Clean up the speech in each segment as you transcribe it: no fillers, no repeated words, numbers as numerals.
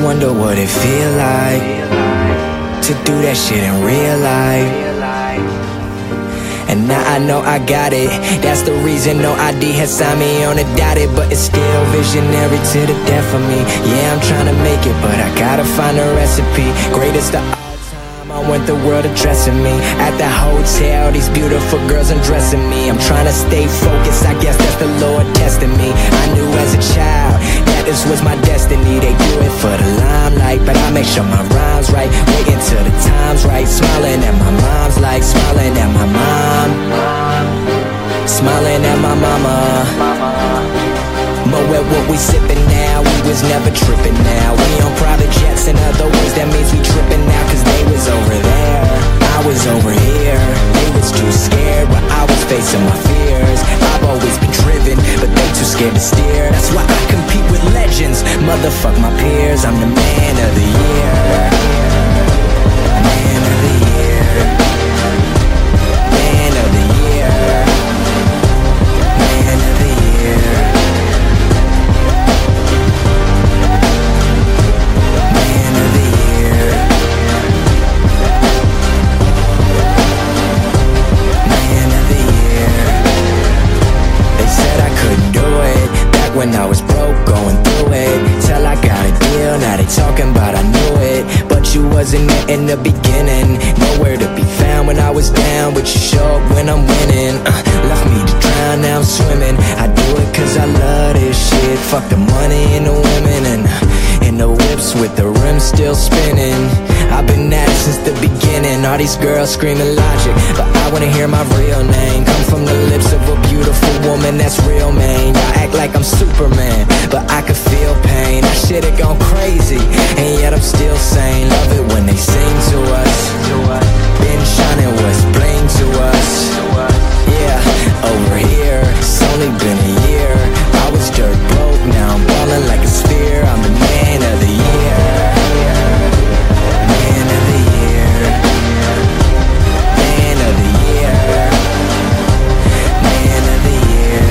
wonder what it feel like to do that shit in real life. And now I know I got it. That's the reason no ID has signed me on a dotted. But it's still visionary to the death of me. Yeah, I'm trying to make it, but I gotta find a recipe. Greatest of all time, I want the world addressing me. At the hotel, these beautiful girls undressing me. I'm trying to stay focused, I guess that's the Lord testing me. I knew as a child that this was my destiny. They do it for the limelight, but I make sure my rhyme's right. Waiting till the time's right. Smiling at my mom's like smiling at my mom. Smiling at my mama. Moet what we sippin' now, we was never trippin' now. We on private jets, in other words, that means we trippin' now. Cause they was over there, I was over here. They was too scared while I was facing my fears. I've always been driven, but they too scared to steer. That's why I compete with legends, motherfuck my peers. I'm the man of the year. Man of the year. Man of the year. Man of the year. Man of the year. Man of the year. They said I couldn't do it back when I was broke, going through it. Till I got a deal, now they talking about I knew it. But you wasn't there in the beginning, nowhere to be found when I was down. But you show up when I'm winning. Left me to drown, now I'm swimming. I do it cause I love this shit. Fuck the money and the women, and in the whips with the rims still spinning. I've been at it since the beginning. All these girls screaming logic, but I wanna hear my real name come from the lips of a beautiful woman that's real, man. Y'all act like I'm Superman, but I could feel pain. I should've gone crazy, and yet I'm still sane. Love it when they sing to us. Been shining was bling to us. Yeah, over here, it's only been a year. I was dirt broke, now I'm ballin' like a sphere. I'm the man of the year. Man of the year. Man of the year. Man of the year.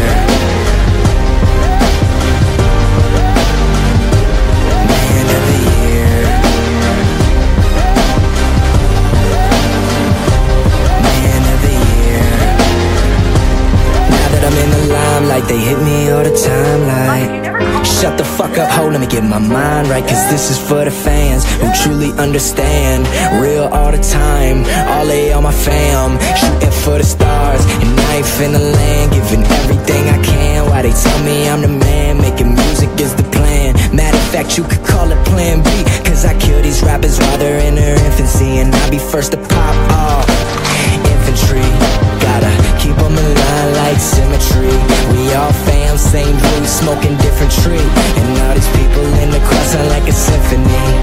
Man of the year. Man of the year. Now that I'm in the limelight, they hit me all the time like, shut the fuck up, ho, let me get my mind right. Cause this is for the fans who truly understand. Real all the time, all they all my fam. Shooting for the stars, and I ain't finna land. Giving everything I can, why they tell me I'm the man. Making music is the plan. Matter of fact, you could call it plan B. Cause I kill these rappers while they're in their infancy, and I be first to pop off. Infantry, gotta keep them in line like symmetry. We all fam, same root, smoking different tree. And all these people in the crowd sound like a symphony.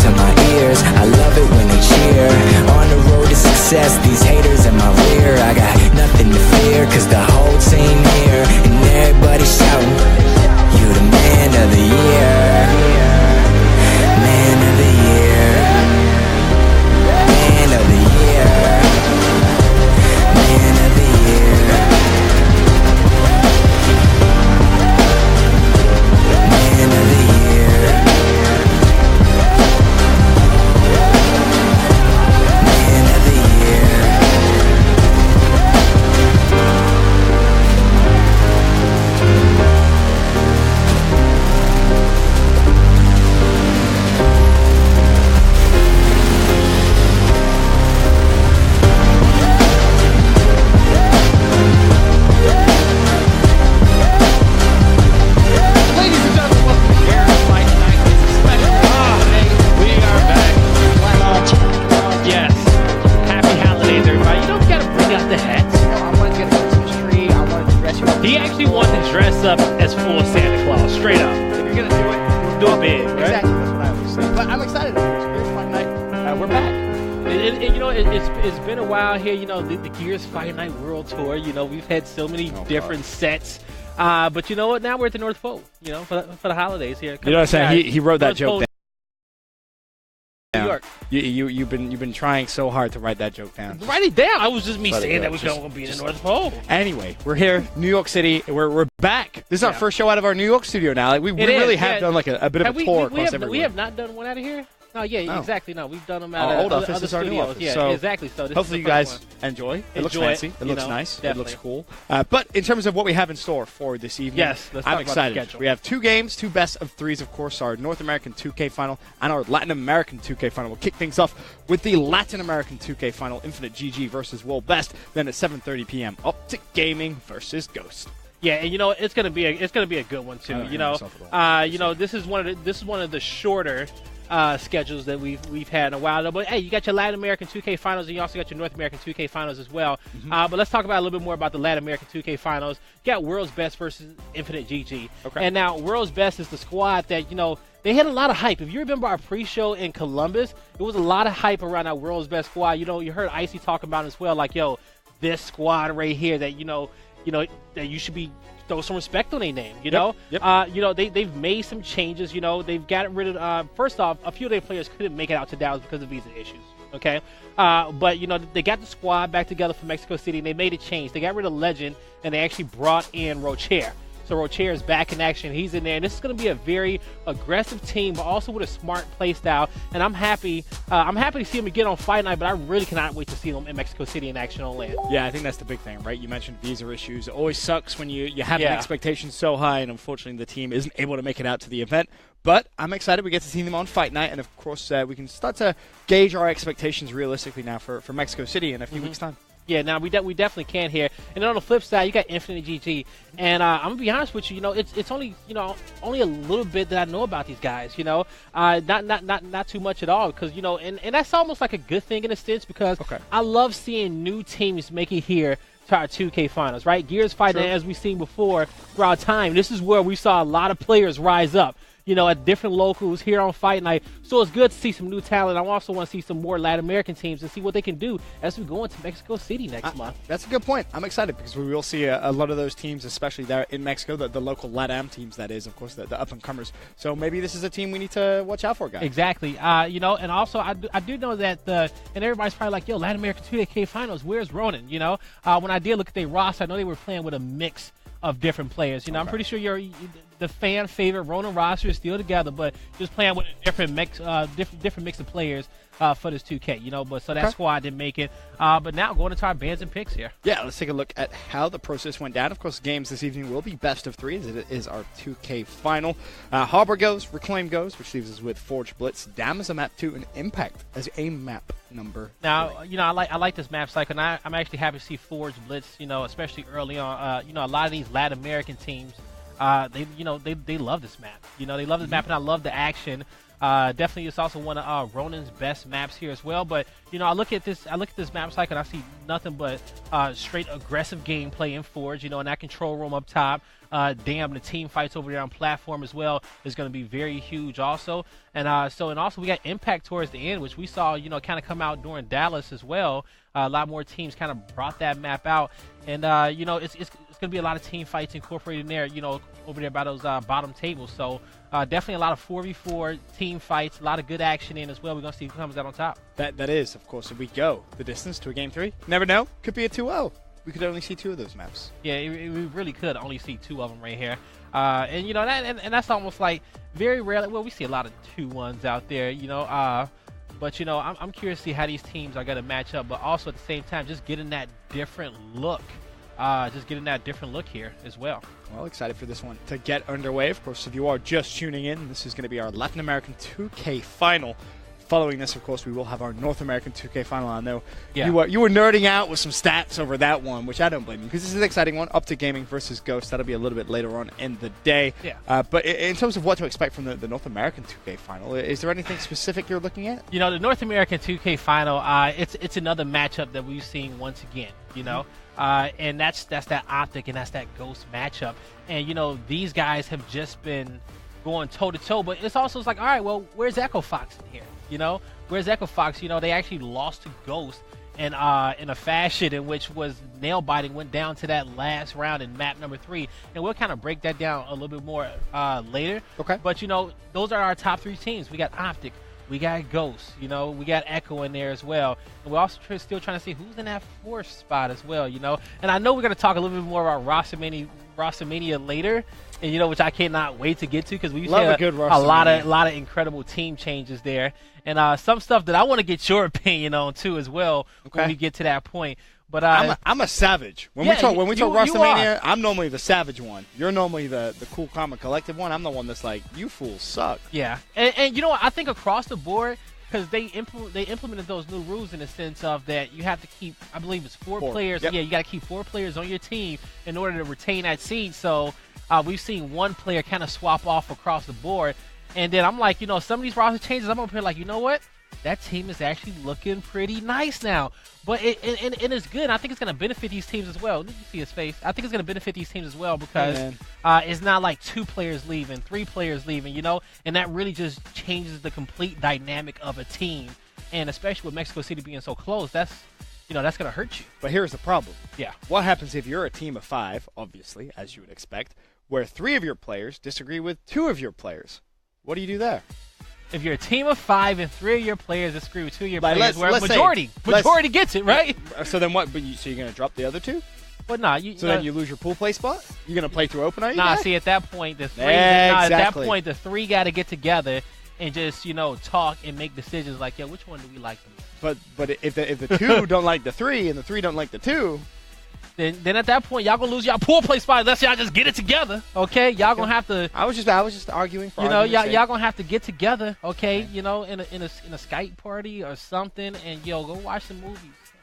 To my ears, I love it when they cheer. On the road to success, these haters in my rear. I got nothing to fear, cause the whole team here. And everybody shouting, you the man of the year. Man of the year. Man of the year. Man of the year. Man of the year. Man of the year. Ladies and gentlemen, welcome to Garrett's Fight Night. It's a special holiday. We are back. Yes. Happy holidays, everybody. You don't gotta bring out the hats. I want to get a Christmas tree. I want to dress you up. He actually wanted to dress up as full Santa Claus, straight up. If you're gonna do it, Do it big, right? Exactly, that's what I always say. But I'm excited. It's Gears Fight Night. We're back. You know, it's been a while here. You know, the Gears Fight Night World Tour. You know, we've had so many different sets. But you know what? Now we're at the North Pole. You know, for the holidays here. You know what I'm saying? He wrote that joke New down. York. You've been trying so hard to write that joke down. Write it down. I was just me Let it saying go. that was going to be in the North Pole. Anyway, we're here, New York City. We're back. This is our first show out of our New York studio now. Like we really have done like a bit of a tour across everywhere. We have not done one out of here? No, exactly. No, we've done them out Our of old office other is our new studios. office. Yeah, So exactly. So this hopefully is you the first guys one. enjoy. It looks Enjoy it, fancy. It looks nice. definitely. It looks cool. But in terms of what we have in store for this evening, Yes, let's talk I'm about the excited. schedule. We have 2 games, 2 best of 3s, of course, our North American 2K final and our Latin American 2K final. We'll kick things off with the Latin American 2K final, InfiniteGG versus WorldBest. Then at 7:30 p.m., OpTicGaming versus Ghost. Yeah, and it's gonna be a good one too. This is one of the shorter schedules that we've had in a while. But hey, you got your Latin American 2K finals, and you also got your North American 2K finals as well. But let's talk about a little bit more about the Latin American 2K finals. You got World's Best versus InfiniteGG. Okay. And now World's Best is the squad that they had a lot of hype. If you remember our pre-show in Columbus, it was a lot of hype around that World's Best squad. You heard Icy talk about it as well, like this squad right here that that you should be throw some respect on their name. Yep. They've made some changes. They've gotten rid of first off, a few of their players couldn't make it out to Dallas because of visa issues. Okay, but they got the squad back together for Mexico City, and they made a change. They got rid of Legend, and they actually brought in Rocher. So Rocher is back in action. He's in there, and this is going to be a very aggressive team, but also with a smart play style. And I'm happy to see him again on Fight Night, but I really cannot wait to see him in Mexico City in action on land. Yeah, I think that's the big thing, right? You mentioned visa issues. It always sucks when you have an expectation so high, and unfortunately the team isn't able to make it out to the event. But I'm excited we get to see them on Fight Night, and of course we can start to gauge our expectations realistically now for Mexico City in a few weeks' time. Yeah, now we definitely can here. And then on the flip side, you got InfiniteGG. And I'm gonna be honest with you, it's only only a little bit that I know about these guys. Not too much at all, because and that's almost like a good thing in a sense, because I love seeing new teams make it here to our 2K finals, right? Gears fighting, as we've seen before throughout time. This is where we saw a lot of players rise up. At different locals here on Fight Night. So it's good to see some new talent. I also want to see some more Latin American teams and see what they can do as we go into Mexico City next month. That's a good point. I'm excited because we will see a lot of those teams, especially there in Mexico, the local LATAM teams, that is, of course, the up-and-comers. So maybe this is a team we need to watch out for, guys. Exactly. And also I do know that and everybody's probably like, Latin American 2K finals, where's Ronan? When I did look at their roster, I know they were playing with a mix of different players. I'm pretty sure the fan favorite Ronan roster is still together, but just playing with a different mix of players for this 2K. But so that squad didn't make it. But now going into our bans and picks here. Yeah, let's take a look at how the process went down. Of course, games this evening will be best of 3, as it is our 2K final. Harbor goes, Reclaim goes, which leaves us with Forge Blitz, Dam as a map 2, and Impact as a map number 3. Now, I like this map cycle, and I'm actually happy to see Forge Blitz, especially early on. A lot of these Latin American teams, they love this map. They love this map, and I love the action. Definitely, it's also one of Ronan's best maps here as well. But I look at this map cycle, and I see nothing but straight aggressive gameplay in Forge. And that control room up top. The team fights over there on platform as well is going to be very huge also. And also we got Impact towards the end, which we saw kind of come out during Dallas as well. A lot more teams kind of brought that map out, and it's going to be a lot of team fights incorporated in there. Over there by those bottom tables. So definitely a lot of 4v4 team fights, a lot of good action in as well. We're going to see who comes out on top. That is, of course, if we go the distance to a game 3. Never know. Could be a 2-0. We could only see 2 of those maps. Yeah, we really could only see 2 of them right here. And that's almost like very rare. Well, we see a lot of 2-1s out there, but I'm curious to see how these teams are going to match up, but also at the same time, just getting that different look. Here as well. Well, excited for this one to get underway. Of course, if you are just tuning in, this is going to be our Latin American 2K final. Following this, of course, we will have our North American 2K final. I know you were nerding out with some stats over that one, which I don't blame you, because this is an exciting one. OpTicGaming versus Ghost. That'll be a little bit later on in the day. Yeah. But in terms of what to expect from the North American 2K final, is there anything specific you're looking at? The North American 2K final, it's another matchup that we've seen once again. And that's that Optic and that's that Ghost matchup. And these guys have just been going toe to toe, but it's also like, all right, well, where's Echo Fox in here? Where's Echo Fox? They actually lost to Ghost in a fashion in which was nail biting, went down to that last round in map number 3, and we'll kind of break that down a little bit more later. Okay. But those are our top 3 teams. We got Optic, We got Ghost, you know, we got Echo in there as well. And we're also still trying to see who's in that 4th spot as well, you know. And I know we're going to talk a little bit more about Rostermania later, and you know, which I cannot wait to get to, because we've had a lot of incredible team changes there. And some stuff that I want to get your opinion on too as well when we get to that point. But I'm a savage. When we talk WrestleMania, I'm normally the savage one. You're normally the cool, calm, and collective one. I'm the one that's like, you fools suck. Yeah, and you know what? I think across the board, because they implemented those new rules in the sense of that you have to keep, I believe it's 4 players. Yep. Yeah, you got to keep 4 players on your team in order to retain that seed. So we've seen one player kind of swap off across the board. And then I'm like, you know, some of these roster changes, I'm up here like, you know what? That team is actually looking pretty nice now. But it's good. I think it's going to benefit these teams as well. Did you see his face? I think it's going to benefit these teams as well, because it's not like 2 players leaving, 3 players leaving, you know? And that really just changes the complete dynamic of a team. And especially with Mexico City being so close, that's going to hurt you. But here's the problem. Yeah. What happens if you're a team of 5, obviously, as you would expect, where 3 of your players disagree with 2 of your players? What do you do there? If you're a team of 5 and 3 of your players disagree with 2 of your players, where majority gets it, right? So then what? So you're going to drop the other 2? But nah, then you lose your pool play spot? You're going to play through open, are you? Nah, see, at that point, the 3 the 3 got to get together and just, you know, talk and make decisions like, yo, which one do we like the most? But if the 2 don't like the 3 and the 3 don't like the 2, then at that point y'all gonna lose y'all pool play spot unless y'all just get it together, okay? Y'all gonna have to. I was just arguing for. You know, y'all gonna have to get together, okay? You know, in a Skype party or something, and go watch some movies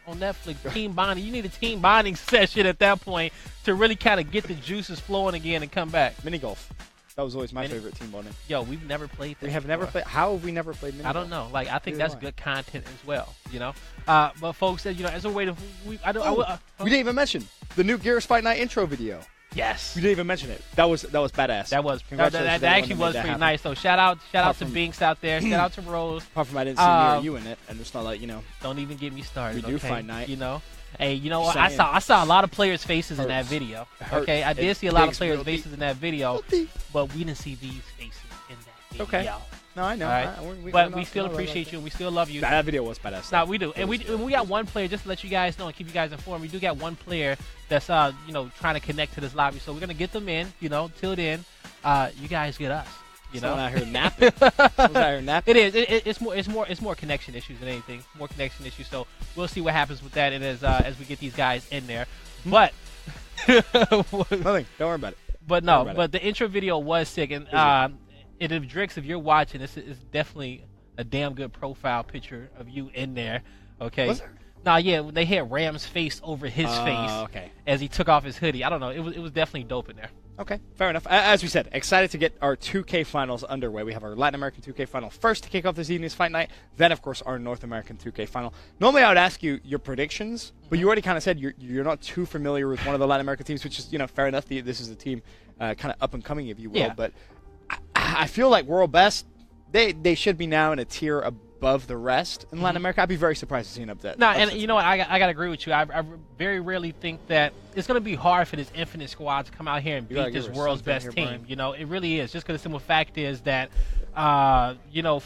on Netflix. Team bonding. You need a team bonding session at that point to really kind of get the juices flowing again and come back. Mini golf. That was always my favorite team bonding. Yo, we've never played that. We have never played. How have we never played mini golf? I don't know. Like, I think that's good content as well, you know? But folks said, you know, as a way to... We didn't even mention the new Gears Fight Night intro video. Yes. We didn't even mention it. That was badass. That actually was pretty nice. So shout out to Binks out there. Shout out to Rose. Apart from I didn't see me or you in it, and it's not like, you know... Don't even get me started, We do Fight Night. You know? Hey, you know what? I saw a lot of players' faces in that video. Okay, I did see a lot of players' faces in that video, but we didn't see these faces in that video. Okay. No, I know. Right? But we still appreciate you and we still love you. That video was badass. No, we do. And we got one player, just to let you guys know and keep you guys informed, we do got one player that's you know, trying to connect to this lobby. So we're gonna get them in, you know, till then, you guys get us. You know, out here napping. Out here napping. It is. It's more connection issues than anything. More connection issues. So we'll see what happens with that, and as we get these guys in there. But nothing. Don't worry about it. But the intro video was sick, and if Drix, if you're watching, this is definitely a damn good profile picture of you in there. Okay. Was there? Nah, yeah, they had Ram's face over his face as he took off his hoodie. I don't know. It was definitely dope in there. Okay, fair enough. As we said, excited to get our 2K finals underway. We have our Latin American 2K final first to kick off this evening's fight night. Then, of course, our North American 2K final. Normally, I would ask you your predictions, but you already kind of said you're not too familiar with one of the Latin American teams, which is, you know, fair enough. This is a team kind of up and coming, if you will. Yeah. But I feel like World Best, they should be now in a tier above the rest in Latin America. I'd be very surprised to see an upset. No, and you know what? I got to agree with you. I very rarely think that it's going to be hard for this Infinite squad to come out here and beat this world's best team. Brian. You know, it really is. Just because the simple fact is that, you know,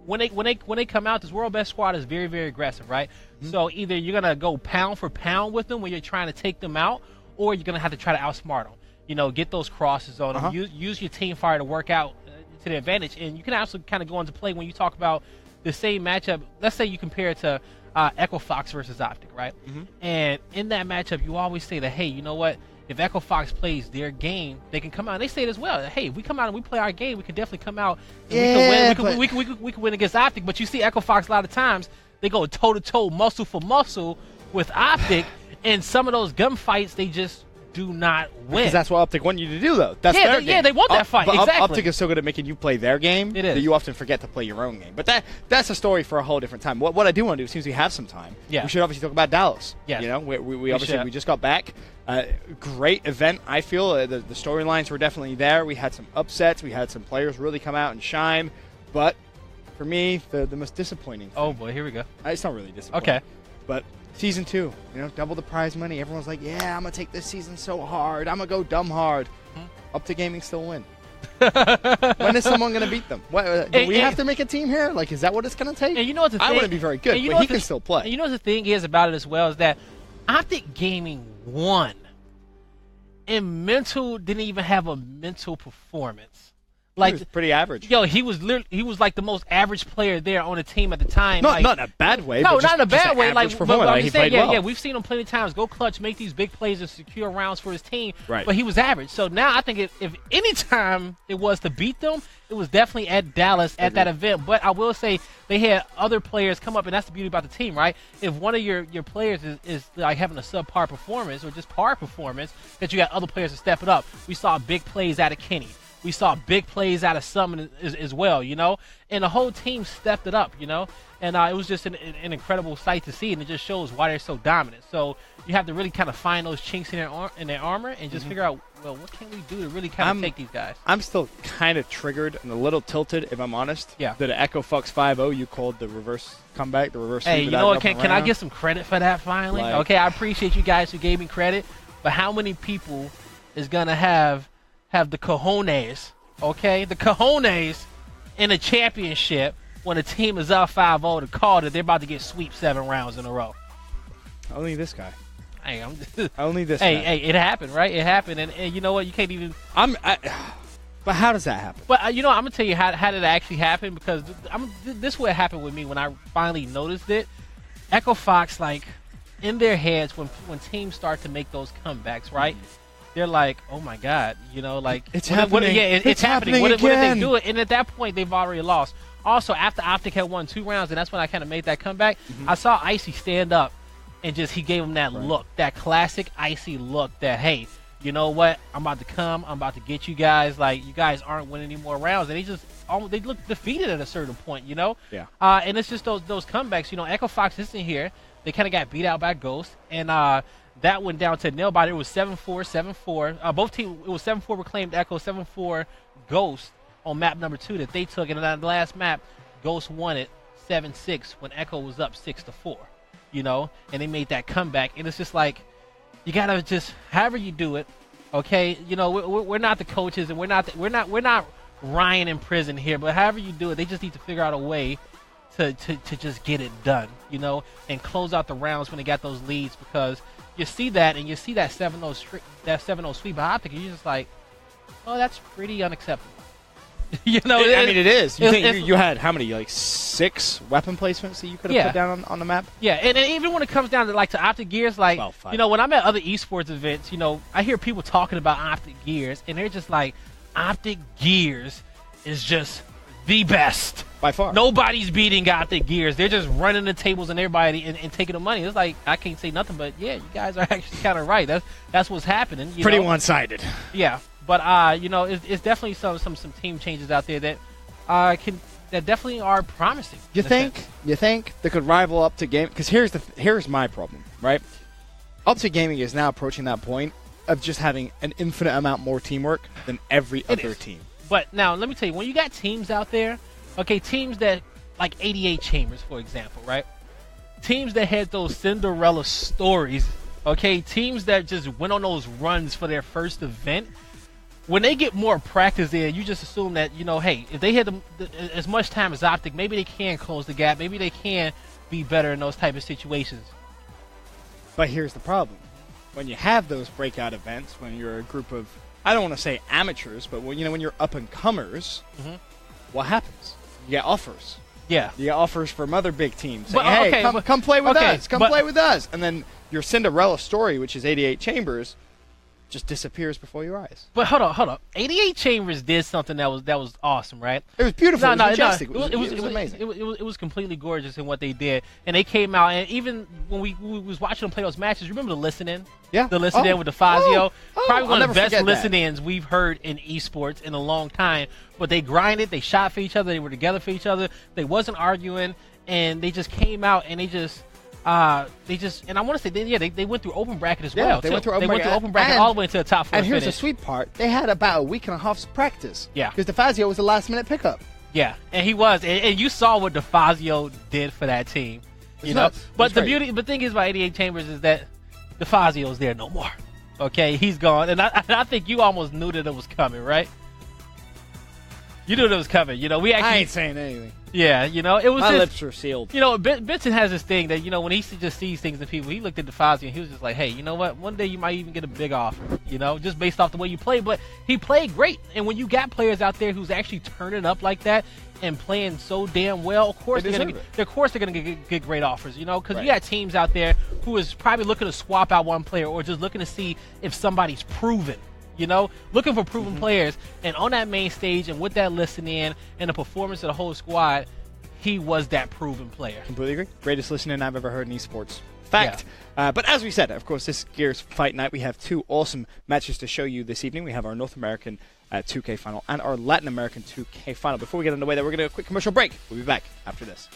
when they come out, this world best squad is very, very aggressive, right? So either you're going to go pound for pound with them when you're trying to take them out, or you're going to have to try to outsmart them. You know, get those crosses on them. Use your team fire to work out to their advantage. And you can also kind of go into play when you talk about the same matchup. Let's say you compare it to Echo Fox versus Optic, right? And in that matchup, you always say that, hey, you know what? If Echo Fox plays their game, they can come out. And they say it as well. Hey, if we come out and we play our game, we can definitely come out and we can win against Optic. But you see Echo Fox a lot of times, they go toe-to-toe, muscle for muscle with Optic. And some of those gunfights, they just do not win. Because that's what Optic want you to do, though. That's their game. Yeah, they want that fight. But exactly. Optic is so good at making you play their game that you often forget to play your own game. But that's a story for a whole different time. What I do want to do, since we have some time, we should obviously talk about Dallas. Yeah. You know, we obviously we just got back. Great event, I feel. The storylines were definitely there. We had some upsets. We had some players really come out and shine. But for me, the most disappointing thing, oh boy, here we go. It's not really disappointing. Okay. But Season 2, you know, double the prize money. Everyone's like, yeah, I'm going to take this season so hard. I'm going to go dumb hard. OpTicGaming still win. When is someone going to beat them? Do we have to make a team here? Like, is that what it's going to take? And you know what the thing? I wouldn't be very good, but he can still play. And you know what the thing is about it as well is that OpTicGaming won. And Mental didn't even have a mental performance. Like, he was pretty average. Yo, he was like the most average player there on the team at the time. Not in a bad way. No, but not in a bad way. Like, but I'm just saying, yeah, we've seen him plenty of times go clutch, make these big plays, and secure rounds for his team. Right. But he was average. So now I think if any time it was to beat them, it was definitely at Dallas at that event. But I will say they had other players come up, and that's the beauty about the team, right? If one of your players is like having a subpar performance or just par performance, that you got other players to step it up. We saw big plays out of Kenny. We saw big plays out of Summon as well, you know, and the whole team stepped it up, you know, and it was just an incredible sight to see, and it just shows why they're so dominant. So you have to really kind of find those chinks in their armor and just figure out, well, what can we do to really kind of take these guys? I'm still kind of triggered and a little tilted, if I'm honest. Yeah. That Echo Fox 5-0, you called the reverse comeback, the reverse. Hey, you know what? Can I get some credit for that finally? Like, okay, I appreciate you guys who gave me credit, but how many people is gonna have the cojones, okay, the cojones in a championship when a team is up 5-0 to call that they're about to get sweep 7 rounds in a row? Only this guy. Hey, Only this guy. Hey, it happened, right? It happened, and you know what? You can't even. But how does that happen? But you know, I'm gonna tell you how did it actually happen, because this is what happened with me when I finally noticed it. Echo Fox, like, in their heads when teams start to make those comebacks, right? They're like, oh my God, you know, like it's happening. It's happening. What did they do? And at that point, they've already lost. Also, after Optic had won 2 rounds, and that's when I kind of made that comeback. I saw Icy stand up, and he gave him that look, that classic Icy look. That, hey, you know what? I'm about to come. I'm about to get you guys. Like, you guys aren't winning any more rounds, and they look defeated at a certain point, you know. Yeah. And it's just those comebacks. You know, Echo Fox isn't here. They kind of got beat out by Ghost, and that went down to nail biter. It was 7-4, 7-4. Both teams, it was 7-4 reclaimed Echo, 7-4 Ghost on map number 2 that they took. And on the last map, Ghost won it 7-6 when Echo was up 6-4. You know, and they made that comeback. And it's just like, you gotta just, however you do it, okay. You know, we're not the coaches, and we're not Ryan in prison here. But however you do it, they just need to figure out a way to just get it done, you know, and close out the rounds when they got those leads, because you see that, and you see that 7-0 sweep by Optic, and you're just like, oh, that's pretty unacceptable. You know, I mean, it is. You think you had how many, like 6 weapon placements that you could have put down on the map? Yeah, and even when it comes down to Optic Gears, like, you know, when I'm at other esports events, you know, I hear people talking about Optic Gears, and they're just like, Optic Gears is just the best. By far. Nobody's beating Optic Gears. They're just running the tables and everybody and taking the money. It's like, I can't say nothing, but yeah, you guys are actually kind of right. That's what's happening. Pretty one-sided. Yeah, but you know, it's definitely some team changes out there that that definitely are promising. You think they could rival OpTicGaming? Because here's my problem, right? OpTicGaming is now approaching that point of just having an infinite amount more teamwork than every other team. But now, let me tell you, when you got teams out there, okay, teams that, like 88 Chambers, for example, right? Teams that had those Cinderella stories, okay? Teams that just went on those runs for their first event. When they get more practice in, you just assume that, you know, hey, if they had as much time as Optic, maybe they can close the gap. Maybe they can be better in those type of situations. But here's the problem. When you have those breakout events, when you're a group of, I don't want to say amateurs, but when you're up-and-comers, what happens? You get offers. Yeah. You get offers from other big teams saying, but, hey, come play with us. Come play with us. And then your Cinderella story, which is 88 Chambers, just disappears before your eyes. But hold on. 88 Chambers did something that was awesome, right? It was beautiful. It was majestic. It was amazing. It was completely gorgeous in what they did. And they came out, and even when we was watching them play those matches, remember the listen-in? Yeah. The listen-in with DeFazio. Probably one of the best listen-ins we've heard in esports in a long time. But they grinded. They shot for each other. They were together for each other. They wasn't arguing. And they just came out, and they just, and I want to say, they went through open bracket as well. They went through open bracket all the way to the top 4. And here's the sweet part: they had about a week and a half's practice. Yeah, because DeFazio was a last-minute pickup. Yeah, and he was, and you saw what DeFazio did for that team. You know, but the thing is about 88 Chambers is that DeFazio's there no more. Okay, he's gone, and I think you almost knew that it was coming, right? You knew it was coming. You know, we actually. I ain't saying anything. Yeah, you know, it was. My just, lips are sealed. You know, Benson has this thing that, you know, when he just sees things in people, he looked at DeFazio and he was just like, hey, you know what? One day you might even get a big offer, you know, just based off the way you play. But he played great. And when you got players out there who's actually turning up like that and playing so damn well, of course they're going to get great offers, you know, because you got teams out there who is probably looking to swap out one player or just looking to see if somebody's proven. You know, looking for proven players, and on that main stage and with that listening and the performance of the whole squad, he was that proven player. Completely agree. Greatest listening I've ever heard in esports. Fact. Yeah. But as we said, of course, this Gears Fight Night, we have two awesome matches to show you this evening. We have our North American 2K final and our Latin American 2K final. Before we get underway, though, we're going to do a quick commercial break. We'll be back after this.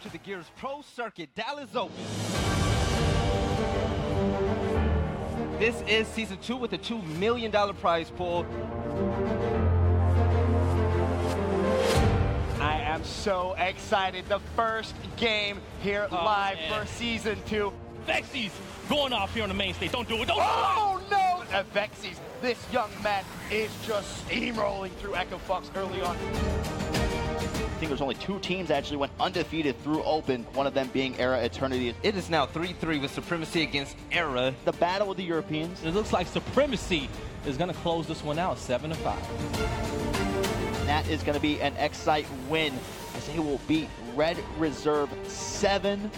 to the Gears Pro Circuit. Dallas Open. This is Season 2 with a $2 million prize pool. I am so excited. The first game here live for Season 2. Vexies going off here on the main stage. Don't do it. Don't do it. Oh, no! Vexies, this young man is just steamrolling through Echo Fox early on. I think there's only 2 teams that actually went undefeated through Open, one of them being Era Eternity. It is now 3-3 with Supremacy against Era. The battle with the Europeans. It looks like Supremacy is going to close this one out 7-5. That is going to be an Excite win as they will beat Red Reserve 7-0.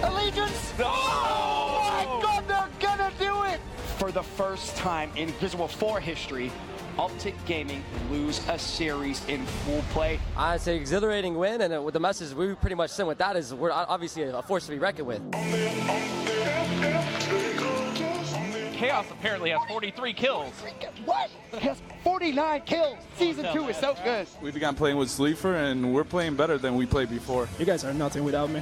Allegiance! Oh my God, they're gonna do it! For the first time in Visible 4 history, OpTicGaming lose a series in full play. It's an exhilarating win, and with the message we pretty much sent with that is we're obviously a force to be reckoned with. Chaos apparently has 43 kills. What? He has 49 kills. Season 2 is so good. We began playing with Sleeper, and we're playing better than we played before. You guys are nothing without me.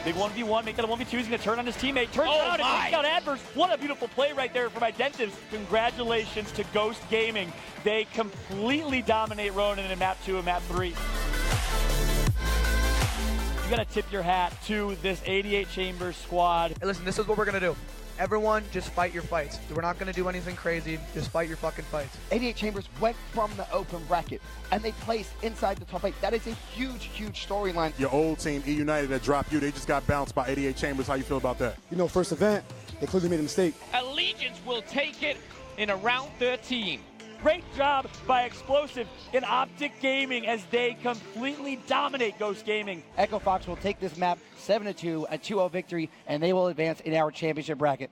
Big 1v1, make that a 1v2. He's going to turn on his teammate. Turns around and takes out Adverse. What a beautiful play right there from Identives. Congratulations to Ghost Gaming. They completely dominate Ronin in map 2 and map 3. You got to tip your hat to this 88 Chambers squad. Hey, listen, this is what we're going to do. Everyone, just fight your fights. We're not going to do anything crazy. Just fight your fucking fights. 88 Chambers went from the open bracket, and they placed inside the top 8. That is a huge, huge storyline. Your old team, E-United, that dropped you, they just got bounced by 88 Chambers. How you feel about that? You know, first event, they clearly made a mistake. Allegiance will take it in a round 13. Great job by Explosive in OpTicGaming as they completely dominate Ghost Gaming. Echo Fox will take this map 7-2, a 2-0 victory, and they will advance in our championship bracket.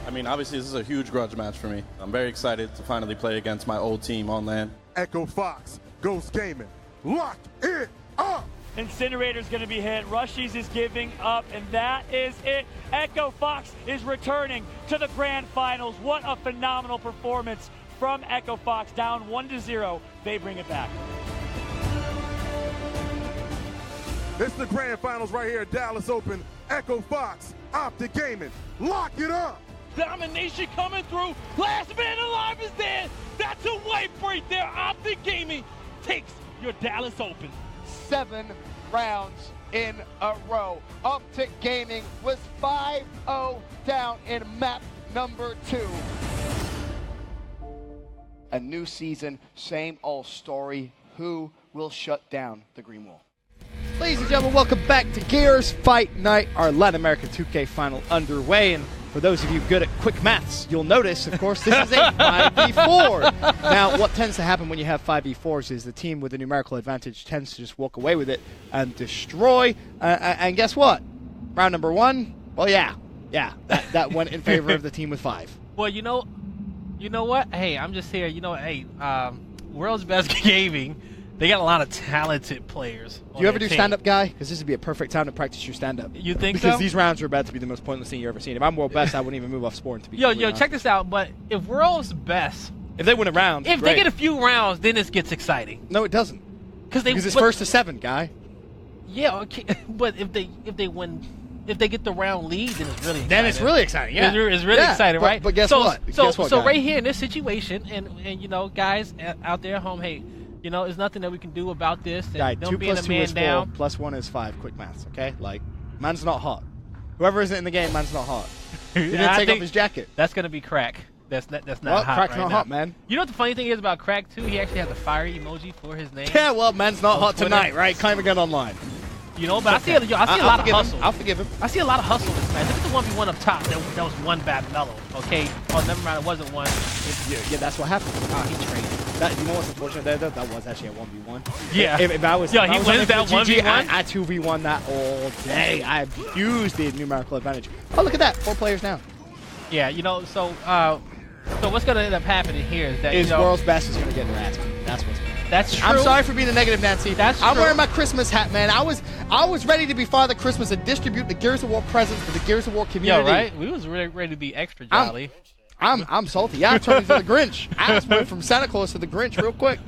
I mean, obviously, this is a huge grudge match for me. I'm very excited to finally play against my old team on LAN. Echo Fox, Ghost Gaming, lock it up! Incinerator's going to be hit. Rushies is giving up, and that is it. Echo Fox is returning to the grand finals. What a phenomenal performance from Echo Fox. Down 1-0, they bring it back. It's the grand finals right here at Dallas Open. Echo Fox, OpTicGaming, lock it up! Domination coming through. Last man alive is dead. That's a wipe right there. OpTicGaming takes your Dallas Open. 7 rounds in a row. OpTicGaming was 5-0 down in map number 2. A new season, same old story. Who will shut down the Green Wall? Ladies and gentlemen, welcome back to Gears Fight Night, our Latin American 2K final underway. And for those of you good at quick maths, you'll notice, of course, this is a 5v4. Now, what tends to happen when you have 5v4s is the team with the numerical advantage tends to just walk away with it and destroy. And guess what? Round number 1, well, yeah, that went in favor of the team with 5. Well, you know what? Hey, I'm just here. Hey, World's Best Gaming. They got a lot of talented players. Do you ever do stand-up, guy? Because this would be a perfect time to practice your stand-up. You think so? Because so? these rounds are about to be the most pointless thing you've ever seen. If I'm world best, I wouldn't even move off Spawn. To be yo, check this out. But if World's Best, if they win a round, if they get a few rounds, then it gets exciting. No, it doesn't. Because it's first to 7, guy. Yeah, okay. But if they win, if they get the round lead, then it's really exciting. Then it's really exciting. Yeah, it's really exciting, right? But guess what? So right here in this situation, and guys out there at home, hey. There's nothing that we can do about this. Guy, don't 2 being plus a 2 man is 4, down. plus 1 is 5. Quick maths, okay? Like, man's not hot. Whoever isn't in the game, man's not hot. He didn't take off his jacket. That's gonna be Crack. That's not well, hot. Crack's right not now. hot, man. You know what the funny thing is about Crack too? He actually has a fire emoji for his name. Yeah, well, man's not hot tonight, right? Can't even get online. But I see a lot of hustle. I'll forgive him. I see a lot of hustle this match. Look at the 1v1 up top. That was one bad mellow. Okay. Oh, never mind. It wasn't one. Yeah, that's what happened. He traded. You know what's unfortunate there, though? That was actually a 1v1. Yeah. If I was, he wins that 1v1. I 2v1 that all day. I abused the numerical advantage. Oh, look at that. 4 players now. Yeah, so So what's going to end up happening here is that World's Best is going to get harassed. That's what's going to happen. That's true. I'm sorry for being the negative Nancy. That's I'm true. wearing my Christmas hat, man. I was ready to be Father Christmas and distribute the Gears of War presents to the Gears of War community. Yeah, right? We was ready to be extra jolly. I'm salty. Yeah, I turned into the Grinch. I just went from Santa Claus to the Grinch real quick.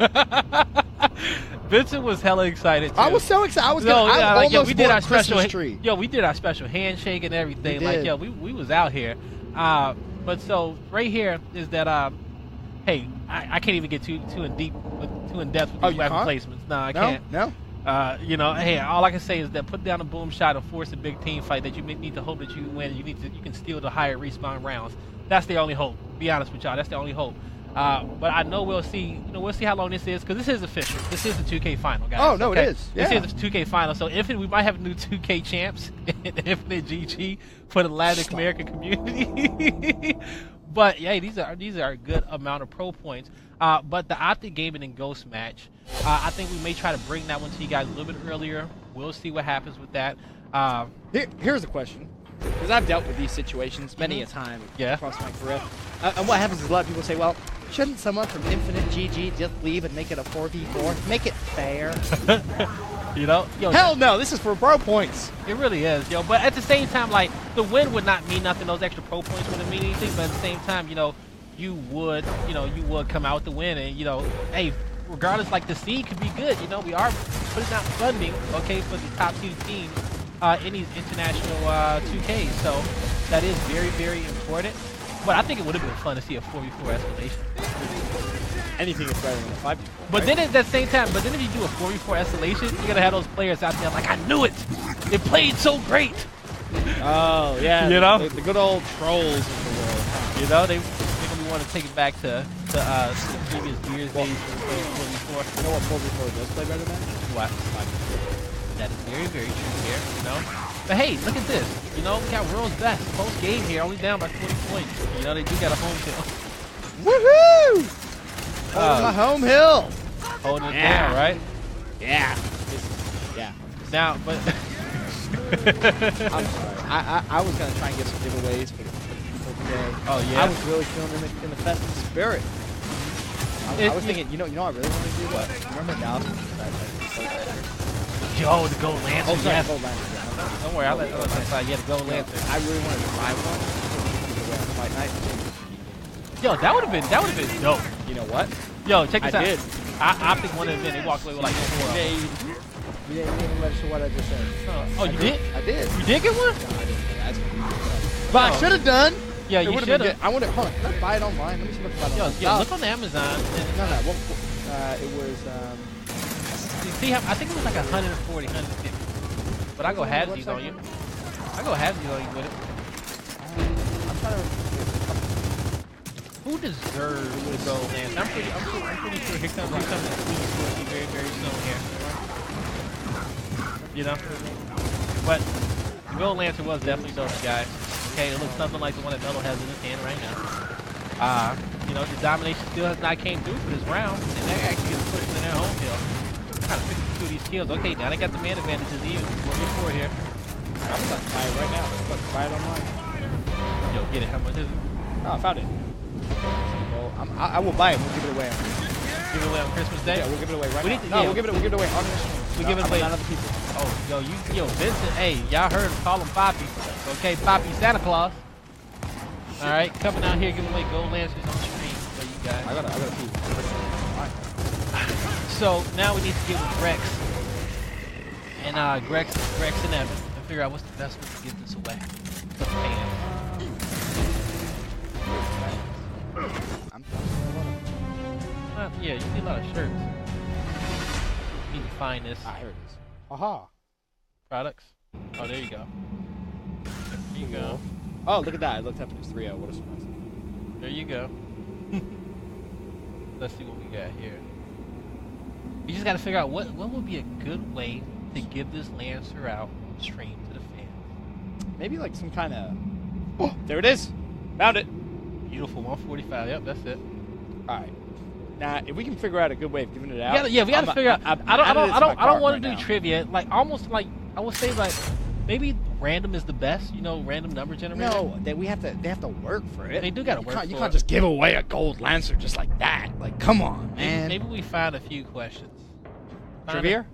Vincent was hella excited too. I was so excited. I was almost we did our Christmas special tree. Yo, we did our special handshake and everything. We like, did. yo, we was out here. But so right here is that hey, I can't even get too in depth with these weapon placements. No, I can't. No. You know, hey, all I can say is that put down a boom shot and force a big team fight that you need to hope that you win. You can steal the higher respawn rounds. That's the only hope. Be honest with y'all, that's the only hope. But I know we'll see. We'll see how long this is because this is official. This is the 2K final, guys. Oh no, okay? It is. Yeah. This is the 2K final. So we might have new 2K champs in InfiniteGG for the Latin American community. But yeah, these are a good amount of pro points. But the OpTicGaming and Ghost match, I think we may try to bring that one to you guys a little bit earlier. We'll see what happens with that. Here's a question. Because I've dealt with these situations many a time across my career. And what happens is a lot of people say, well, shouldn't someone from InfiniteGG just leave and make it a 4v4? Make it fair. Hell no, this is for pro points. It really is, yo. But at the same time, like, the win would not mean nothing. Those extra pro points wouldn't mean anything. But at the same time, you would come out with the win. And, hey, regardless, like, the seed could be good. We are putting out funding, okay, for the top 2 teams in these international 2Ks. So that is very, very important. But I think it would have been fun to see a 4v4 escalation. Anything is better than a 5v4. But then at the same time, if you do a 4v4 escalation, you're going to have those players out there like, I knew it. It played so great. Oh, yeah. The good old trolls of the world. They're going to want to take it back to the previous Gears days of 4v4. You know what 4v4 does play better than? What? 5v4. That is very, very true here, But hey, look at this. We got World's Best post game here, only down by 20 points. They do got a home hill. Woohoo! Holding my home hill. Holding it down, right? Yeah. Now, but I'm sorry. I was gonna try and get some giveaways for the people today. Oh yeah. I was really feeling in the festive spirit. I was thinking, I really want to do what? Remember Dallas? Yo, the gold lantern. Oh, sorry, gold lantern. Don't worry, I'll let that slide. Yeah, the gold lantern. I really wanted to buy one. Fight night. Yo, that would have been dope. You know what? Yo, check this out. I did. I think one of them, they walked away with like no more. You didn't even register what I just said. Oh, you did? I did. You did get one? No, I didn't. But I should have done. Yeah, you should have. I wonder. Hold on. Can I buy it online? Let me see what it's Yo, look on Amazon. No. It was. See, I think it was like 140, 150. But I go halvesies on you. I go halvesies on you with it. I'm trying to. Who deserves the gold lantern? I'm pretty sure here comes the squeeze very, very soon here. But the gold lantern was definitely dope, guys. Okay, it looks something like the one that Mello has in his hand right now. The domination still has not came through for this round, and they're actually getting pushed in their home field. Kind of picking through these kills. Okay, now they got the man advantages even. 4v4 here. I'm about to buy it right now. I'm about to buy it online. Yo, get it. How much is it? Oh, I found it. I will buy it. We'll give it away. Give it away on Christmas Day? Yeah, we'll give it away right now. We'll give it away on the stream. We give it away. Other people. Oh, yo, Vincent. Hey, y'all heard him call him Poppy. Okay, Poppy Santa Claus. All right, coming out here giving away gold lanterns on stream for you guys. I gotta keep. So now we need to get with Grex and Grex and Evan and figure out what's the best way to give this away. Yeah, you see a lot of shirts. You need to find this. Ah, here it is. Aha. Products. Oh, there you go. There you go. Oh, look at that. It looked up and it's 3-0. What a surprise. There you go. Let's see what we got here. You just got to figure out what would be a good way to give this Lancer out stream to the fans. Maybe like some kind of... Oh, there it is. Found it. Beautiful. 145. Yep, that's it. All right. Now, if we can figure out a good way of giving it out, we gotta figure out. I don't want to do trivia. Like almost like I would say like maybe random is the best? You know, random number generator. No, they have to work for it. They do got to work. You can't just give away a gold Lancer just like that. Like, come on, man. Maybe we find a few questions. Trivia?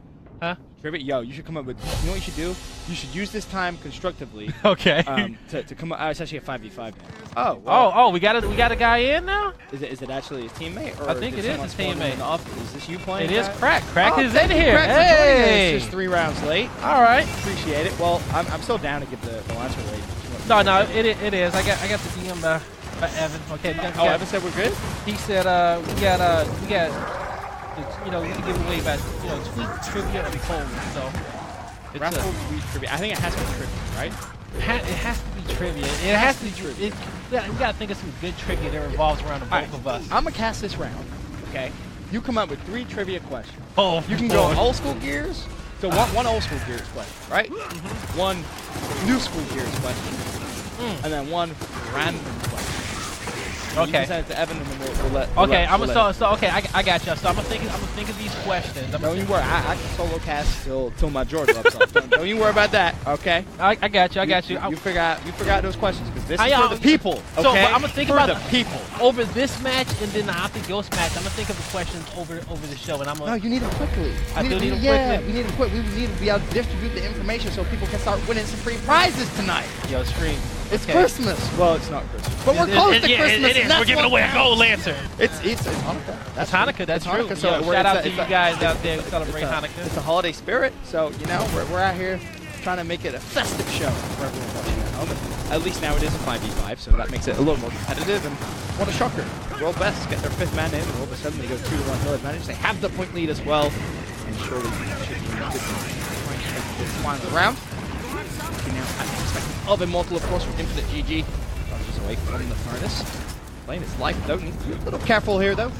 Huh? Trivia? Yo, you should come up with. You know what you should do? You should use this time constructively. Okay. To come up. It's actually a 5v5 now. Oh. Well. Oh. We got a guy in now. Is it actually his teammate? Or I think it is his teammate. Is this you playing? It is Crack. Crack is in here. Crack Hey. Just 3 rounds late. All right. Appreciate it. Well, I'm still down to give the Lancer rate. No, it is. I got the DM by Evan. Okay. Evan said we're good. He said we got you know, we can give away about, you know, tweet trivia and polls. So it's raffle tweet trivia. I think it has to be trivia, right? It has to be trivia. It has to be trivia. We got to think of some good trivia that revolves around the both of us. I'm gonna cast this round. Okay. You come up with 3 trivia questions. Oh, you can go old school Gears. So one old school Gears question, right? One new school Gears question, and then one random question. Okay. You can send it to Evan, and then we'll let. Okay, okay, I got you. So I'm gonna think of these questions. Don't you worry. I can solo cast till my Jordan ups off. Don't you worry about that. Okay. I got you. You figure out those questions because this is for the people. Okay. So I'm gonna think about the people over this match and then the Optic Ghost match. I'm gonna think of the questions over the show, and I'm gonna. No, you need them quickly. I do need them quickly. quickly. We need them quick. We need to be able to distribute the information so people can start winning some free prizes tonight. Yo, stream. It's Christmas. Well, it's not Christmas. But we're close to Christmas. It is. We're giving away a gold Lancer. It's Hanukkah. That's Hanukkah. That's true. Hanukkah, so shout out to you guys out there who celebrate Hanukkah. It's a holiday spirit, so you know we're out here trying to make it a festive show for everyone watching at home. And at least now it is a 5v5, so that makes it a little more competitive. And what a shocker! World Best get their 5th man in, and all of a sudden they go 2-1 hill advantage. They have the point lead as well, and surely should be good to this final round. We now have the perspective of Immortal, of course, from InfiniteGG. Just away from the furnace. Playing his life, though. Needs to be a little careful here, though.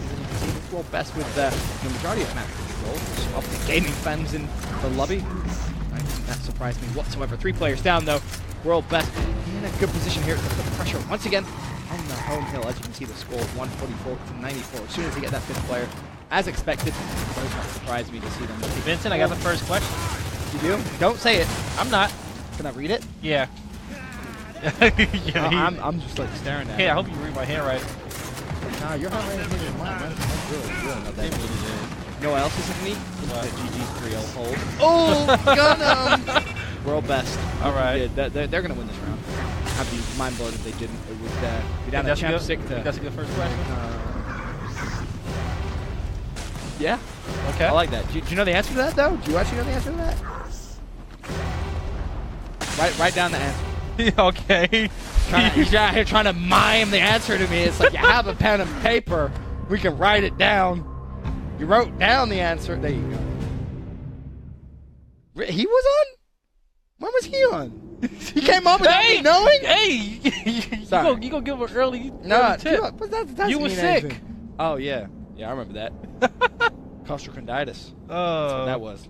World Best with the majority of map control. OpTicGaming fans in the lobby. I didn't that surprise me whatsoever. 3 players down, though. World Best in a good position here to put the pressure once again on the home hill. As you can see, the score 144 to 94. As soon as they get that 5th player, as expected, it does not surprise me to see them. Vincent, I got the first question. You do? Don't say it. I'm not. Can I read it? Yeah. I'm just like staring at it. Hey, I hope you read my handwriting. Nah, your handwriting is mine. That's really not that good. You know what else isn't me? GG's 3-0 hold. Oh, got him! World Best. All right. They're going to win this round. I'd be mind blown if they didn't. It would be down to champ 6 to... That's a good first question. Yeah. Okay. I like that. Do you know the answer to that, though? Do you actually know the answer to that? Write down the answer. Okay. He's out here trying to mime the answer to me. It's like, you have a pen and paper. We can write it down. You wrote down the answer. There you go. He was on? When was he on? He came on without me knowing? Hey! you gonna give him an early tip. But that you were sick. Anything. Oh, yeah. Yeah, I remember that. Costochondritis. Oh. That's what that was.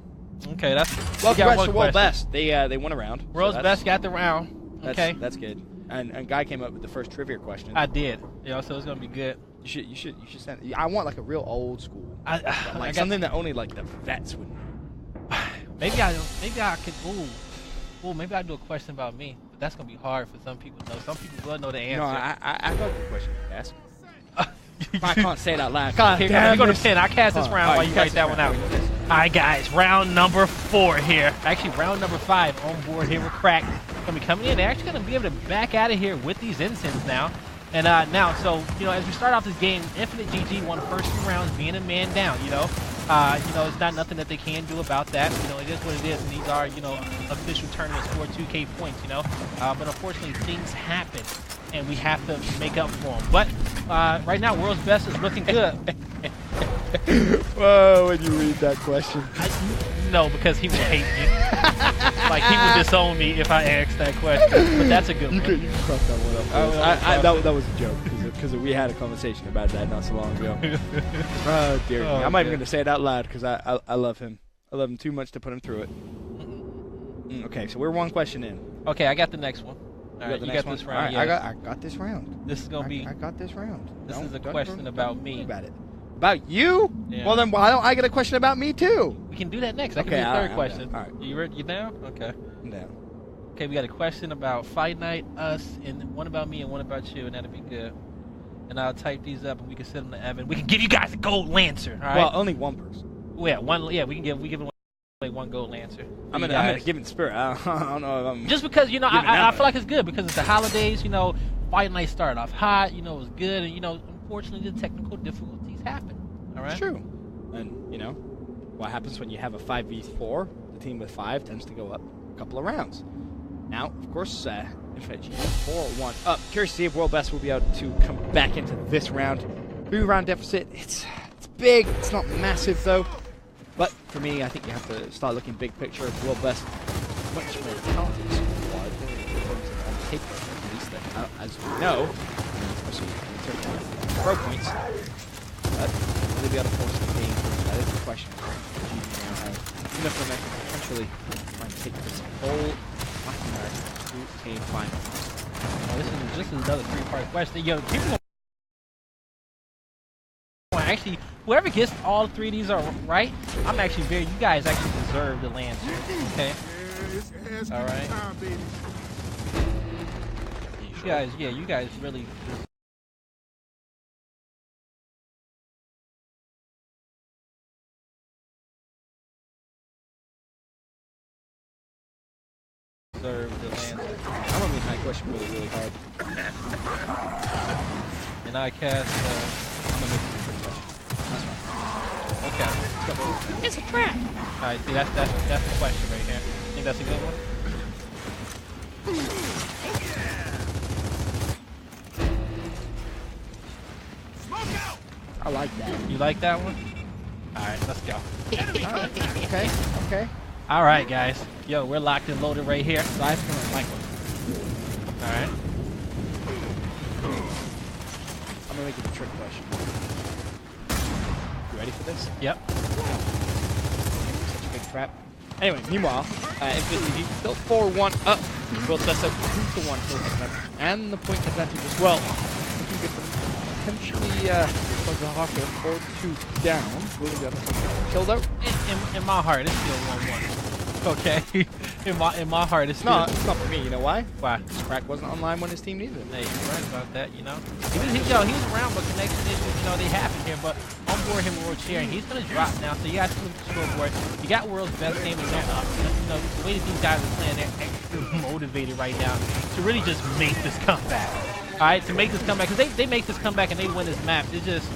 Okay, that's... Well, congrats to World Best. They won a round. World's Best got the round. Okay. That's good. And Guy came up with the first trivia question. I did. Yeah, so it's gonna be good. You should send. I want like a real old school. Like something that only like the vets would. Maybe I could. Ooh, maybe I do a question about me. But that's gonna be hard for some people. Though some people will know the answer. No, I got a good question to ask. I can't say it out loud. Here go to 10. I cast this round while you write that one out. Alright guys, round number 4 here. Actually, round number 5 on board here with Crack. Gonna be coming in. They're actually gonna be able to back out of here with these incense now. And now, so you know, as we start off this game, InfiniteGG won the first 2 rounds being a man down. You know, it's not nothing that they can do about that. You know, it is what it is, and these are, you know, official tournaments for 2K points. You know, but unfortunately things happen, and we have to make up for them. But right now, World's Best is looking good. Whoa, when you read that question. No, because he would hate me. Like, he would disown me if I asked that question. But that's a good one. You can cross that one up. That was a joke, because we had a conversation about that not so long ago. Oh, dear me. I'm not even going to say it out loud, because I love him. I love him too much to put him through it. Okay, so we're 1 question in. Okay, I got the next one. All right, you got this round. All right, I got this round. This is going to be... I got this round. This is a question about me. About it. About you? Yeah. Well, then why don't I get a question about me, too? We can do that next. That can be the third question. All right. You down? Okay. I'm down. Okay, we got a question about Fight Night, us, and one about me and one about you, and that'll be good. And I'll type these up, and we can send them to Evan. We can give you guys a gold Lancer. All right? Well, only one person. Well, yeah, one. Yeah, we give away one gold Lancer. I'm gonna give it spirit. I don't know if I'm just because you know I feel like it's good because it's the holidays. You know, Fight Night started off hot. You know, it was good, and you know, unfortunately, the technical difficulties happen. All right. It's true. And you know, what happens when you have a 5v4? The team with 5 tends to go up a couple of rounds. Now, of course, InfiniteGG 4-1 up. Curious to see if World Best will be able to come back into this round. 3-round deficit. It's big. It's not massive though. But for me, I think you have to start looking big picture. World Best much more talented squad on paper, at least as we know, especially in terms of pro points. But will they be able to force the game? That is the question. Even if they can potentially try and take this whole Latin American 2K final. This is another 3-part question. Yo, people actually, whoever gets all 3 of these are right, I'm actually you guys actually deserve the Lancer. Okay? All right. You guys really deserve the Lancer. I'm gonna make my question really hard. And I cast I'm gonna make it a trick question. That's fine. Okay. It's a trap. Alright, see that's the question right here. Think that's a good one? I like that. You like that one? Alright, let's go. Okay. Alright guys. Yo, we're locked and loaded right here. So I have like one. Alright. I'm gonna make it a trick question. You ready for this? Yep. Such a big trap. Anyway, meanwhile, InfiniteGG still 4-1 up. World Best up 2-1 and the point advantage as well. Looking good for potentially plug the Hawker 4-2 down. Will be able to kill though. In my heart, it's still 1-1. Okay. in my heart, it's still... it's not for me. You know why? Why? This crack wasn't online when his team needed it. Hey, you're right about that, you know. He was around, but connection issues, you know, they happen here. But on board him with World Chair, and he's going to drop now. So you guys can look at the scoreboard. You got World's Best Gaming up. You know, the way that these guys are playing, they're extra motivated right now to really just make this comeback. All right, to make this comeback, because they make this comeback and they win this map. It just,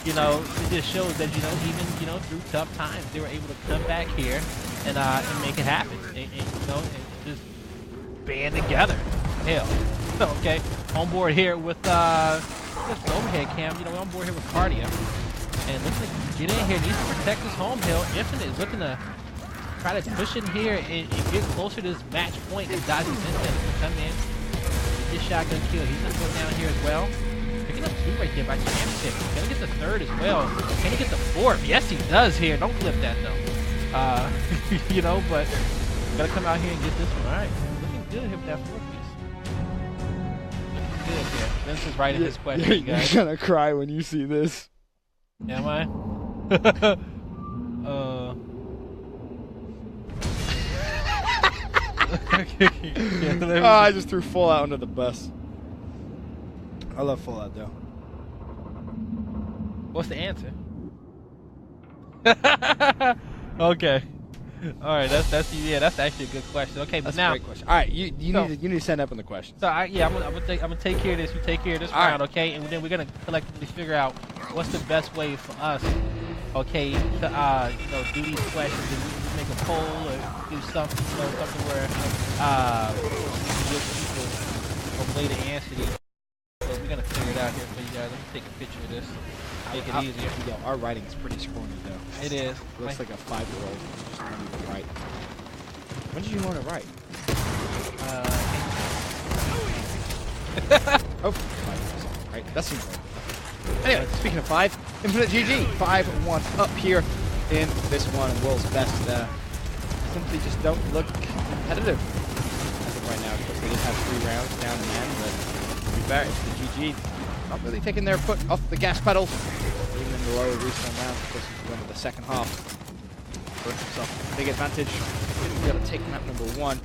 you know, it just shows that, you know, even, you know, through tough times, they were able to come back here and make it happen. And, you know, and just band together. Hell. Okay. On board here with just overhead cam, you know, we're on board here with Cardia. And looks like get in here, needs to protect his home hill. Infinite is looking to try to push in here and get closer to this match point and dodge his intent to come in. Get shotgun kill. He's gonna go down here as well. Picking up 2 right there by Championship. He's gonna get the 3rd as well. Can he get the 4th? Yes, he does here. Don't clip that though. You know, but gotta come out here and get this one. Alright, looking good here with that 4th piece. Looking good here. Vince is right in his question, you guys. You're gonna cry when you see this. Am I? I just threw Fallout under the bus. I love Fallout though. What's the answer? Okay. All right, that's actually a good question. Okay, but that's now a great question. All right, you need to send up on the questions. So I'm gonna take care of this. You take care of this round, okay? And then we're gonna collectively figure out what's the best way for us, okay, to you know, do these questions and make a poll or do something, you know, something where we can give people a way to answer these. So we're gonna figure it out here for you guys. Let me take a picture of this. Make it easier. Yo, our writing is pretty scrawny though. It is. It looks like a 5-year-old just learning to write. When did you learn to write? Oh, 5 years old, right? That seems right. Anyway, speaking of 5, InfiniteGG 5-1 up here in this one. World's Best simply just don't look competitive as of right now. Of course, they did have 3 rounds down in the end, but to be fair, InfiniteGG not really taking their foot off the gas pedal. Even in the lower respawn rounds, of course, he's going to the second half. Put himself a big advantage. Didn't be able to take map number 1.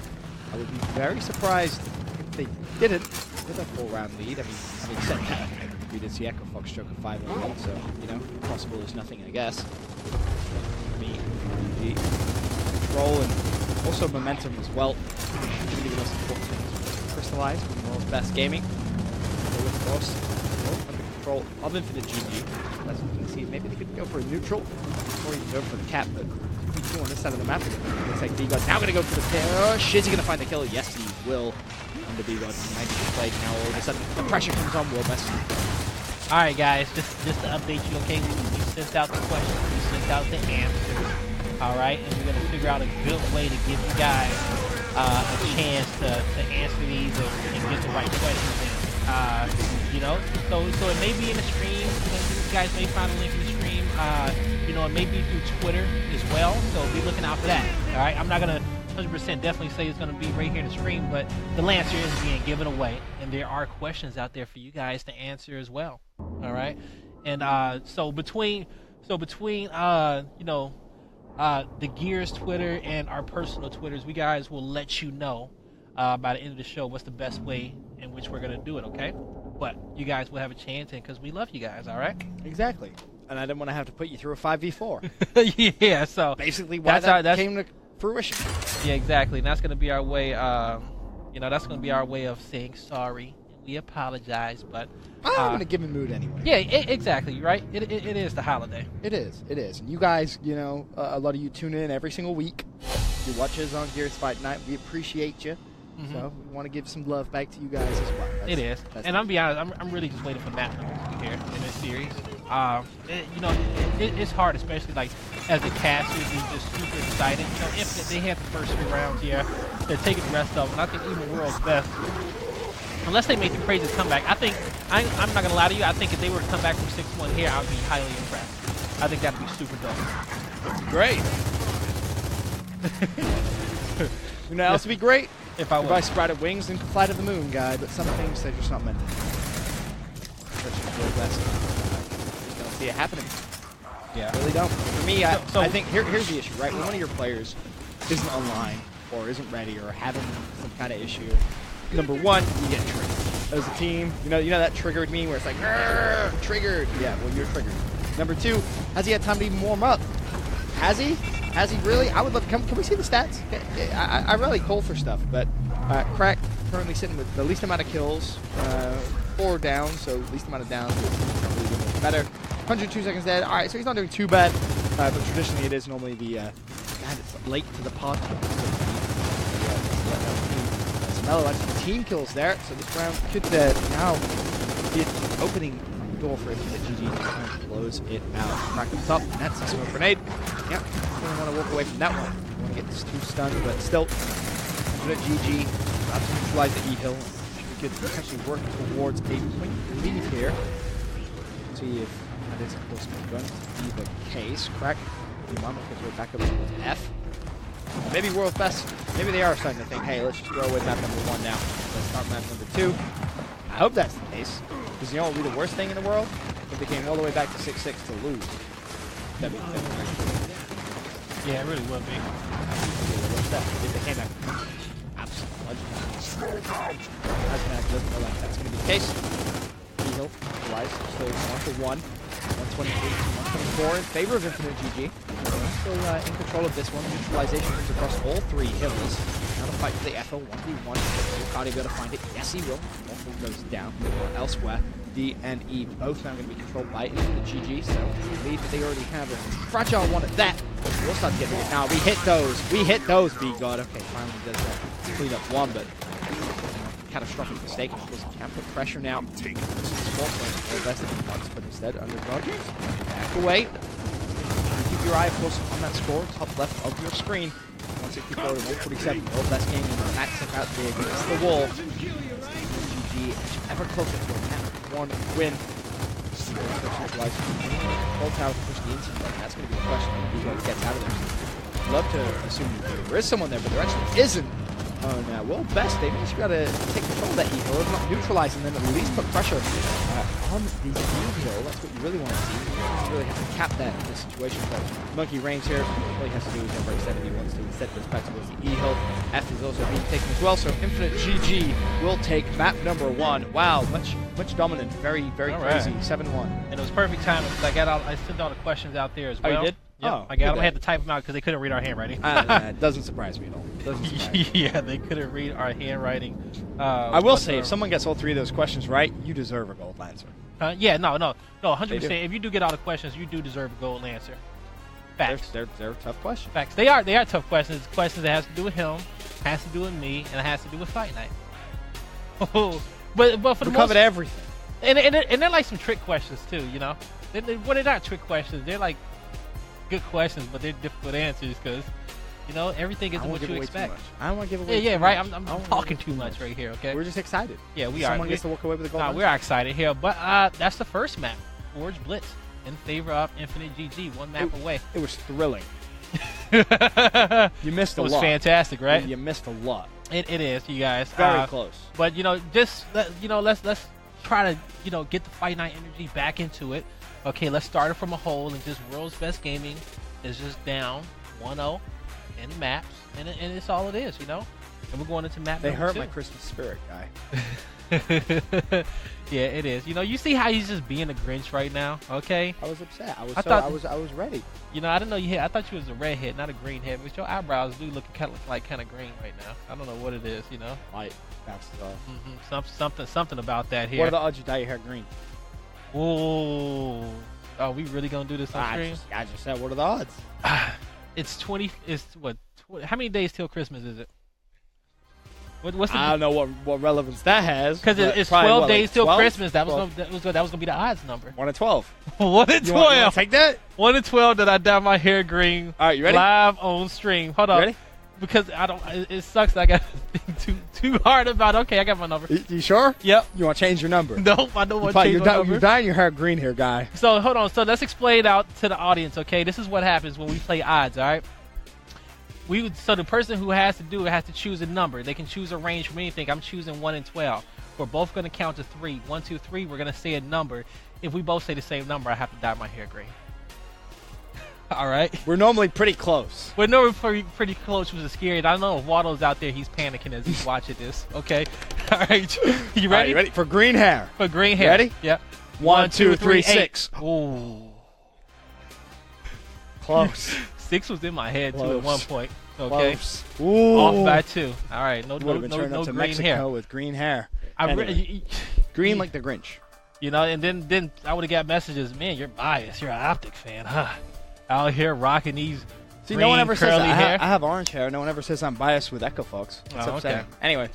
I would be very surprised if they didn't with a 4-round lead. I mean, having said that, we did see Echo Fox stroke a 5-1 lead, so, you know, possible is nothing, I guess. Me, the control, and also momentum as well. Really the most important thing is crystallize from WorldBestGaming. So, of course, under control of InfiniteGG. As you can see, maybe they could go for a neutral, or even go for the cap, but two on this side of the map. Looks like D-God now going to go for the kill. Oh, shit, is he going to find the kill? Yes, he will. Under D-God, 90 played. Now all of a sudden, the pressure comes on WorldBest. All right, guys, just to update you, okay? We sent out the questions, we sent out the answers, all right? And we're going to figure out a good way to give you guys a chance to answer these and get the right questions in. You know, so it may be in the stream. You guys may find a link in the stream. You know, it may be through Twitter as well, so be looking out for that. All right, I'm not gonna 100% definitely say it's gonna be right here in the stream, but the answer is being given away, and there are questions out there for you guys to answer as well. All right, and so between you know, the Gears Twitter and our personal Twitters, we guys will let you know by the end of the show what's the best way in which we're gonna do it. Okay, but you guys will have a chance, and because we love you guys. All right. Exactly. And I didn't want to have to put you through a 5v4. Yeah, so basically why that came to fruition. Yeah, exactly. And that's going to be our way, you know, that's going to be our way of saying sorry. We apologize, but I'm in a given mood anyway. Yeah, exactly, right? It is the holiday. It is. And you guys, you know, a lot of you tune in every single week. You watch us on Gears Fight Night. We appreciate you. So we want to give some love back to you guys as well. It is. And I'm be honest, I'm really just waiting for Matt to be here in this series. You know, it's hard, especially like as a caster, you're just super excited. You know, Infinite, they had the first 3 rounds here. They're taking the rest of them. And I think even World's Best, unless they make the craziest comeback, I think, I'm not going to lie to you, I think if they were to come back from 6-1 here, I would be highly impressed. I think that would be super dope. Great. You know, else would be great? If I sprouted wings and fly to the moon, guy, but some things they're just not meant to. Just don't see it happening. Yeah. I really don't. For me, I think here's the issue, right? When one of your players isn't online or isn't ready or having some kind of issue, number one, you get triggered. As a team, you know that triggered me where it's like, triggered. Yeah, well, you're triggered. Number two, has he had time to even warm up? Has he? Has he really? I would love to come. Can we see the stats? I really call for stuff, but Crack currently sitting with the least amount of kills, 4 down, so least amount of downs. Probably much better. 102 seconds dead. All right, so he's not doing too bad, but traditionally it is normally the guy that's late to the party. Mellow actually team kills there, so this round could now be an opening door for InfiniteGG to try and close it out. Crack up top, and that's a smoke grenade. Yep, don't want to walk away from that one. You want to get this 2 stunned, but still, InfiniteGG about to neutralize the E-Hill. We could potentially work towards a point lead here. Let's see if that is, of course, going to be the case. Crack, meanwhile, makes his way back up to F. Maybe World's Best, maybe they are starting to think, hey, let's just throw away map number 1 now. Let's start map number 2. I hope that's the case. Because you know what would be the worst thing in the world? If they came all the way back to 6-6 to lose. That'd be yeah, it really would be. If they came back. Absolutely. That's going to be the case. E-Hill, Rise, still 1-1. 123 to 124 in favor of InfiniteGG. Still in control of this one. Neutralization comes across all 3 hills. Now to fight for the FO 1v1. Will Cardi be able to find it? Yes, he will. Waffle goes down. Elsewhere, D and E both now going to be controlled by InfiniteGG. So the lead that they already have a fragile one at that. We'll start getting it now. We hit those. B-God. Okay, finally does that. Clean up one, but catastrophic mistake. Of course, he can't put pressure now. Take small point. Best of the box, but instead under Rogers. Back away. Keep your eye, of course, on that score, top left of your screen. 164 to 147. WorldBestGaming. Max out there against the wall. GG ever closer to a map 1 win. Whole tower to push the instant button. That's going to be the question. Who gets out of there? I'd love to assume there is someone there, but there actually isn't. Oh no, WorldBest, they've just got to take control of that E-Hill, if not neutralize, and then at least put pressure on the E-Hill. That's what you really want to see. You really have to cap that in this situation. But Monkey Reigns here, all he has to do is break 70 wants to. Instead, instead goes back towards the E-hill. F is also being taken as well, so InfiniteGG will take map number 1. Wow, much dominant, very crazy, 7-1. And it was perfect timing because I sent all the questions out there as well. Oh, you did? Yep. Oh, I had to type them out because they couldn't read our handwriting. It doesn't surprise me at all. Doesn't surprise me. Yeah, they couldn't read our handwriting. I will say, if someone gets all 3 of those questions right, you deserve a gold lancer. Yeah, no, 100%. If you do get all the questions, you do deserve a gold lancer. Facts. They're tough questions. Facts. They are tough questions. Questions that has to do with him, has to do with me, and it has to do with Fight Night. but for the most, covered everything. And they're like some trick questions too, you know. They're not trick questions. They're like good questions, but they're difficult answers because, you know, everything isn't what you expect. I don't want to give away. Yeah, right. I'm talking too much right here. Okay. We're just excited. Yeah, we are. Someone gets to walk away with a gold. We are excited here, but that's the first map, Forge Blitz, in favor of InfiniteGG, 1 map away. It was thrilling. You missed a lot. It was fantastic, right? You missed a lot. It is, you guys. Very close. But let's try to get the Fight Night energy back into it. Okay, let's start it from a hole, and just World's Best Gaming is just down 1-0 in maps, and it's all it is, you know. And we're going into map. They number hurt 2. my Christmas spirit, guy. Yeah, it is. You know, you see how he's just being a Grinch right now, okay? I was upset. I was ready. You know, I didn't know you had. I thought you was a redhead, not a greenhead. But your eyebrows do look kind of green right now. I don't know what it is. You know, light. That's something about that here. What are the odds you dye your hair green? Whoa! Are we really gonna do this on stream? I just said, what are the odds? It's 20. It's what? How many days till Christmas is it? I don't know what relevance that has. Because it's 12 days till Christmas. That was gonna be the odds number. 1 in 12. 1 in 12. You want to take that? 1 in 12 that I dye my hair green. All right, you ready? Live on stream. Hold on. Ready? Because I don't. It sucks that I got to think too hard about it. Okay, I got my number. You sure? Yep. You want to change your number? Nope, I don't want to change my number. You're dyeing your hair green here, guy. So hold on. So let's explain out to the audience. Okay, this is what happens when we play odds. All right. So the person who has to do it has to choose a number. They can choose a range from anything. I'm choosing 1 in 12. We're both going to count to 3. 1, 2, 3. We're going to say a number. If we both say the same number, I have to dye my hair green. All right. We're normally pretty close. We're normally pretty close, which is scary. I don't know if Waddle's out there. He's panicking as he's watching this. Okay. All right. You ready? All right, you ready? For green hair. For green hair. Ready? Yep. 1, 2, 3, 6. Ooh. Close. 6 was in my head, too, at one point. Okay. Close. Ooh. Off by 2. All right. No green green hair. With green hair. Green like the Grinch. You know, and then I would have got messages, man, you're biased. You're an Optic fan, huh? Out here rocking these green, no one ever says hair. I have orange hair. No one ever says I'm biased with Echo Fox. It's upsetting. Okay. Anyway,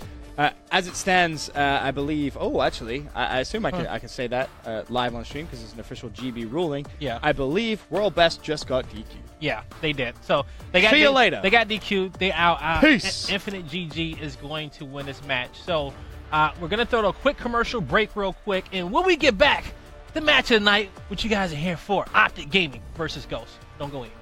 as it stands, I believe. Oh, actually, I assume I can say that live on stream because it's an official GB ruling. Yeah. I believe World Best just got DQ'd. Yeah, they did. So they got. See you later. They got DQ'd. They out. Peace. InfiniteGG is going to win this match. So we're gonna throw a quick commercial break real quick, and when we get back, the match of the night, what you guys are here for, OpTicGaming versus Ghost. Don't go anywhere.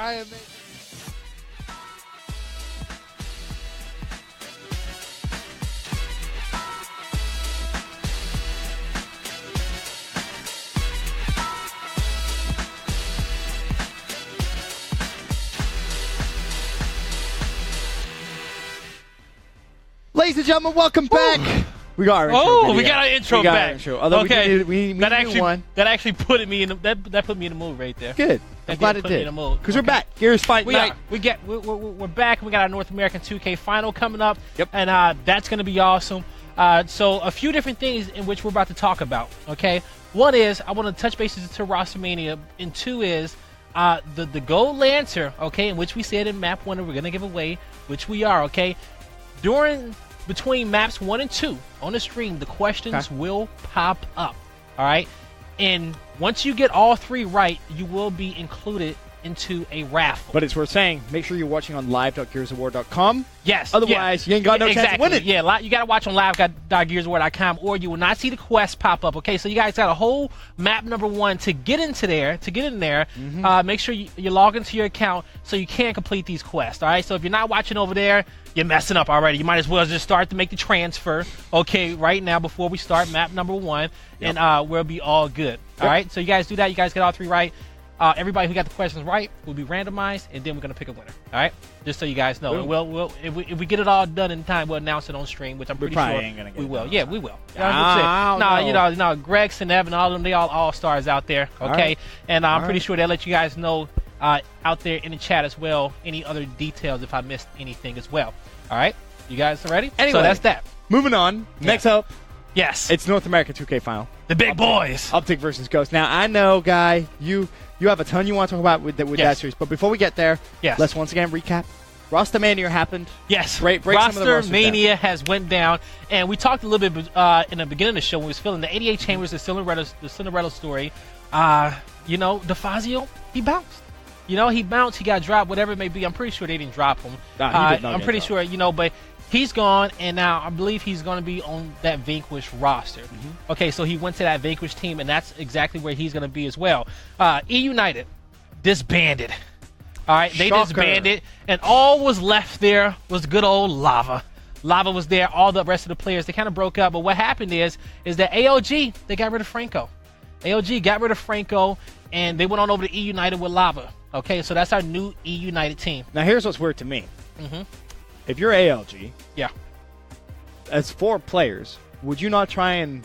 environment. Ladies and gentlemen, welcome back. We got our intro. Oh, we got our intro back. Although okay, we that actually put me in that put me in the mood right there. Good. I'm glad it did. Because we're back. Gears Fight Night. We're back. We got our North American 2K final coming up. Yep. And that's going to be awesome. So a few different things in which we're about to talk about. Okay. One is I want to touch bases to WrestleMania, and two is the Gold Lantern. Okay, in which we said in map 1 we're going to give away, which we are. Okay. Between maps 1 and 2 on the stream, the questions will pop up. All right. And once you get all 3 right, you will be included into a raffle. But it's worth saying, make sure you're watching on live.gearsaward.com. Yes. Otherwise, you ain't got no chance to win it. Yeah, you got to watch on live.gearsaward.com, or you will not see the quest pop up. Okay, so you guys got a whole map number 1 to get into there. Make sure you log into your account so you can complete these quests. All right, so if you're not watching over there, you're messing up already. You might as well just start to make the transfer, okay, right now before we start map number 1, and we'll be all good. All right, so you guys do that. You guys get all 3 right. Everybody who got the questions right will be randomized, and then we're going to pick a winner. All right? Just so you guys know. We'll if we get it all done in time, we'll announce it on stream, which I'm pretty sure ain't gonna get we will. It yeah, we will. No, Greg, Evan, all of them, they all stars out there, okay? Right. And I'm pretty sure they'll let you guys know out there in the chat as well, any other details if I missed anything as well. All right? You guys ready? Anyway, so that's that. Moving on. Next up. Yes. It's North American 2K final. The big boys. OpTic versus Ghost. Now, I know, Guy, you have a ton you want to talk about with that series. But before we get there, let's once again recap. Roster Mania happened. Yes. Break Roster some of the rosters Mania down. has went down. And we talked a little bit in the beginning of the show when we was filming the 88 Chambers, the Cinderella story. DeFazio, he bounced. He bounced. He got dropped, whatever it may be. I'm pretty sure they didn't drop him. I'm pretty sure, but he's gone, and now I believe he's going to be on that Vanquish roster. Okay, so he went to that Vanquish team, and that's exactly where he's going to be as well. E-United disbanded. All right, they disbanded, and all was left there was good old Lava. Lava was there. All the rest of the players, they kind of broke up. But what happened is that ALG, they got rid of Franco. ALG got rid of Franco, and they went on over to E-United with Lava. Okay, so that's our new E-United team. Now, here's what's weird to me. If you're ALG, as 4 players, would you not try and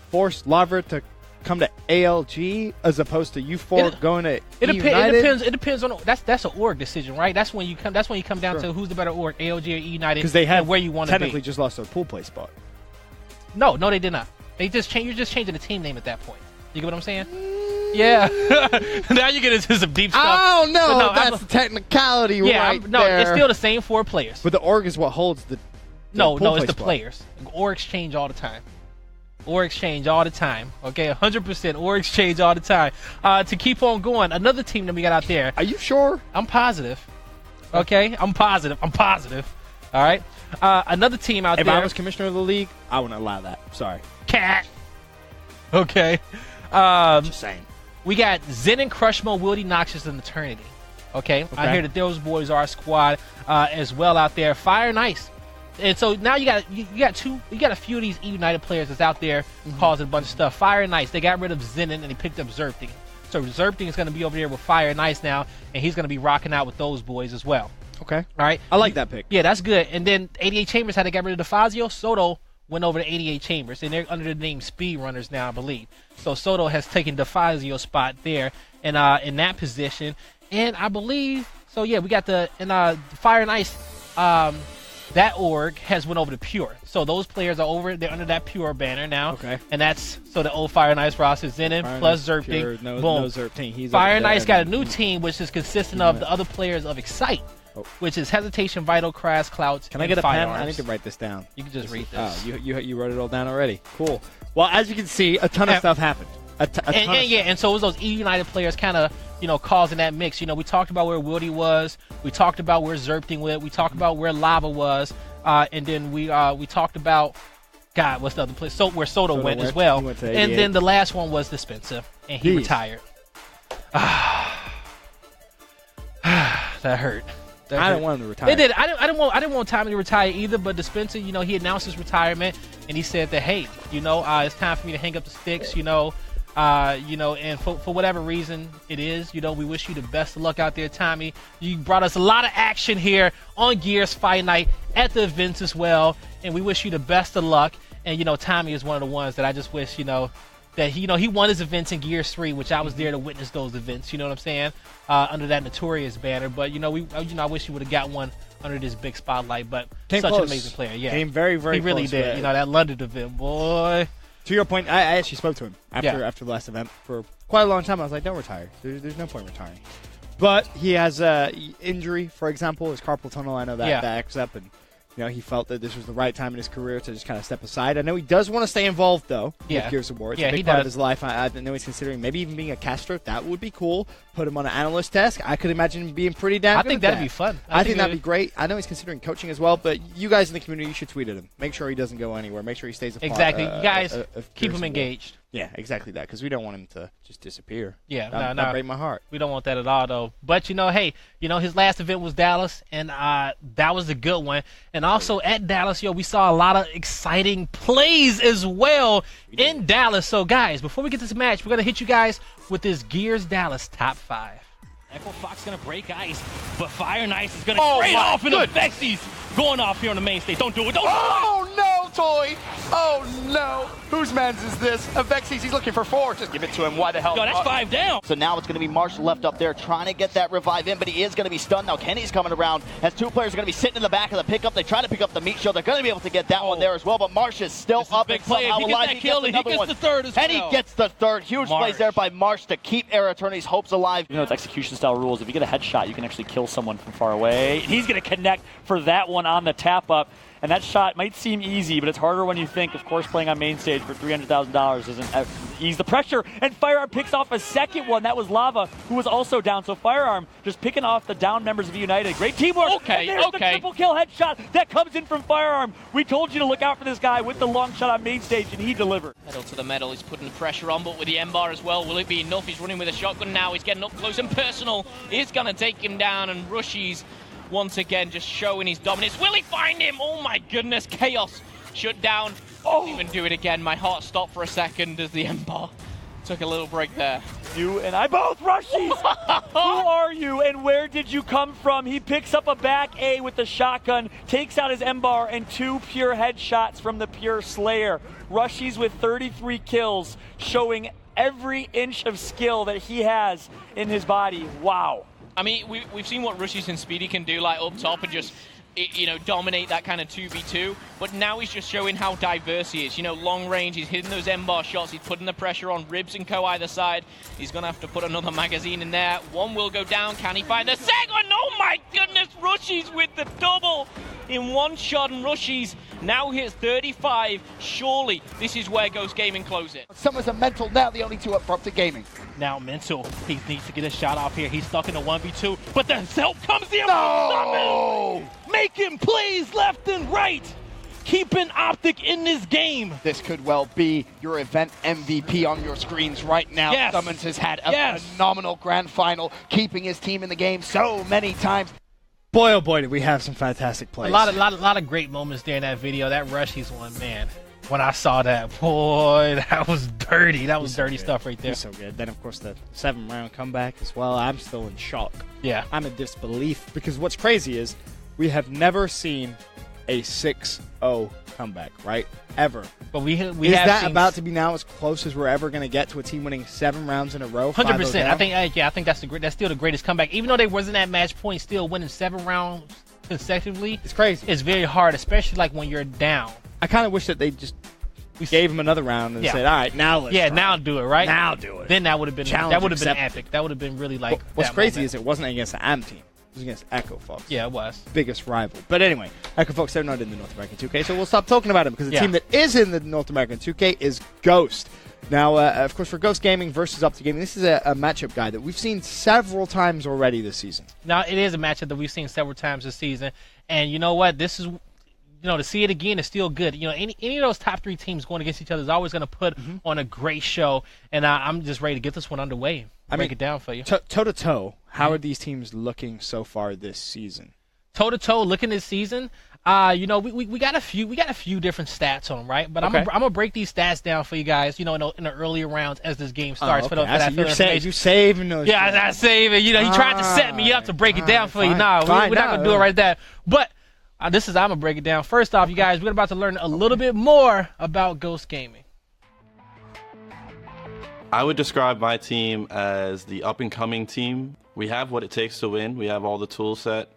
force Lava to come to ALG as opposed to you 4 going to E-United? It depends on that's an org decision, right? That's when you come down to who's the better org, ALG or E-United, because they have where you want to be. Technically just lost their pool play spot. No, they did not. They just you're just changing the team name at that point. You get what I'm saying? Yeah. Now you get into some deep stuff. Oh, no, that's the technicality right there. It's still the same 4 players. But the org is what holds the No, it's the players. Orgs change all the time. Orgs change all the time. Okay, 100% orgs change all the time. To keep on going, another team that we got out there. Are you sure? I'm positive. Okay, I'm positive. All right. Another team out there. If I was commissioner of the league, I wouldn't allow that. Sorry. Cat. Okay. Just saying. We got Zen and Crushmo, Wildy, Noxious, and Eternity. Okay. I hear that those boys are a squad as well out there. Fire and Ice. And so now you got a few of these E-United players that's out there causing a bunch of stuff. Fire and Ice. They got rid of Zenin and they picked up Zerpting. So Zerpting is going to be over there with Fire and Ice now, and he's going to be rocking out with those boys as well. Okay. All right. I like that pick. Yeah, that's good. And then 88 Chambers had to get rid of DeFazio. Soto went over to 88 Chambers, and they're under the name Speedrunners now, I believe. So Soto has taken DeFazio's spot there in that position. And I believe, so yeah, we got the Fire and Ice, that org has went over to Pure. So those players are over, they're under that Pure banner now. Okay. And that's, so the old Fire and Ice roster is in it, plus Zerpting. No Zerpting. He's Fire and Ice got a new team, which is consisting of the other players of Excite. Which is Hesitation, Vital, Crash, Clouds, Can I get a pen? I need to write this down. You can just read this. Oh, you wrote it all down already. Cool. Well, as you can see, a ton of stuff happened. And so it was those E-United players kind of, causing that mix. We talked about where Wildy was. We talked about where Zerpting went. We talked about where Lava was. And then we talked about, God, what's the other place? So where Soto went as well. And then the last one was Dispenser, and he retired. that hurt. I didn't want him to retire. It did. I didn't want Tommy to retire either. But Dispenser, you know, he announced his retirement, and he said that, hey, you know, it's time for me to hang up the sticks. You know, and for whatever reason it is, you know, we wish you the best of luck out there, Tommy. You brought us a lot of action here on Gears Fight Night at the events as well, and we wish you the best of luck. And you know, Tommy is one of the ones that I just wish, you know, that he won his events in Gears 3, which I was there to witness those events. You know what I'm saying? Under that Notorious banner. But you know, I wish he would have got one under this big spotlight. But Came such close. an amazing player. Yeah, came very, very. He really close did. You know, that London event, boy. To your point, I actually spoke to him after the last event for quite a long time. I was like, don't retire. There's no point retiring. But he has injury, for example, his carpal tunnel. I know that acts up, and you know, he felt that this was the right time in his career to just kind of step aside. I know he does want to stay involved, though, with Gears of War. It's a big part of his life. I know he's considering maybe even being a caster. That would be cool. Put him on an analyst desk. I could imagine him being pretty damn good. I think that'd be fun. I think that'd be great. I know he's considering coaching as well, but you guys in the community, you should tweet at him. Make sure he doesn't go anywhere. Make sure he stays a part. Exactly. You guys keep him engaged. Yeah, exactly that, because we don't want him to just disappear. Yeah, that'd break my heart. We don't want that at all, though. But, you know, hey, you know, his last event was Dallas, and that was a good one. And also at Dallas, we saw a lot of exciting plays as well in Dallas. So, guys, before we get to this match, we're going to hit you guys with this Gears Dallas top 5. Echo Fox going to break ice, but Fire and Ice is going to straight off into Vexies. Going off here on the main stage. Don't do it. Don't do it. Oh, no, Toy. Oh, no. Whose man's is this? Vexies, he's looking for 4. Just give it to him. Why the hell? Yo, that's 5 down. So now it's going to be Marsh left up there trying to get that revive in, but he is going to be stunned. Now Kenny's coming around as 2 players are going to be sitting in the back of the pickup. They try to pick up the meat show. They're going to be able to get that one there as well, but Marsh is still up and somehow alive. He gets the third as well. And he gets the third. Huge plays there by Marsh to keep Air Attorney's hopes alive. You know, it's execution style rules. If you get a headshot, you can actually kill someone from far away. He's going to connect for that one on the tap up. And that shot might seem easy, but it's harder when you think, of course, playing on main stage for $300,000 doesn't ease the pressure. And Firearm picks off a second one. That was Lava, who was also down. So Firearm just picking off the down members of United. Great teamwork. Okay, and there's the triple kill headshot that comes in from Firearm. We told you to look out for this guy with the long shot on main stage, and he delivered. Pedal to the metal. He's putting the pressure on, but with the M-bar as well, will it be enough? He's running with a shotgun now. He's getting up close and personal. He's going to take him down, and Rushies once again just showing his dominance. Will he find him? Oh my goodness, Chaos shut down. Didn't even do it again. My heart stopped for a second as the M-bar took a little break there. You and I both, Rushies! Who are you and where did you come from? He picks up a back A with the shotgun, takes out his M-bar, and 2 pure headshots from the pure Slayer. Rushies with 33 kills, showing every inch of skill that he has in his body. Wow. I mean, we've seen what Rushies and Speedy can do, like up top and just, you know, dominate that kind of 2v2. But now he's just showing how diverse he is. You know, long range, he's hitting those M-bar shots, he's putting the pressure on Ribs and Co either side. He's going to have to put another magazine in there. One will go down. Can he find the second? Oh my goodness, Rushies with the double in one shot, and Rushies now hits 35. Surely this is where GhostGaming close it. Someone's a mental now, the only 2 up for OpTicGaming. Now Mental, he needs to get a shot off here. He's stuck in a 1v2, but the help comes in. No! Making plays left and right. Keeping Optic in this game. This could well be your event MVP on your screens right now. Yes. Summons has had a phenomenal grand final, keeping his team in the game so many times. Boy, oh boy, did we have some fantastic plays. A lot of great moments there in that video. That Rushies one, man. When I saw that, boy, that was dirty. That was dirty stuff right there. He's so good. Then, of course, the 7-round comeback as well. I'm still in shock. Yeah. I'm in disbelief because what's crazy is we have never seen a 6-0 comeback, right? Ever. But we is have that seen about to be now as close as we're ever going to get to a team winning 7 rounds in a row? 100%. I think that's still the greatest comeback. Even though they wasn't at match point, still winning 7 rounds consecutively. It's crazy. It's very hard, especially like when you're down. I kind of wish that they just gave him another round and said, "All right, now let's." Yeah, now do it, right? Now do it. Then that would have been Challenge that would have been accepted. epic. That would have been really like. What's crazy is it wasn't against the AM team. It was against Echo Fox. Yeah, it was. Biggest rival. But anyway, Echo Fox, they're not in the North American 2K, so we'll stop talking about them because the team that is in the North American 2K is Ghost. Now, of course, for GhostGaming versus OpTicGaming, this is a matchup guide that we've seen several times already this season. Now, it is a matchup that we've seen several times this season, and you know what? This is, to see it again is still good. You know, any of those top 3 teams going against each other is always going to put on a great show, and I'm just ready to get this one underway. Break it down for you. Toe to toe, How are these teams looking so far this season? Toe to toe, looking this season. You know, we got a few different stats on them, right? But okay. I'm gonna break these stats down for you guys. You know, in the earlier rounds as this game starts. Okay. You're saving those. Yeah, I save it. You know, he tried to set me up to break it down for you. No, we're not gonna do it right there. But I'm gonna break it down. First off, you guys, we're about to learn a little bit more about Ghost Gaming. I would describe my team as the up-and-coming team. We have what it takes to win. We have all the tool set.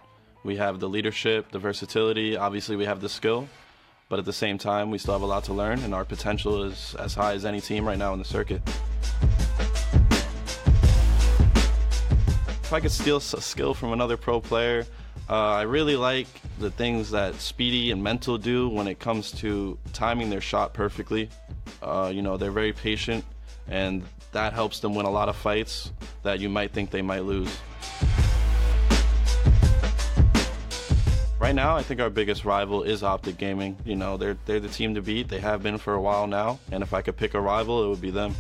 We have the leadership, the versatility. Obviously, we have the skill. But at the same time, we still have a lot to learn, and our potential is as high as any team right now in the circuit. If I could steal a skill from another pro player, I really like the things that Speedy and Mental do when it comes to timing their shot perfectly. You know, they're very patient, and that helps them win a lot of fights that you might think they might lose. Right now, I think our biggest rival is OpTicGaming. You know, they're the team to beat. They have been for a while now, and if I could pick a rival, it would be them.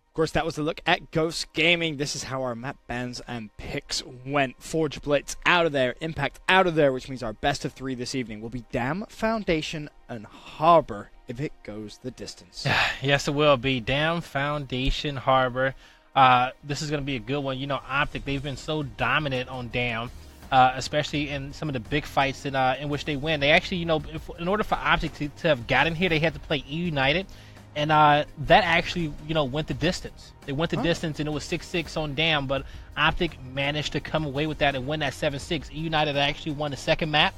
Of course, that was a look at Ghost Gaming. This is how our map bans and picks went. Forge Blitz out of there, Impact out of there, which means our best of 3 this evening will be Dam, Foundation, and Harbor if it goes the distance. Yes, it will be. Dam, Foundation, Harbor. This is going to be a good one. You know, Optic, they've been so dominant on Dam, especially in some of the big fights in which they win. They actually, you know, in order for Optic to have gotten here, they had to play United. And that actually, you know, went the distance. They went the distance, and it was 6-6 on Dam, but Optic managed to come away with that and win that 7-6. United actually won the second map.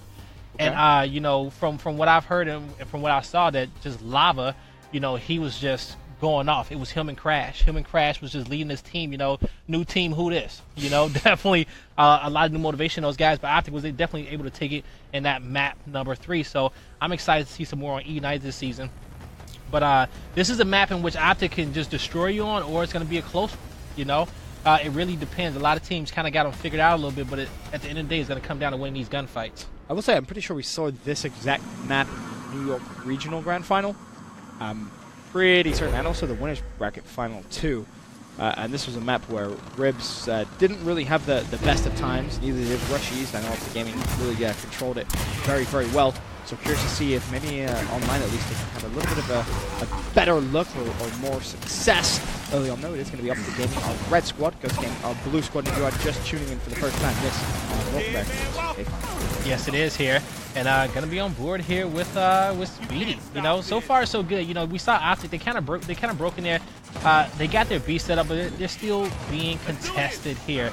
Okay. And, you know, from what I've heard and from what I saw, that just Lava, you know, he was just going off. It was him and Crash. Him and Crash was just leading this team, you know, new team, who this? You know, definitely a lot of new motivation, those guys, but Optic was definitely able to take it in that map number 3. So I'm excited to see some more on United this season. But this is a map in which Optic can just destroy you on, or it's going to be a close one, you know? It really depends. A lot of teams kind of got them figured out a little bit, but at the end of the day, it's going to come down to winning these gunfights. I will say, I'm pretty sure we saw this exact map New York Regional Grand Final. I'm pretty certain, and also the Winners Bracket Final too. And this was a map where Ribs didn't really have the best of times. Neither did Rush East. I know OpTicGaming really controlled it very, very well. So curious to see if maybe online at least they can have a little bit of a better look or more success early on. No, it is going to be OpTicGaming, our red squad, Ghost Gaming, our blue squad. If you are just tuning in for the first time, this is North American. Yes, it is here, and going to be on board here with Speedy. You know, so far so good. You know, we saw Optic. They kind of broke in there. They got their B set up, but they're still being contested here.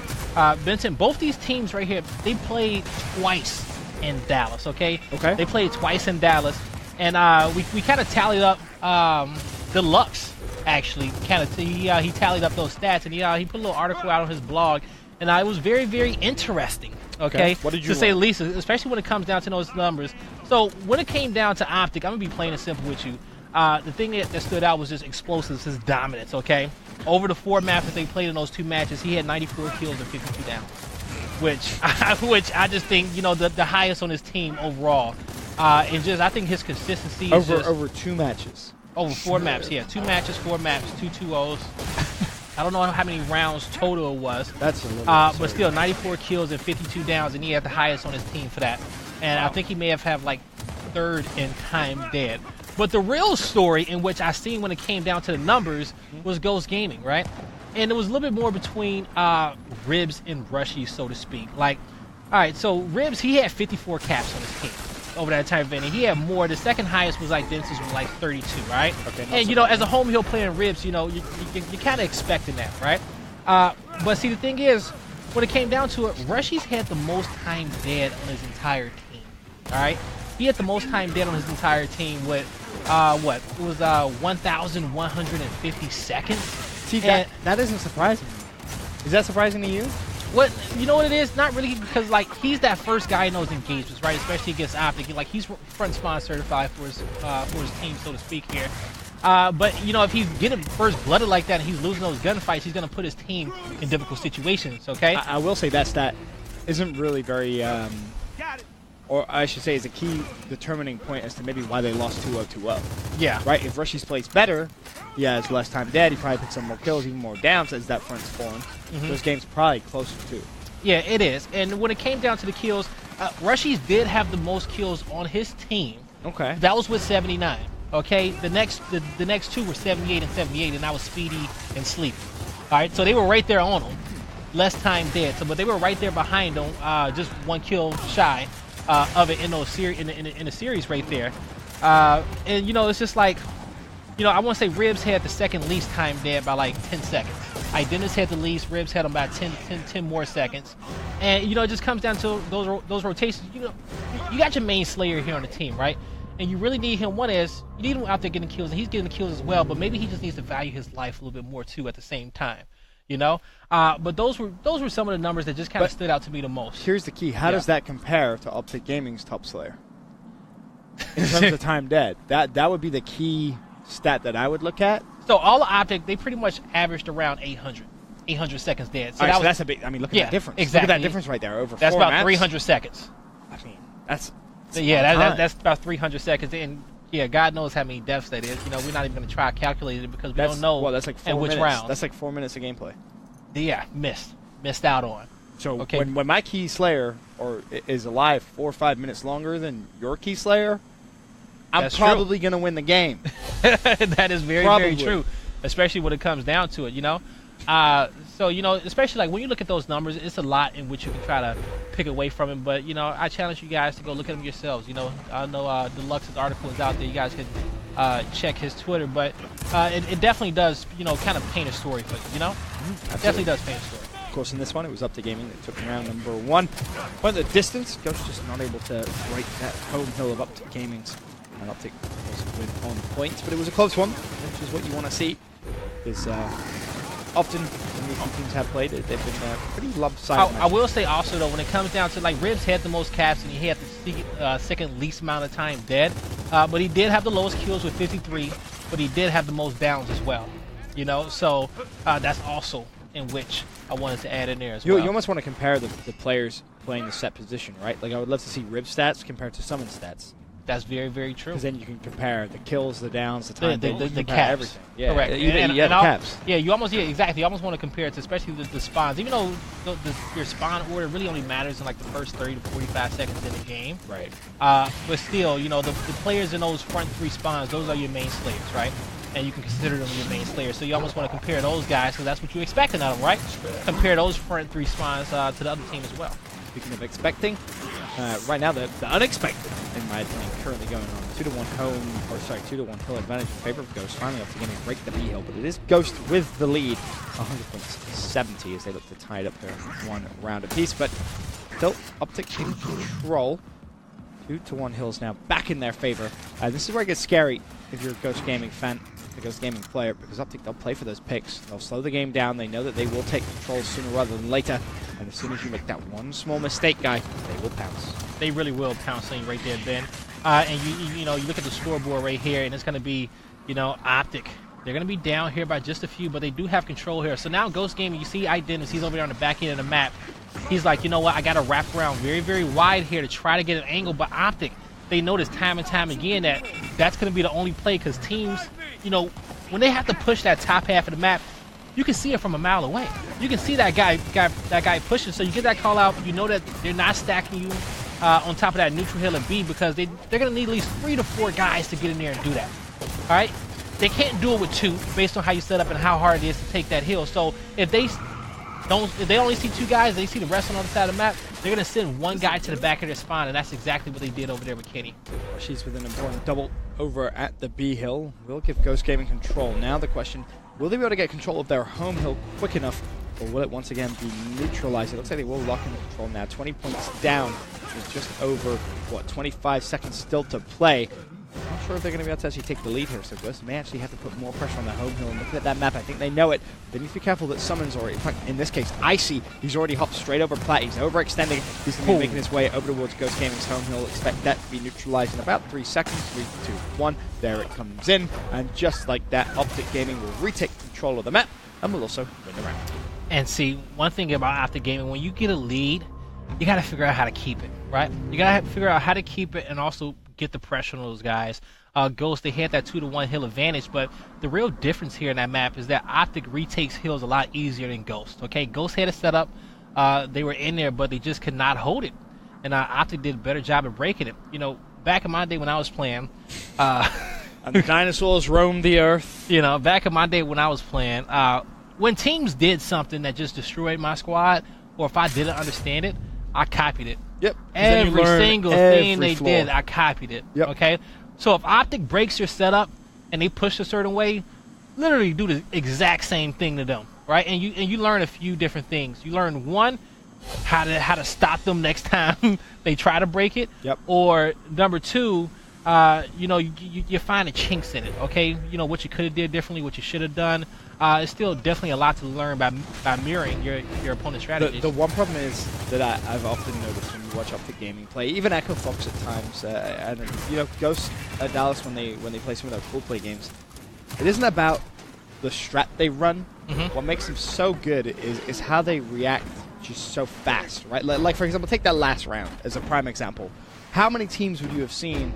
Benson, both these teams right here, they played twice in Dallas, okay? They played twice in Dallas, and we kind of tallied up Deluxe, actually. He tallied up those stats, and he put a little article out on his blog, and it was very, very interesting, okay? What did you to say the least, especially when it comes down to those numbers. So when it came down to Optic, I'm going to be plain and simple with you. The thing that stood out was just explosiveness, his dominance, okay? Over the 4 maps that they played in those 2 matches, he had 94 kills and 52 downs. Which I just think, you know, the highest on his team overall, and just I think his consistency is over 2 matches, over 4 maps, yeah, 2 matches, 4 maps, 2 2-0s. I don't know how many rounds total it was. That's a little but still 94 kills and 52 downs, and he had the highest on his team for that. And I think he may have had like 3rd in time dead. But the real story in which I seen when it came down to the numbers was Ghost Gaming, right? And it was a little bit more between Ribs and Rushy, so to speak. Like, all right, so Ribs, he had 54 caps on his team over that time event, and he had more. The second highest was like Dennis's was like 32, right? Okay. And you know, as a home hill player in Ribs, you know, you're kind of expecting that, right? But see, the thing is, when it came down to it, Rushy's had the most time dead on his entire team. All right, he had the most time dead on his entire team with what? It was 1,150 seconds. See, that isn't surprising me. Is that surprising to you? What, you know what it is? Not really, because like he's that first guy in those engagements, right? Especially against Optic. Like he's front spawn certified for his team, so to speak here. But you know, if he's getting first blooded like that and he's losing those gunfights, he's gonna put his team in difficult situations. Okay. I will say that stat isn't really very or I should say, is a key determining point as to maybe why they lost 2-0-2-0. Yeah. Right? If Rushies plays better, he has less time dead, he probably picks up more kills, even more downs as that front's fallen. Those games probably closer too. Yeah, it is. And when it came down to the kills, Rushies did have the most kills on his team. Okay. That was with 79. Okay, the next two were 78 and 78, and that was Speedy and Sleepy. All right, so they were right there on him. Less time dead, but they were right there behind him, just 1 kill shy of it in the series right there. And you know, it's just like, you know, I want to say Ribs had the second least time dead by like 10 seconds. Identis had the least. Ribs had them by 10 more seconds. And you know, it just comes down to those rotations. You know, you got your main Slayer here on the team, right? And you really need him. One is you need him out there getting kills, and he's getting the kills as well. But maybe he just needs to value his life a little bit more too at the same time. You know, but those were some of the numbers that just kind of stood out to me the most. Here's the key: how does that compare to OpTicGaming's top Slayer in terms of time dead? That would be the key stat that I would look at. So all of Optic, they pretty much averaged around 800 seconds dead. So, so that's a big. I mean, look at that difference. Exactly. Look at that difference right there. Over that's 4 about maps. 300 seconds. I mean, that's that's about 300 seconds. And yeah, God knows how many deaths that is. You know, we're not even going to try to calculate it because we don't know. Well, that's like 4 which minutes. round. That's like 4 minutes of gameplay. Yeah, missed out on. So when my key Slayer is alive 4 or 5 minutes longer than your key Slayer, I'm probably going to win the game. That is very true, especially when it comes down to it, you know. So, you know, especially like when you look at those numbers, it's a lot in which you can try to pick away from it. But, you know, I challenge you guys to go look at them yourselves. You know, I know Deluxe's article is out there. You guys can check his Twitter. But it definitely does, you know, kind of paint a story for you, you know? Definitely does paint a story. Of course, in this one, it was OpTicGaming that took round number 1. But the distance, Ghost just not able to break that home hill of OpTicGaming's. And Optic was win on points, but it was a close one, which is what you want to see. Because often when these two teams have played, they've been pretty lopsided. I will say also, though, when it comes down to, like, Ribs had the most caps and he had the second least amount of time dead. But he did have the lowest kills with 53, but he did have the most downs as well. You know, so that's also in which I wanted to add in there as well. You almost want to compare the players playing the set position, right? Like, I would love to see Ribs stats compared to Summon stats. That's very, very true. Because then you can compare the kills, the downs, the time, the caps, everything. Yeah, correct. And the caps. Yeah, you almost exactly. You almost want to compare it to, especially the spawns. Even though your spawn order really only matters in like the first 30 to 45 seconds in the game. Right. But still, you know, the players in those front 3 spawns, those are your main Slayers, right? And you can consider them your main Slayers. So you almost want to compare those guys because that's what you're expecting out of them, right? Compare those front 3 spawns to the other team as well. Speaking of expecting, right now the unexpected, in my opinion, currently going on. 2-1 home, or sorry, 2-1 hill advantage in favor of Ghost. Finally OpTicGaming break the B hill, but it is Ghost with the lead, 100.70 as they look to tie it up there 1 round apiece. But still, Optic in control. 2-1 hills now back in their favor. This is where it gets scary if you're a Ghost Gaming fan, a Ghost Gaming player, because Optic, they'll play for those picks. They'll slow the game down. They know that they will take control sooner rather than later. And as soon as you make that one small mistake, guy, they will pounce. They really will pounce on you right there, Ben. And you know, you look at the scoreboard right here, and it's going to be, you know, Optic. They're going to be down here by just a few, but they do have control here. So now Ghost Gaming, you see Identis, he's over there on the back end of the map. He's like, you know what, I got to wrap around very, very wide here to try to get an angle. But Optic, they notice time and time again that that's going to be the only play because teams, you know, when they have to push that top half of the map, you can see it from a mile away. You can see that guy pushing. So you get that call out. You know that they're not stacking you on top of that neutral hill and B because they're going to need at least 3 to 4 guys to get in there and do that. All right? They can't do it with 2 based on how you set up and how hard it is to take that hill. So if they only see 2 guys, they see the rest on the other side of the map, they're going to send 1 guy to the back of their spawn, and that's exactly what they did over there with Kenny. She's with an important double over at the B hill. Will give Ghost Gaming control. Now the question, will they be able to get control of their home hill quick enough, or will it once again be neutralized? It looks like they will lock in control now. 20 points down with just over, what, 25 seconds still to play. I'm not sure if they're going to be able to actually take the lead here, so Ghost may actually have to put more pressure on the home hill. And looking at that map, I think they know it. They need to be careful that Summons, or in fact, in this case, Icy, he's already hopped straight over Plat. He's overextending. He's going to be making his way over towards Ghost Gaming's home hill. Expect that to be neutralized in about 3 seconds. 3, 2, 1. There it comes in. And just like that, OpTicGaming will retake control of the map and will also win the round. And see, one thing about OpTicGaming, when you get a lead, you got to figure out how to keep it, right? You got to figure out how to keep it and also get the pressure on those guys. Ghost, they had that 2-to-1 hill advantage, but the real difference here in that map is that Optic retakes hills a lot easier than Ghost. Okay, Ghost had a setup. They were in there, but they just could not hold it. And Optic did a better job of breaking it. You know, back in my day when I was playing, and the dinosaurs roamed the earth. You know, back in my day when I was playing, when teams did something that just destroyed my squad, or if I didn't understand it, I copied it. Yep. Every single thing they did, I copied it. Yep. Okay. So if Optic breaks your setup and they push a certain way, literally do the exact same thing to them, right? And you learn a few different things. You learn one, how to stop them next time they try to break it. Yep. Or number two, you know, you find the chinks in it. Okay. You know what you could have did differently, what you should have done. It's still definitely a lot to learn by mirroring your opponent's strategies. The one problem is that I've often noticed when you watch OpTicGaming play, even Echo Fox at times, and you know, Ghost at Dallas when they play some of their cool play games, it isn't about the strat they run. What makes them so good is how they react just so fast, right? Like for example, take that last round as a prime example. How many teams would you have seen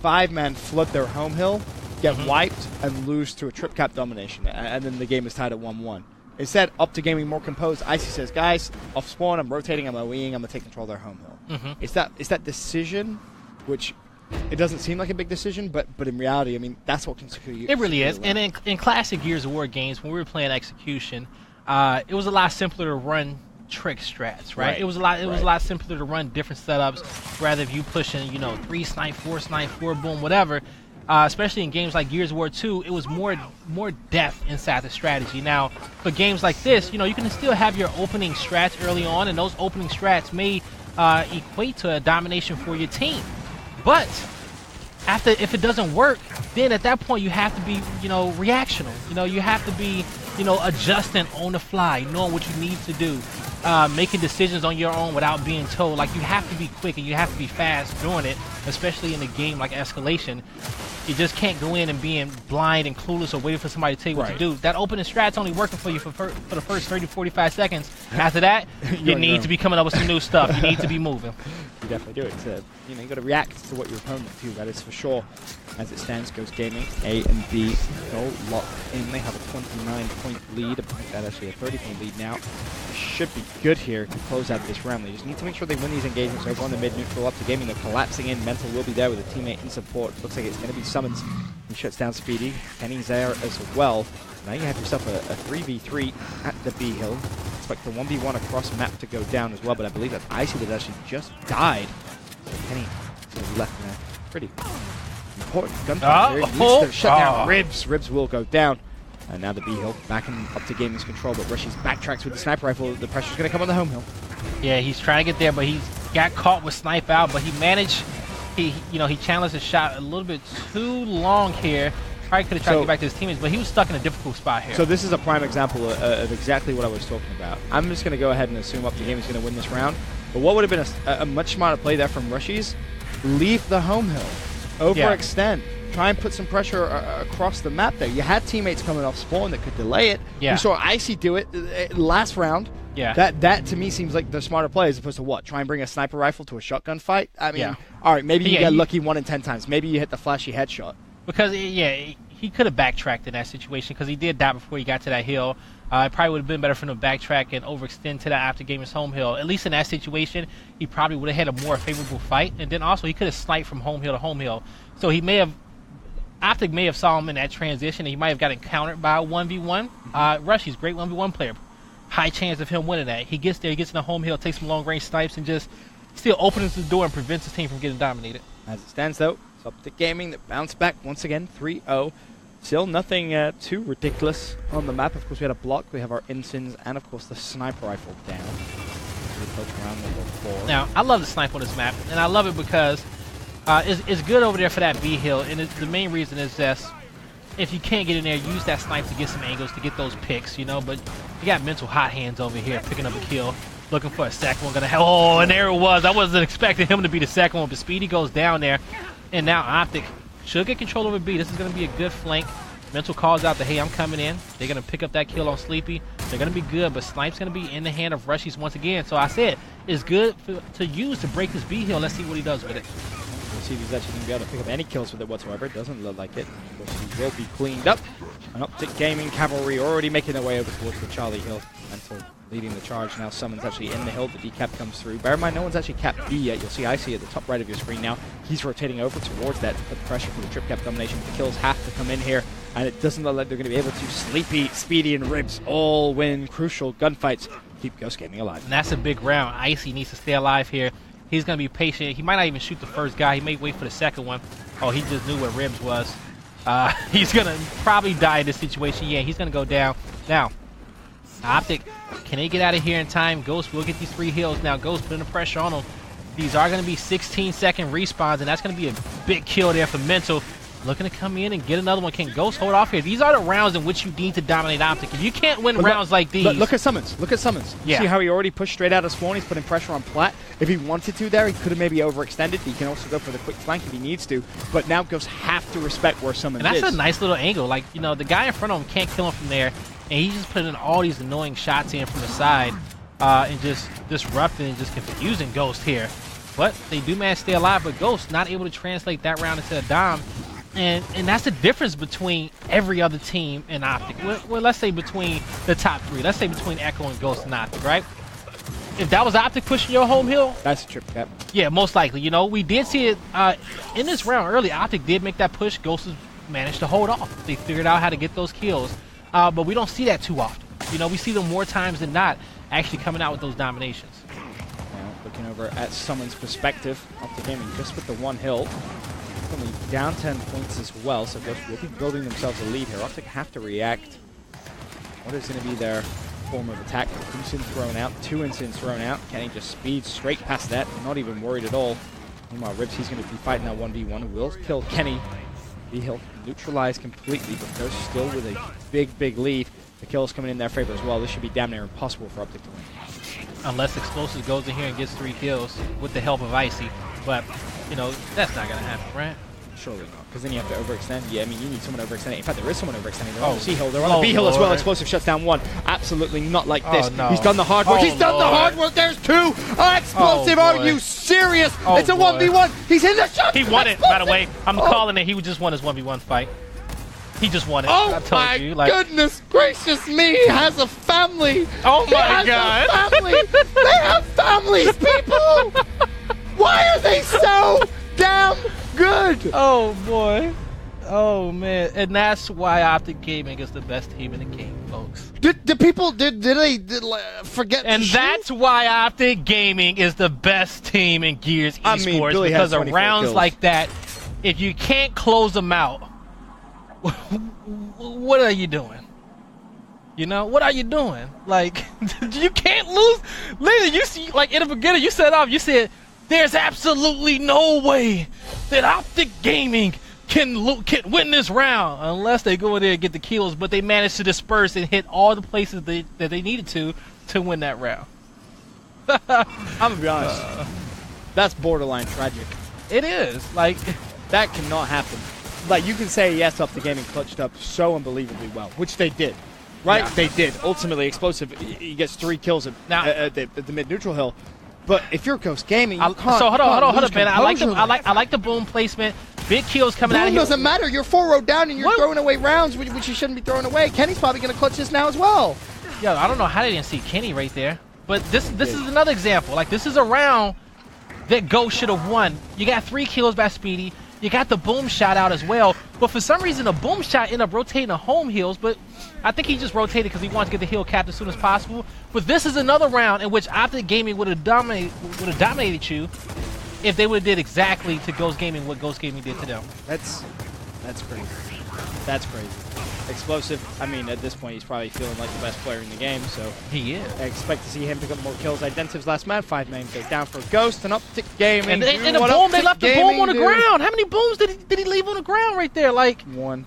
5-man flood their home hill, get wiped, and lose to a trip cap domination, and then the game is tied at 1-1. Instead, OpTicGaming more composed. Icy says, guys, off spawn, I'm rotating, I'm OEing, I'm going to take control of their home hill. It's that decision, which it doesn't seem like a big decision, but in reality, I mean, that's what can secure you. It really is. And in classic Gears of War games, when we were playing execution, it was a lot simpler to run trick strats, right? It was a lot simpler to run different setups rather if you pushing, you know, 3 snipe, 4 snipe, 4 boom, whatever. Especially in games like Gears of War 2, it was more depth inside the strategy. Now, for games like this, you know, you can still have your opening strats early on, and those opening strats may equate to a domination for your team. But if it doesn't work, then at that point you have to be, you know, reactional. You know, you have to be, you know, adjusting on the fly, knowing what you need to do, making decisions on your own without being told. Like, you have to be quick and you have to be fast doing it, especially in a game like Escalation. You just can't go in and being blind and clueless or waiting for somebody to tell you what to do. That opening strat's only working for you for the first 30 to 45 seconds. After that, you need to be coming up with some new stuff. You need to be moving. You definitely do it. You know, you got to react to what your opponent do. That is for sure. As it stands, GhostGaming, A and B go locked in. They have a 29-point lead. That actually a 30-point lead now. Should be good here to close out this round. They just need to make sure they win these engagements over on the mid-neutral. OpTicGaming, they're collapsing in. Mental will be there with a teammate in support. Looks like it's going to be Summons. He shuts down Speedy. Kenny's there as well. Now you have yourself a 3v3 at the B hill. Expect the 1v1 across map to go down as well, but I believe that Icy that actually just died. So Kenny is left in a pretty important gunfight here. He needs to shut down Ribs. Ribs will go down. And now the B hill back in OpTicGaming's control, but Rushy's backtracks with the sniper rifle. The pressure's going to come on the home hill. Yeah, he's trying to get there, but he got caught with snipe out, but he managed. He challenged his shot a little bit too long here. Probably could have tried to get back to his teammates, but he was stuck in a difficult spot here. So this is a prime example of exactly what I was talking about. I'm just going to go ahead and assume OpTicGaming is going to win this round. But what would have been a much smarter play there from Rushy's? Leave the home hill. Overextend. Try and put some pressure across the map there. You had teammates coming off spawn that could delay it. You saw Icy do it last round. That to me seems like the smarter play as opposed to what? Try and bring a sniper rifle to a shotgun fight? I mean, all right, maybe you get lucky 1 in 10 times. Maybe you hit the flashy headshot. Because, he could have backtracked in that situation because he did die before he got to that hill. It probably would have been better for him to backtrack and overextend to that OpTicGaming's home hill. At least in that situation, he probably would have had a more favorable fight. And then also, he could have sniped from home hill to home hill. So he may have... Optic may have saw him in that transition, and he might have got encountered by a 1v1. Rushy's great 1v1 player. High chance of him winning that. He gets there, he gets in the home hill, takes some long-range snipes, and just still opens the door and prevents his team from getting dominated. As it stands, though, it's OpTicGaming that bounced back once again, 3-0. Still nothing too ridiculous on the map. Of course, we had a block. We have our Insins and, of course, the sniper rifle down. We approach round number 4. Now, I love the snipe on this map, and I love it because it's good over there for that B hill, and the main reason is that if you can't get in there, use that snipe to get some angles, to get those picks, you know, but you got mental hot hands over here picking up a kill, looking for a second one. Oh, and there it was. I wasn't expecting him to be the second one, but Speedy goes down there, and now Optic should get control over B. This is going to be a good flank. Mental calls out that, hey, I'm coming in. They're going to pick up that kill on Sleepy. They're going to be good, but Snipe's going to be in the hand of Rushies once again. So I said, is good to use to break this B hill. Let's see what he does with it. We'll see if he's actually going to be able to pick up any kills with it whatsoever. It doesn't look like it. Of course, he will be cleaned up. And OpTicGaming cavalry already making their way over towards the Charlie Hill. Mental leading the charge. Now Summon's actually in the hill. The decap comes through. Bear in mind, no one's actually capped B yet. You'll see Icy at the top right of your screen now. He's rotating over towards that to put pressure for the trip cap domination. The kills have to come in here. And it doesn't look like they're going to be able to. Sleepy, Speedy, and Ribs all win crucial gunfights. Keep GhostGaming alive. And that's a big round. Icy needs to stay alive here. He's going to be patient. He might not even shoot the first guy. He may wait for the second one. Oh, he just knew where Ribs was. He's going to probably die in this situation. Yeah, he's going to go down. Now, Optic, can they get out of here in time? Ghost will get these 3 hills. Now, Ghost putting the pressure on him. These are going to be 16-second respawns, and that's going to be a big kill there for Mental. Looking to come in and get another one. Can Ghost hold off here? These are the rounds in which you need to dominate Optic. If you can't win rounds like these... Look at Summons. Look at Summons. Yeah. See how he already pushed straight out of spawn? He's putting pressure on Plat. If he wanted to there, he could have maybe overextended. He can also go for the quick flank if he needs to. But now Ghosts have to respect where Summons is. And that's a nice little angle. Like, you know, the guy in front of him can't kill him from there. And he's just putting all these annoying shots in from the side and just disrupting and just confusing Ghost here. But they do manage to stay alive. But Ghost not able to translate that round into a dom. And that's the difference between every other team in Optic. Well, let's say between the top 3. Let's say between Echo and Ghost and Optic, right? If that was Optic pushing your home hill, that's a trip cap. Yeah, most likely. You know, we did see it in this round early. Optic did make that push. Ghost has managed to hold off. They figured out how to get those kills. But we don't see that too often. You know, we see them more times than not actually coming out with those dominations. Now, looking over at Summon's perspective, OpTicGaming just with the 1 hill. Only down 10 points as well, so Ghost will be building themselves a lead here. Optic have to react. What is going to be their form of attack? Instant thrown out, 2 instants thrown out. Kenny just speeds straight past that, not even worried at all. Meanwhile, Ribs, he's going to be fighting that 1v1. Will kill Kenny. He'll neutralize completely, but Ghost still with a big lead. The kills coming in their favor as well. This should be damn near impossible for Optic to win. Unless Explosive goes in here and gets 3 kills with the help of Icy. But, you know, that's not going to happen, right? Surely not, because then you have to overextend. Yeah, I mean, you need someone overextending. In fact, there is someone overextending. They're on the C-hill. They're on the B-hill as well. Explosive shuts down 1. Absolutely not like this. No. He's done the hard work. He's done the hard work. There's 2. Explosive, are you serious? It's a 1v1. He's in the shot. He won it, by the way. I'm calling it. He just won his 1v1 fight. He just won it. Oh my goodness gracious me! He has a family. Oh my God! A family. They have families, people. Why are they so damn good? Oh boy. Oh man. And that's why OpTicGaming is the best team in the game, folks. Did people did they forget? And that's why OpTicGaming is the best team in Gears Esports, Billy because has of rounds kills. like that, if you can't close them out, what are you doing? You know, what are you doing? Like, you can't lose. Literally, you see, like in the beginning, you set off. You said, "There's absolutely no way that OpTicGaming can win this round unless they go in there and get the kills." But they managed to disperse and hit all the places that they needed to win that round. I'm gonna be honest. That's borderline tragic. It is. Like, that cannot happen. Like, you can say, yes, OpTicGaming clutched up so unbelievably well, which they did. Right? Yeah. They did. Ultimately, Explosive, he gets 3 kills at the mid-neutral hill. But if you're GhostGaming, you can't. So hold on, man. I like the boom placement. Big kills coming out of here. Doesn't matter. You're 4-0 down and you're throwing away rounds, which you shouldn't be throwing away. Kenny's probably going to clutch this now as well. Yo, I don't know how they didn't see Kenny right there. But this is another example. Like, this is a round that Ghost should have won. You got 3 kills by Speedy. You got the boom shot out as well. But for some reason, the boom shot ended up rotating the home heals. But I think he just rotated because he wanted to get the hill capped as soon as possible. But this is another round in which OpTicGaming would have dominated you if they would have did exactly to GhostGaming what GhostGaming did to them. That's crazy. That's crazy. Explosive, I mean, at this point, he's probably feeling like the best player in the game, so... He is. I expect to see him pick up more kills. Identiv's last man, 5 man goes down for Ghost, and OpTicGaming. And the boom, they left the boom on the ground. How many booms did he leave on the ground right there? Like... 1.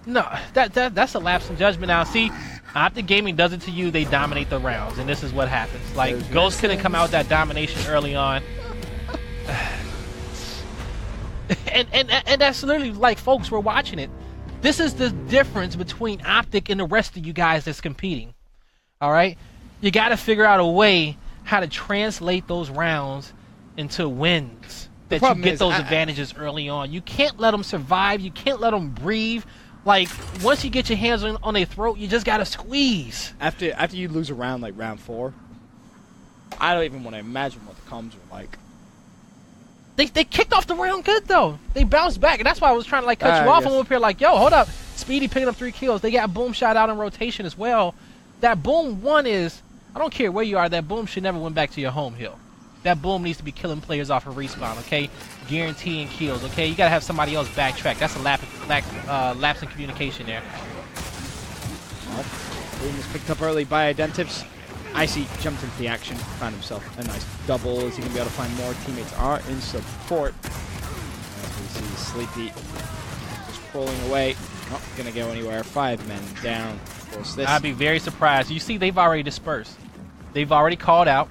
No, that's a lapse in judgment now. See, OpTicGaming does it to you, they dominate the rounds, and this is what happens. Like, Ghost couldn't come out with that domination early on. and that's literally, like, folks, we're watching it. This is the difference between Optic and the rest of you guys that's competing. All right? You got to figure out a way how to translate those rounds into wins. That you get those advantages early on. You can't let them survive. You can't let them breathe. Like, once you get your hands on their throat, you just got to squeeze. After you lose a round like round 4, I don't even want to imagine what the comms were like. They kicked off the round good, though. They bounced back, and that's why I was trying to, like, cut you off and up here like, yo, hold up. Speedy picking up 3 kills. They got Boom shot out in rotation as well. That Boom 1 is, I don't care where you are, that Boom should never went back to your home hill. That Boom needs to be killing players off of respawn, okay? Guaranteeing kills, okay? You got to have somebody else backtrack. That's a lapse in communication there. Well, Boom was picked up early by Identives. Icy jumped into the action, found himself a nice double. Is he going to be able to find more? Teammates are in support. As we see Sleepy just crawling away. Not going to go anywhere. 5 men down. Of course, this. I'd be very surprised. You see, they've already dispersed. They've already called out.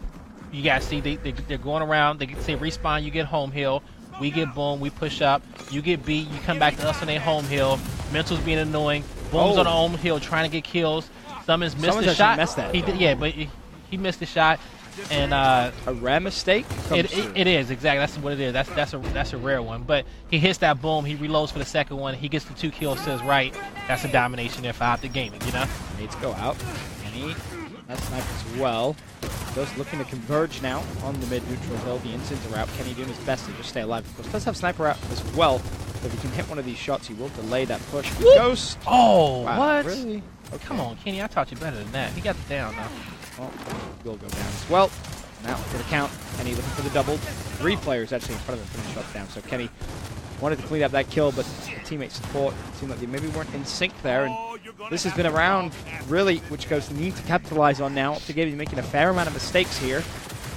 You guys see, they're going around. They say respawn, you get home hill. We get Boom, we push up. You get beat, you come back to us on their home hill. Mental's being annoying. Boom's on the home hill trying to get kills. Someone's missed the shot. Missed that. Yeah, but he missed the shot. And a rare mistake. It is exactly. That's what it is. That's a rare one. But he hits that Boom. He reloads for the second one. He gets the 2 kills to his right. That's a domination there for OpTicGaming. You know. Needs to go out. Kenny, that sniper as well. Just looking to converge now on the mid-neutral hill. The Instants are out. Kenny doing his best to just stay alive. Of course, does have sniper out as well. So if he can hit one of these shots, he will delay that push. Ghost. Oh, wow, what? Really? Okay. Come on, Kenny. I taught you better than that. He got the down now. Well, will go down as well. Now for the count. Kenny looking for the double. 3 players actually in front of him putting shots down. So Kenny wanted to clean up that kill, but teammate support seemed like they maybe weren't in sync there. And this has been a round, really, which Ghost need to capitalize on now. OpTicGaming making a fair amount of mistakes here.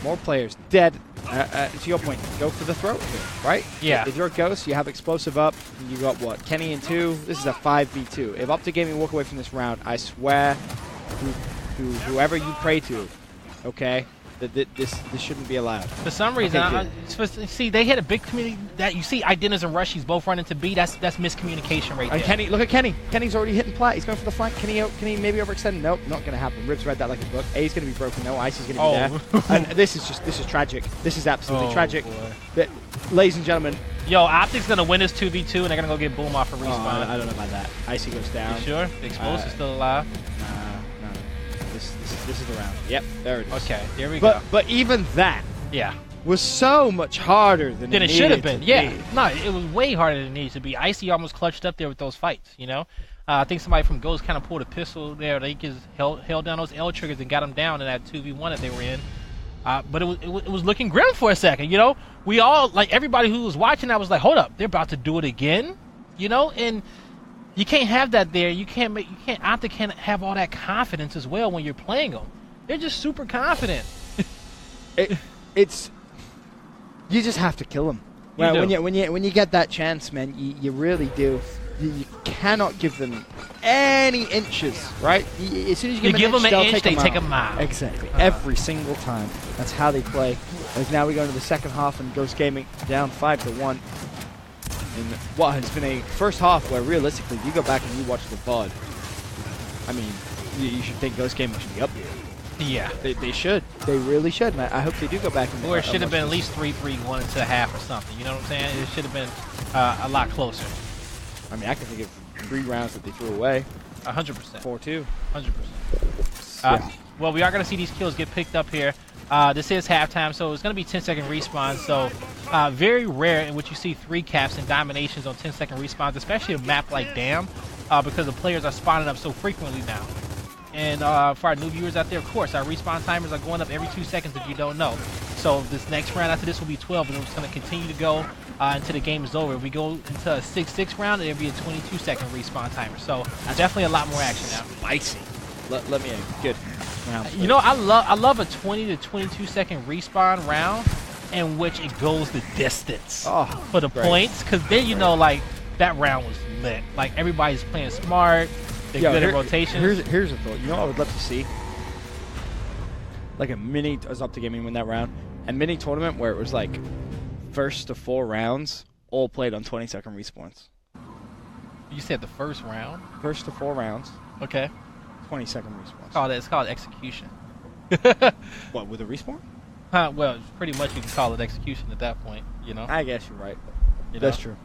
More players dead. To your point, go for the throat here, right? Yeah. If you're a Ghost, you have explosive up. You got what? Kenny and 2. This is a 5v2. If OpTicGaming walk away from this round, I swear, whoever you pray to, okay, that this shouldn't be allowed. For some reason, see, they had a big community that you see. Identis and Rushies both running to B. That's miscommunication right there. And Kenny, look at Kenny. Kenny's already hitting plat. He's going for the flank. Kenny maybe overextending. Nope, not going to happen. Ribs read that like a book. A's going to be broken. No, Icy's going to be there. And this is tragic. This is absolutely tragic. Ladies and gentlemen. Yo, Optic's going to win this 2v2, and they're going to go get Boom off for respawn. I don't know about that. Icy goes down. You sure? The Explosive's still alive? No. This is the round. Yep, there it is. Okay, there we go. But even that was so much harder than it should have been. Yeah, no, it was way harder than it needed to be. Icy almost clutched up there with those fights, you know? I think somebody from Ghost kind of pulled a pistol there. They just held down those L triggers and got them down in that 2v1 that they were in. But it was looking grim for a second, you know? We all, like, everybody who was watching that was like, hold up, they're about to do it again, you know? And you can't have that there. Optic can't have all that confidence as well when you're playing them. They're just super confident. It's you just have to kill them. When you get that chance, man, you really do. You cannot give them any inches, right? As soon as you give them an inch, they take a mile. Exactly. Every single time. That's how they play. As now we go into the second half and GhostGaming down 5-1. In what has been a first half where realistically, if you go back and you watch the VOD, I mean, you should think GhostGaming should be up here. Yeah. They should. They really should. And I hope they do go back and or it should have been at least 3-3 going into the half or something. You know what I'm saying? It should have been a lot closer. I mean, I can think of 3 rounds that they threw away. 100%. 4-2. 100%. Well, we are going to see these kills get picked up here. This is halftime, so it's going to be 10-second respawn. So very rare in which you see 3 caps and dominations on 10-second respawns, especially a map like Dam, because the players are spawning up so frequently now. And for our new viewers out there, of course, our respawn timers are going up every 2 seconds if you don't know. So this next round after this will be 12, and it's going to continue to go until the game is over. If we go into a 6-6 round, it'll be a 22-second respawn timer. So definitely a lot more action now. Spicy. Let me a good round. You know, I love a 20 to 22 second respawn round in which it goes the distance for the points, because then you know, like, that round was lit. Like, everybody's playing smart. They're good at rotations. Here's a thought. You know what I would love to see? Like a mini, as OpTicGaming win that round, a mini tournament where it was like first to 4 rounds, all played on 20-second respawns. You said the first round? First to 4 rounds. Okay. 20-second respawns. It's called execution. What, with a respawn? Well, pretty much you can call it execution at that point, you know? I guess you're right. That's true.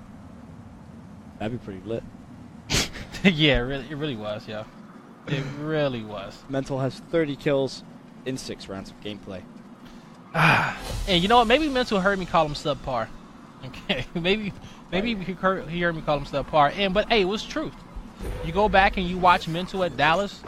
That'd be pretty lit. Yeah, it really was, yeah. It really was. Mental has 30 kills in 6 rounds of gameplay. And you know what? Maybe Mental heard me call him subpar. Okay, maybe he heard me call him subpar. But hey, it was truth. You go back and you watch Mental at Dallas.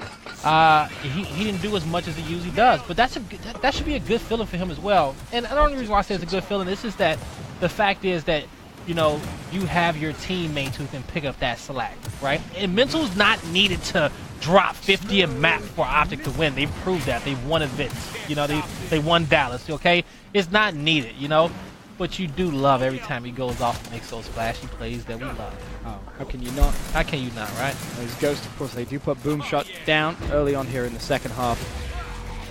He didn't do as much as he usually does, but that should be a good feeling for him as well. And the only reason why I say it's a good feeling is just that the fact is that, you know, you have your teammates who can pick up that slack, right? And Mental's not needed to drop 50 a map for Optic to win. They've proved that. They've won events. You know, they won Dallas, okay? It's not needed, you know? But you do love every time he goes off and makes those flashy plays that we love. Oh, how can you not? How can you not, right? Those Ghost, of course, they do put Boom Shot down early on here in the second half.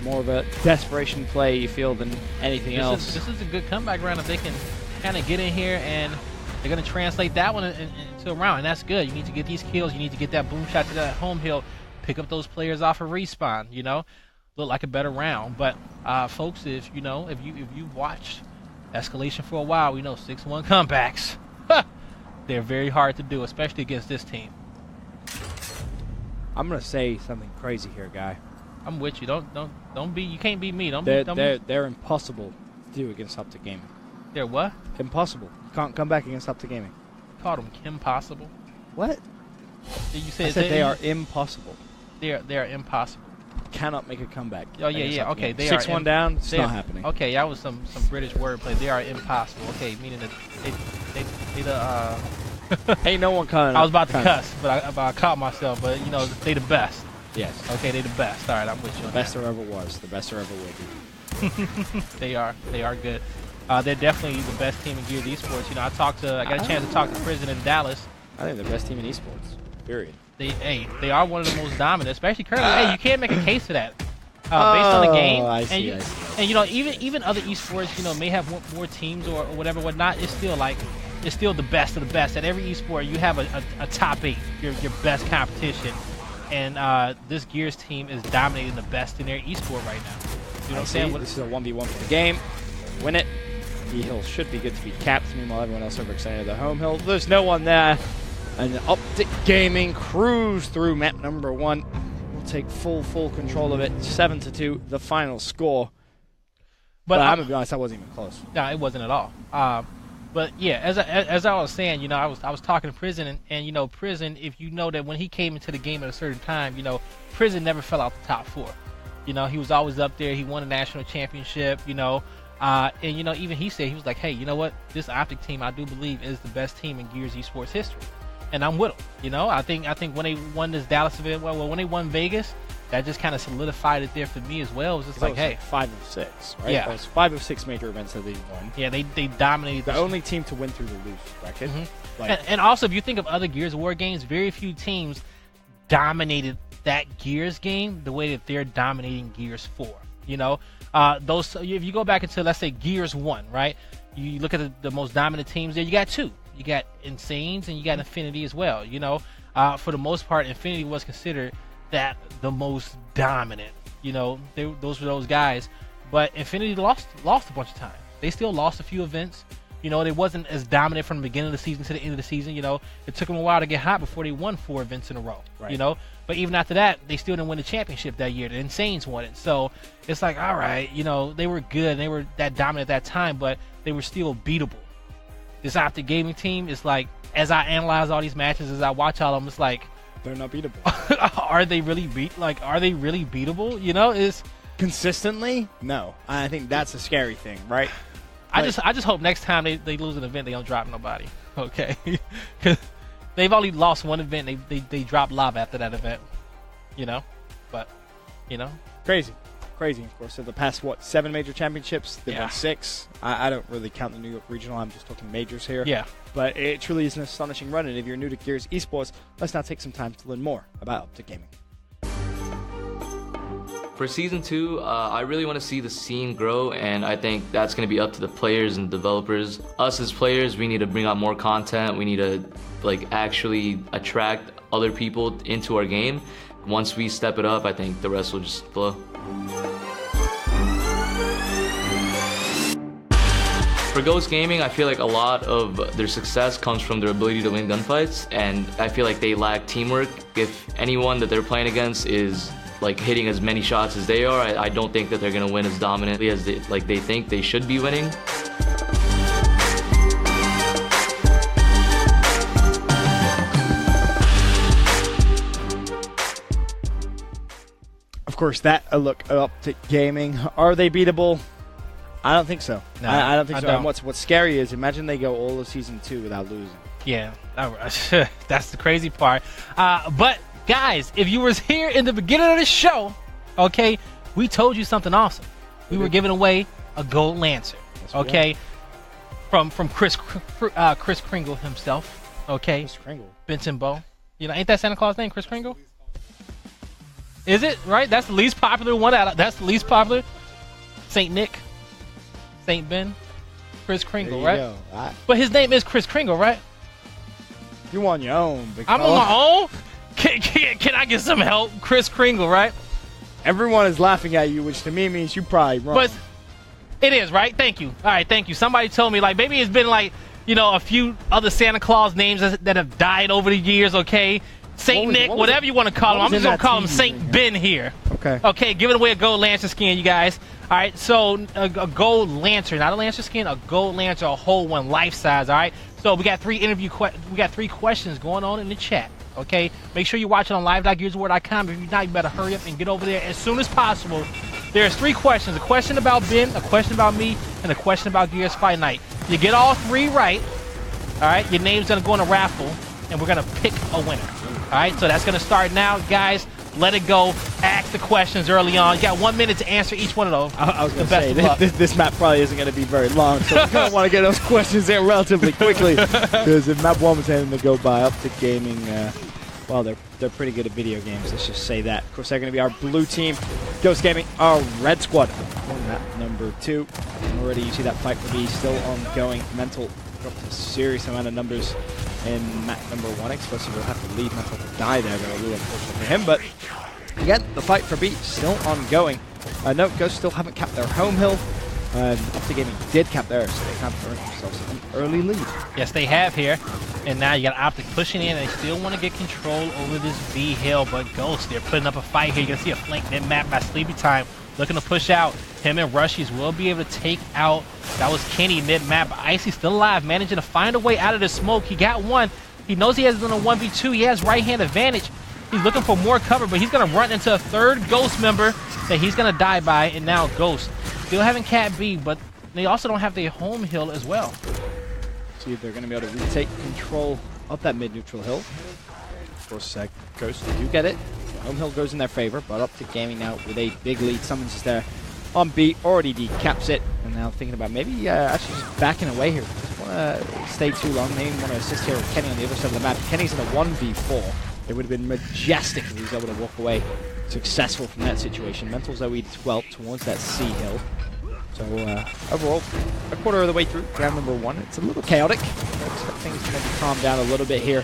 More of a desperation play, you feel, than anything else. This is a good comeback round if they can kind of get in here, and they're going to translate that one into a round, and that's good. You need to get these kills. You need to get that Boom Shot to that home hill, pick up those players off a respawn, you know? Look like a better round. But, folks, if you've watched Escalation for a while, we know 6-1 comebacks. They're very hard to do, especially against this team. I'm gonna say something crazy here, guy. I'm with you. Don't be. You can't beat me. They're impossible to do against OpTicGaming. They're what? Impossible. You can't come back against OpTicGaming. Called them impossible. What? You I said they are impossible. They are impossible. Cannot make a comeback. Oh yeah. Okay, they 6-1 down. It's not happening. Okay, that was some British wordplay. They are impossible. Okay, meaning that they Ain't no one coming. I was about to cuss, but I caught myself. But you know, they the best. Yes. Okay, they the best. All right, I'm with you. The best there ever was. The best there ever will be. They are good. They're definitely the best team in Gears Esports. You know, I got a chance to talk to Prison in Dallas. I think they're the best team in esports. Period. They are one of the most dominant, especially currently. Hey, you can't make a case for that based on the game. I see. And you know, even other esports, you know, may have more teams or whatever, whatnot. It's still the best of the best. At every esport, you have a top 8, your best competition, and this Gears team is dominating the best in their esport right now. You know what I'm saying? This is a 1v1 for the game. Win it. The hill should be good to be capped. Meanwhile, everyone else overextended at the home hill. There's no one there. And OpTicGaming cruise through map number 1. We'll take full control of it. 7-2, the final score. But I'm gonna be honest, that wasn't even close. No, it wasn't at all. But yeah, as I was saying, you know, I was talking to Prison, and you know, Prison, if you know that when he came into the game at a certain time, you know, Prison never fell out the top 4. You know, he was always up there. He won a national championship. You know, and you know, even he said, he was like, hey, you know what? This Optic team, I do believe, is the best team in Gears Esports history. And I'm with them. You know, I think when they won this Dallas event, well, when they won Vegas, that just kind of solidified it there for me as well. It was just like, hey, 5 of 6, right? Yeah, it was 5 of 6 major events that they won. Yeah, they dominated. The only team to win through the lose bracket. And also, if you think of other Gears of War games, very few teams dominated that Gears game the way that they're dominating Gears 4. You know, if you go back into, let's say, Gears 1, right? You look at the most dominant teams there. You got 2. You got Insanes and you got Infinity as well. You know, for the most part, Infinity was considered that the most dominant. You know, those were those guys. But Infinity lost a bunch of times. They still lost a few events. You know, they wasn't as dominant from the beginning of the season to the end of the season. You know, it took them a while to get hot before they won 4 events in a row. Right. You know, but even after that, they still didn't win the championship that year. The Insanes won it. So it's like, all right, you know, they were good and they were that dominant at that time, but they were still beatable. This OpTicGaming team is like, as I analyze all these matches, as I watch all of them, it's like, they're not beatable. Are they really beatable? You know, is consistently? No. I think that's a scary thing, right? I just hope next time they lose an event, they don't drop nobody. Okay, because they've only lost one event. They dropped Lava after that event. You know, but you know, crazy. Of course, so the past 7 major championships, they've won 6. I don't really count the New York regional. I'm just talking majors here. Yeah, but it truly is an astonishing run. And if you're new to Gears Esports, let's now take some time to learn more about OpTicGaming. For Season 2, I really want to see the scene grow, and I think that's going to be up to the players and developers. Us as players, we need to bring out more content. We need to actually attract other people into our game. Once we step it up, I think the rest will just flow. For Ghost Gaming, I feel like a lot of their success comes from their ability to win gunfights, and I feel like they lack teamwork. If anyone that they're playing against is like hitting as many shots as they are, I don't think that they're gonna win as dominantly as they think they should be winning. Of course, that a look at OpTicGaming. Are they beatable? I don't think so. No, I don't think so. don't. And what's scary is imagine they go all of season 2 without losing. Yeah, that's the crazy part. But guys, if you was here in the beginning of the show, okay, we told you something awesome. We were giving away a gold lancer, okay, from Chris Kringle himself, okay. Chris Kringle. Benton Bow. You know, ain't that Santa Claus name, Chris Kringle? Is it right? That's the least popular one. That's the least popular. Saint Nick, Saint Ben, Chris Kringle, right? But his name is Chris Kringle, right? You on your own, big I'm on my own. Can I get some help? Chris Kringle, right? Everyone is laughing at you, which to me means you probably wrong. But it is, right? Thank you. All right, thank you. Somebody told me, like, maybe it's been like, you know, a few other Santa Claus names that have died over the years, okay? Saint Nick, whatever you want to call him. I'm just going to call him Saint Ben here. Okay. Okay, giving away a gold Lancer skin, you guys. All right, so a gold Lancer, not a Lancer skin, a gold Lancer, a whole one, life size, all right? So we got three questions going on in the chat, okay? Make sure you're watching on live.gearsworld.com. If you're not, you better hurry up and get over there as soon as possible. There's 3 questions, a question about Ben, a question about me, and a question about Gears Fight Night. You get all 3 right, all right? Your name's going to go in a raffle, and we're going to pick a winner. All right, so that's going to start now, guys. Let it go. Ask the questions early on. You got 1 minute to answer each one of those. I was going to say, this map probably isn't going to be very long, so we're going to want to get those questions in relatively quickly. Because if map 1 was anything to go by, OpTicGaming, well, they're pretty good at video games. Let's just say that. Of course, they're going to be our blue team. GhostGaming, our red squad. On map number 2. And already you see that fight for B still ongoing. Mental dropped a serious amount of numbers in map number 1. Explosive will have to leave Mental to die there, though, a little unfortunate for him. But again, the fight for B still ongoing. No, Ghosts still haven't capped their home hill. OpTicGaming did cap theirs, so they have earned themselves an early lead. Yes, they have here. And now you got Optic pushing in. They still want to get control over this B hill, but Ghosts, they're putting up a fight here. You're going to see a flank mid-map by Sleepy Time. Looking to push out. Him and Rushies will be able to take out. That was Kenny mid-map. Icy's still alive, managing to find a way out of the smoke. He got one. He knows he has been a 1v2. He has right-hand advantage. He's looking for more cover, but he's going to run into a third Ghost member that he's going to die by. And now Ghost still having Cat B, but they also don't have their home hill as well. See if they're going to be able to retake control of that mid-neutral hill. Of course, Ghost do get it. Home hill goes in their favor, but OpTicGaming now with a big lead. Summons is there on B, already decaps it, and now thinking about maybe actually just backing away here. Just want to stay too long. Maybe want to assist here with Kenny on the other side of the map. Kenny's in a 1v4. It would have been majestic if he was able to walk away successful from that situation. Mental's OE12 towards that C hill. So overall, a quarter of the way through round number 1. It's a little chaotic. I expect things to maybe calm down a little bit here.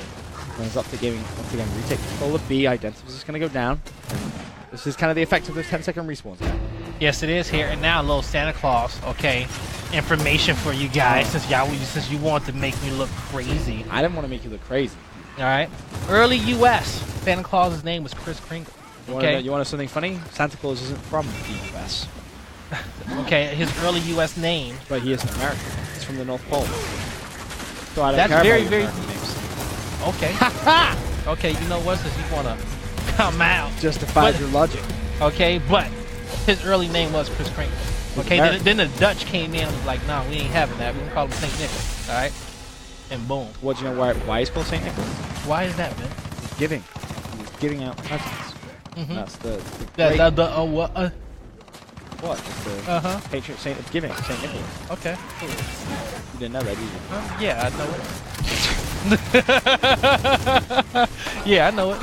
As OpTicGaming once again retake control of B. Identitas is going to go down. And this is kind of the effect of those 10-second respawns now. Yes, it is here. And now a little Santa Claus, okay, information for you guys, since you want to make me look crazy. I didn't want to make you look crazy. All right. Early U.S. Santa Claus's name was Chris Kringle. Okay. You want to know something funny? Santa Claus isn't from the U.S. Okay, his early U.S. name. But he is an American. He's from the North Pole. So I don't That's care very, about very... names. Okay. Okay, you know what? Since you want to come out. Justifies your logic. Okay, but his early name was Chris Kringle. Okay, then the Dutch came in and was like, no, we ain't having that. We're going to call him St. Nicholas. All right? And boom. What, do you know why he's called St. Nicholas? Why is that, man? He's giving. He's giving out presents. Mm-hmm. That's the what? What? It's the patron saint of giving, St. Nicholas. Okay, cool. You didn't know that, did you? Yeah, I know it. Yeah, I know it.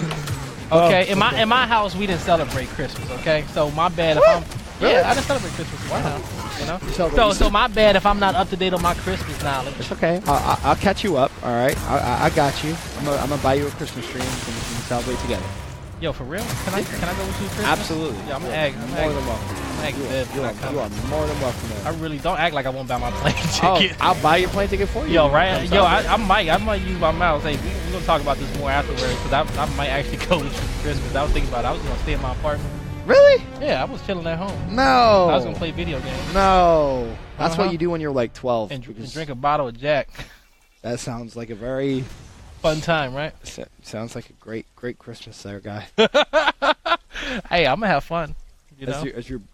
Okay, in my house we didn't celebrate Christmas. Okay, so my bad if I'm. Really? Yeah, I didn't celebrate Christmas in my house. You know. So my bad if I'm not up to date on my Christmas knowledge. It's okay. I'll catch you up. All right. I got you. I'm gonna buy you a Christmas tree and we can celebrate together. Yo, for real? Can I go with you, Chris? Absolutely. Yeah, I'm more than welcome. You are more than welcome. I really don't act like I won't buy my plane ticket. I'll buy your plane ticket for you. Yo, right? Yo, I might use my mouth. Hey, we're gonna talk about this more afterwards because I might actually go with you for Christmas. I was thinking about it. I was gonna stay in my apartment. Really? Yeah, I was chilling at home. No. I was gonna play video games. No. That's what you do when you're like 12. And drink a bottle of Jack. That sounds like a very fun time, right? Sounds like a great Christmas there, guy. Hey, I'm gonna have fun. You know?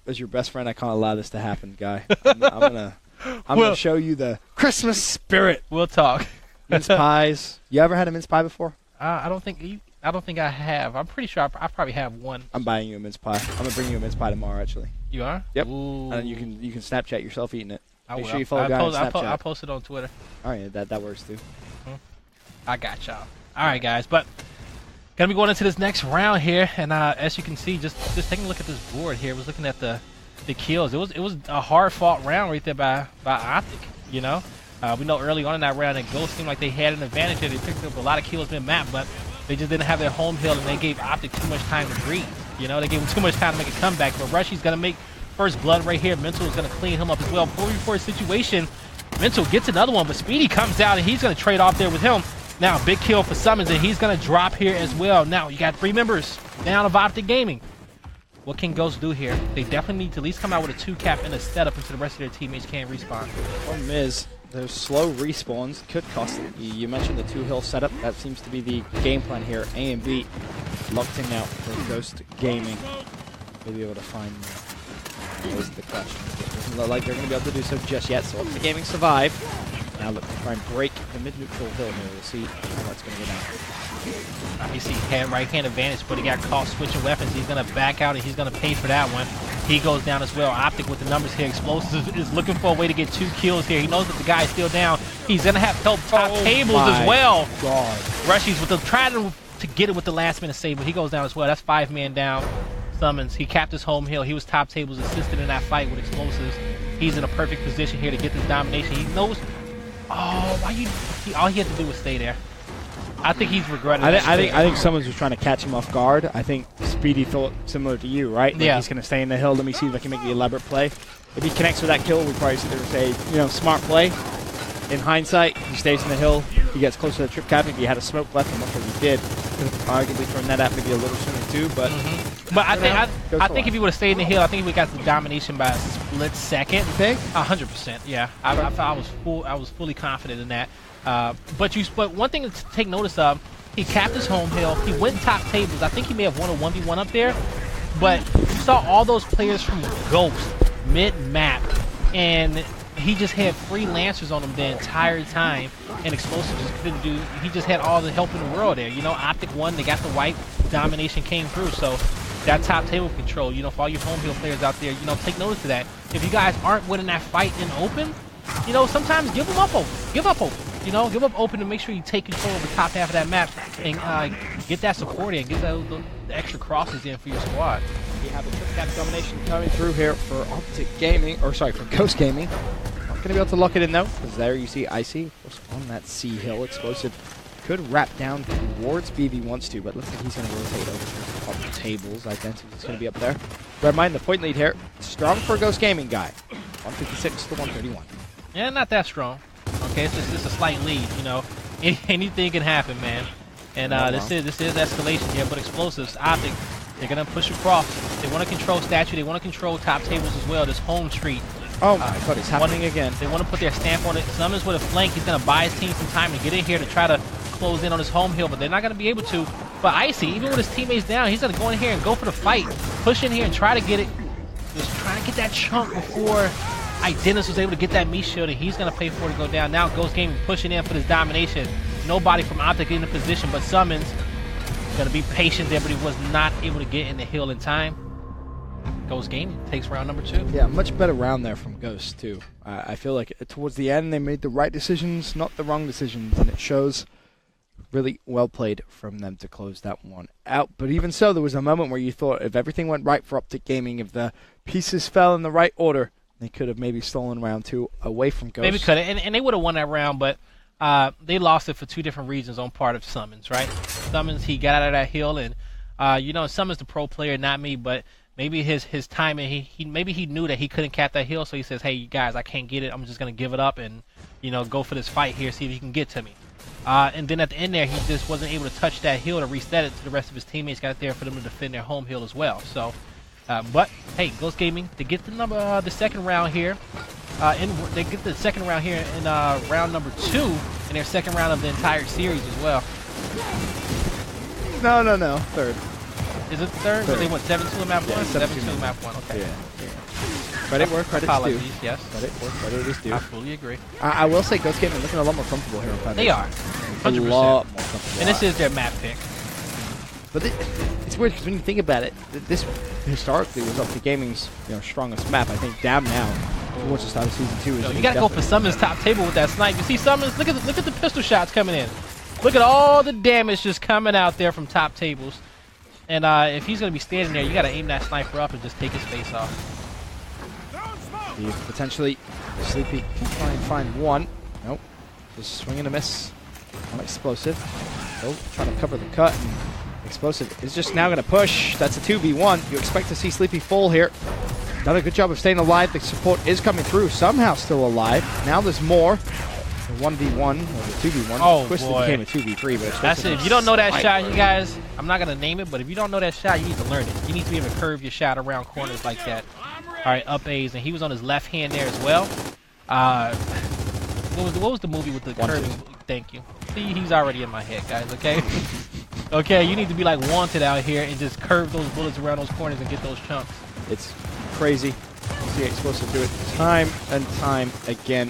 As your best friend, I can't allow this to happen, guy. I'm gonna show you the Christmas spirit. We'll talk. Mince pies. You ever had a mince pie before? I don't think I have. I'm pretty sure I probably have one. I'm buying you a mince pie. I'm gonna bring you a mince pie tomorrow, actually. You are? Yep. Ooh. And you can Snapchat yourself eating it. Make sure you follow Guy on Snapchat. I'll post it on Twitter. All right, that works too. I got y'all. All right, guys, but gonna be going into this next round here, and as you can see, just taking a look at this board here, was looking at the kills. It was a hard fought round right there by Optic. You know, we know early on in that round that Ghost seemed like they had an advantage here. They picked up a lot of kills in the map, but they just didn't have their home hill, and they gave Optic too much time to breathe. You know, they gave him too much time to make a comeback. But Rushy's gonna make first blood right here. Mental is gonna clean him up as well. 4v4 situation. Mental gets another one, but Speedy comes out and he's gonna trade off there with him. Now, big kill for Summons, and he's going to drop here as well. Now, you got 3 members down of OpTicGaming. What can Ghost do here? They definitely need to at least come out with a 2-cap and a setup until the rest of their teammates can't respawn. Problem is, those slow respawns could cost them. You mentioned the 2-hill setup. That seems to be the game plan here. A and B locked in now for Ghost Gaming. They'll be able to find more. Is the question. It doesn't look like they're going to be able to do so just yet, so OpTicGaming survive. Now look, try and break the mid-neutral hill here. We'll see how that's going to go down. You see right-hand advantage, but he got caught switching weapons. He's going to back out, and he's going to pay for that one. He goes down as well. Optic with the numbers here. Explosive is looking for a way to get 2 kills here. He knows that the guy is still down. He's going to have help top tables as well. God. Rushies with the trying to get it with the last-minute save, but he goes down as well. That's 5 men down. Summons. He capped his home hill. He was top tables, assisted in that fight with explosives. He's in a perfect position here to get this domination. He knows. Oh, all he had to do was stay there. I think he's regretting it. I think someone was trying to catch him off guard. I think Speedy thought similar to you, right? Like he's going to stay in the hill. Let me see if I can make the elaborate play. If he connects with that kill, we probably sit there and say, smart play. In hindsight, he stays in the hill. He gets close to the trip cap. If he had a smoke left, I'm not sure he did. Could have arguably thrown that out maybe a little sooner too, but. But I think if he would have stayed in the hill, I think we got the domination by a split second. You think? 100%. Yeah, I was fully confident in that. But one thing to take notice of, he capped his home hill. He went top tables. I think he may have won a 1v1 up there. But you saw all those players from Ghost mid-map, and he just had free lancers on him the entire time, and Explosive just couldn't do. He just had all the help in the world there. Optic won. They got the wipe. Domination came through. So that top table control. For all you home hill players out there, take notice of that. If you guys aren't winning that fight in open, sometimes give them up open. Give up open. Give up open and make sure you take control of the top half of that map and get that support in, get the extra crosses in for your squad. We have a trip cap domination coming through here for for Ghost Gaming. Not going to be able to lock it in though, because there you see Icy on that C hill. Explosive could wrap down towards B if he wants to, but looks like he's going to rotate over to top the tables. Identity is going to be up there. Red Mind, the point lead here, strong for a Ghost Gaming guy. 156 to 131. Yeah, not that strong. Okay, it's just a slight lead. Anything can happen, man. And this is escalation here, but Explosives, Optic, they're gonna push across. They want to control statue. They want to control top tables as well. This home street. Oh my God, it's happening again. They want to put their stamp on it. Summons with a flank. He's gonna buy his team some time to get in here to try to close in on his home hill, but they're not gonna be able to. But Icy, even with his teammates down, he's gonna go in here and go for the fight, push in here and try to get it. Just trying to get that chunk before Dennis was able to get that meat shield, and he's going to pay for it to go down. Now Ghost Gaming pushing in for this domination. Nobody from Optic in the position, but Summons going to be patient there, but he was not able to get in the hill in time. Ghost Gaming takes round number 2. Yeah, much better round there from Ghost, too. I feel like towards the end they made the right decisions, not the wrong decisions, and it shows. Really well played from them to close that one out. But even so, there was a moment where you thought if everything went right for OpTicGaming, if the pieces fell in the right order, they could have maybe stolen round 2 away from Ghost. Maybe could have, and they would have won that round, but they lost it for 2 different reasons on part of Summons, right? Summons, he got out of that hill, and You know, Summon's the pro player, not me, but maybe his timing, maybe he knew that he couldn't cap that hill, so he says, hey, you guys, I can't get it. I'm just going to give it up and, you know, go for this fight here, see if he can get to me. And then at the end there, he just wasn't able to touch that hill to reset it to the rest of his teammates. Got it there for them to defend their home hill as well. So, but hey, GhostGaming, they get the second round here. They get the second round here in round number 2 in their second round of the entire series as well. No, third. Is it third? But they went 7-2 in map 1? Yeah, 7-2 in map 1, okay. Yeah. Credit where credit's Apologies, due. Yes. Credit where credit is due. I fully agree. I will say GhostGaming looking a lot more comfortable here on Foundation. They are. 100%. A lot more comfortable. And this is their map pick. But it's weird because when you think about it, this historically was OpTicGaming's strongest map. I think damn now, towards the start of season 2, You got to go for Summon's top table with that snipe. You see Summon's, look at the pistol shots coming in. Look at all the damage just coming out there from top tables. And if he's going to be standing there, you got to aim that sniper up and just take his face off. Potentially, Sleepy can try and find one. Nope. Just swing and a miss. Not explosive. Oh, trying to cover the cut. And explosive is just now going to push. That's a 2v1. You expect to see Sleepy fall here. Done a good job of staying alive. The support is coming through. Somehow still alive. Now there's more. The 1v1 or the 2v1. Oh, Twisted boy. became a 2v3. But That's it. If you don't know that shot, you guys, I'm not going to name it, but if you don't know that shot, you need to learn it. You need to be able to curve your shot around corners like that. All right, up A's, and he was on his left hand there as well. What was the movie with the curving? Thank you. See, he's already in my head, guys. Okay. Okay, you need to be like Wanted out here and just curve those bullets around those corners and get those chunks. It's crazy. You see Explosive do it time and time again.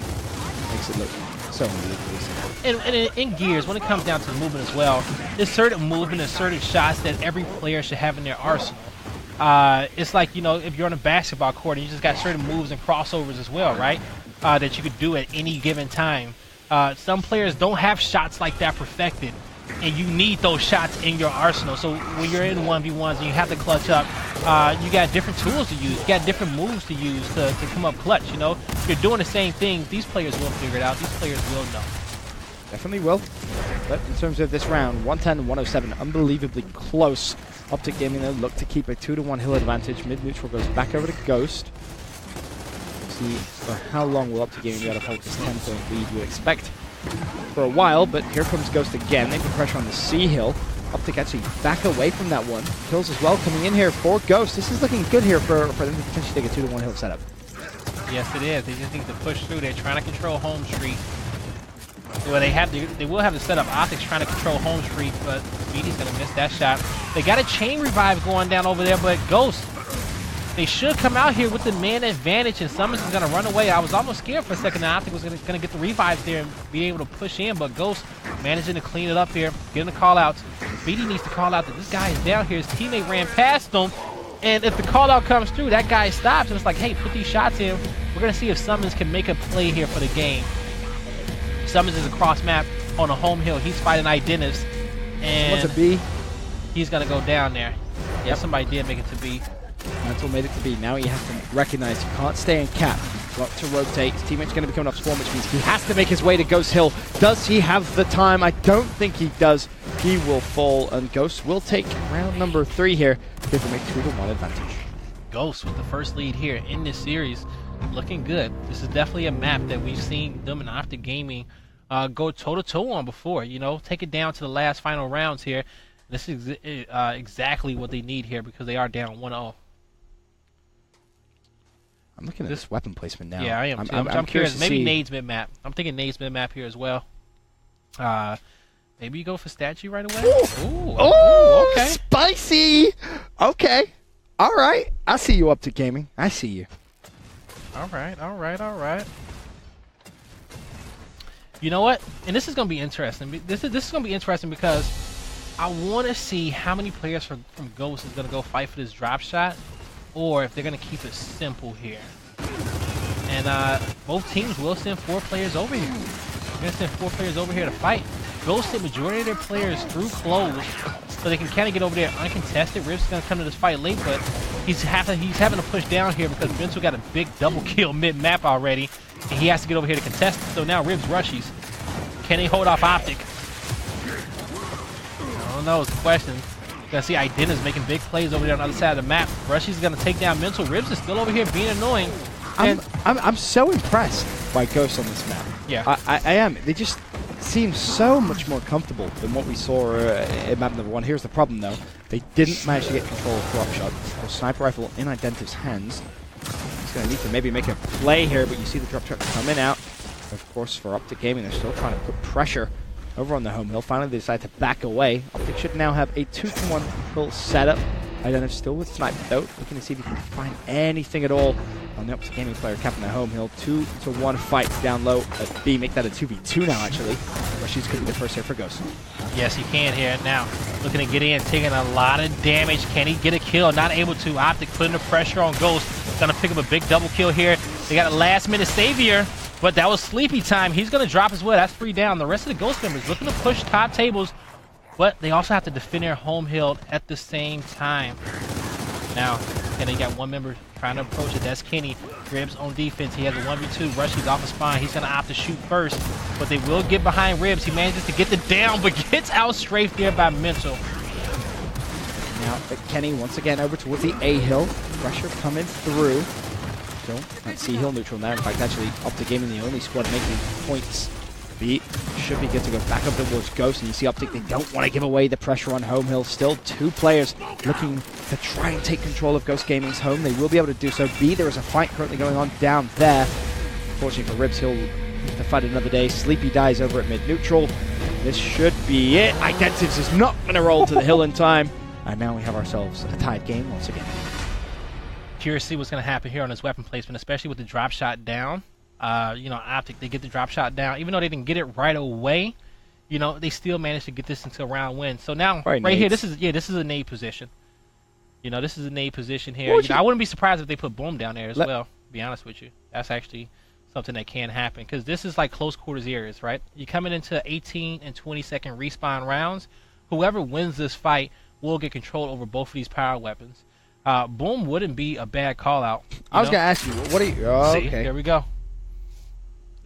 Makes it look so ridiculous. And in Gears, when it comes down to the movement as well, there's certain movement and certain shots that every player should have in their arsenal. It's like, if you're on a basketball court and you just got certain moves and crossovers as well, right? That you could do at any given time. Some players don't have shots like that perfected, and you need those shots in your arsenal. So when you're in 1v1s and you have to clutch up, you got different tools to use. You got different moves to use to come up clutch, If you're doing the same thing, these players will figure it out. These players will know. Definitely will. But in terms of this round, 110-107, unbelievably close. OpTicGaming, though, look to keep a 2-1 hill advantage. Mid-neutral goes back over to Ghost. See for how long will OpTicGaming be able to hold this 10-point lead you expect for a while, but here comes Ghost again. They put pressure on the C hill. OpTic actually back away from that one. Kills as well coming in here for Ghost. This is looking good here for them to potentially take a 2-1 hill setup. Yes, it is. They just need to push through. They're trying to control home street. Well, they will have to set up optics trying to control home street, but Speedy's going to miss that shot. They got a chain revive going down over there, but Ghost, they should come out here with the man advantage, and Summons is going to run away. I was almost scared for a second that Optic was going to get the revives there and be able to push in, but Ghost managing to clean it up here, getting the call-outs. Speedy needs to call out that this guy is down here. His teammate ran past him, and if the call-out comes through, that guy stops, and it's like, hey, put these shots in. We're going to see if Summons can make a play here for the game. Summons is across map on a home hill. He's fighting Identis, and what's a B? He's gonna go down there. Yeah, somebody did make it to B. Mental made it to B. Now he has to recognize he can't stay in cap. Got to rotate. His teammate's going to be coming up swarm, which means he has to make his way to Ghost Hill. Does he have the time? I don't think he does. He will fall, and Ghost will take round number 3 here. Give him a 2-1 advantage. Ghost with the first lead here in this series, looking good. This is definitely a map that we've seen them and OpTicGaming go toe-to-toe on before. Take it down to the last final rounds here. This is exactly what they need here because they are down 1-0. I'm looking at this weapon placement now. Yeah, I am too. I'm curious. Maybe Nade's mid-map. I'm thinking Nade's mid-map here as well. Maybe you go for statue right away? Ooh, okay. Spicy! Okay. All right. I see you, OpTicGaming. I see you. All right. You know what? And this is going to be interesting. This is going to be interesting because I want to see how many players from Ghost is going to go fight for this drop shot, or if they're going to keep it simple here. And both teams will send 4 players over here. They're going to send 4 players over here to fight. Ghost sent majority of their players through close, so they can kind of get over there uncontested. Riv's going to come to this fight late, but he's having to push down here because Bensel got a big double kill mid-map already, and he has to get over here to contest it. So now Riv's rushes. Can he hold off Optic? I don't know, it's a question. Gonna see Idenna's making big plays over there on the other side of the map. Rushy's gonna take down Mental. Ribs is still over here being annoying. I'm so impressed by Ghost on this map. Yeah. I am. They just seem so much more comfortable than what we saw in map number 1. Here's the problem, though. They didn't manage to get control of drop shot. The sniper rifle in Identive's hands. He's going to need to maybe make a play here, but you see the drop shot coming out. Of course, for OpTicGaming, they're still trying to put pressure over on the home hill. Finally, they decide to back away. Optic should now have a 2-to-1 hill setup. Identive still with sniper, though. Looking to see if he can find anything at all on the OpTicGaming player capping the home hill. 2-to-1 fight down low at B. Make that a 2v2 now, actually. Rushies could be the first here for Ghost. Yes, he can here now. Looking to get in, taking a lot of damage. Can he get a kill? Not able to. Optic putting the pressure on Ghost. Gonna pick up a big double kill here. They got a last-minute savior, but that was sleepy time. He's gonna drop as well. That's 3 down. The rest of the Ghost members looking to push top tables, but they also have to defend their home hill at the same time. Now, and they got one member trying to approach it. That's Kenny. Ribs on defense. He has a 1v2. Rushy's off the spawn. He's going to opt to shoot first, but they will get behind Ribs. He manages to get the down, but gets out strafed there by Mental. Now, Kenny once again over towards the A hill. Pressure coming through. So, not C hill neutral now. In fact, actually, OpTicGaming the only squad making points. B should be good to go back up towards Ghost, and you see Optic, they don't want to give away the pressure on home hill. Still 2 players looking to try and take control of Ghost Gaming's home. They will be able to do so. B, there is a fight currently going on down there. Unfortunately for Ribs, he'll have to fight another day. Sleepy dies over at mid-neutral. This should be it. Identives is not going to roll to the hill in time. And now we have ourselves a tied game once again. Curious to see what's going to happen here on his weapon placement, especially with the drop shot down. You know, Optic, they get the drop shot down. Even though they didn't get it right away, you know, they still managed to get this into a round win. So now, right here, this is a nade position. You know, this is a nade position here. You know, I wouldn't be surprised if they put Boom down there as well, to be honest with you. That's actually something that can happen, because this is like close quarters areas, right? You're coming into 18 and 20-second respawn rounds. Whoever wins this fight will get control over both of these power weapons. Boom wouldn't be a bad call-out. I was going to ask you, what are you... Oh, see, okay. There we go.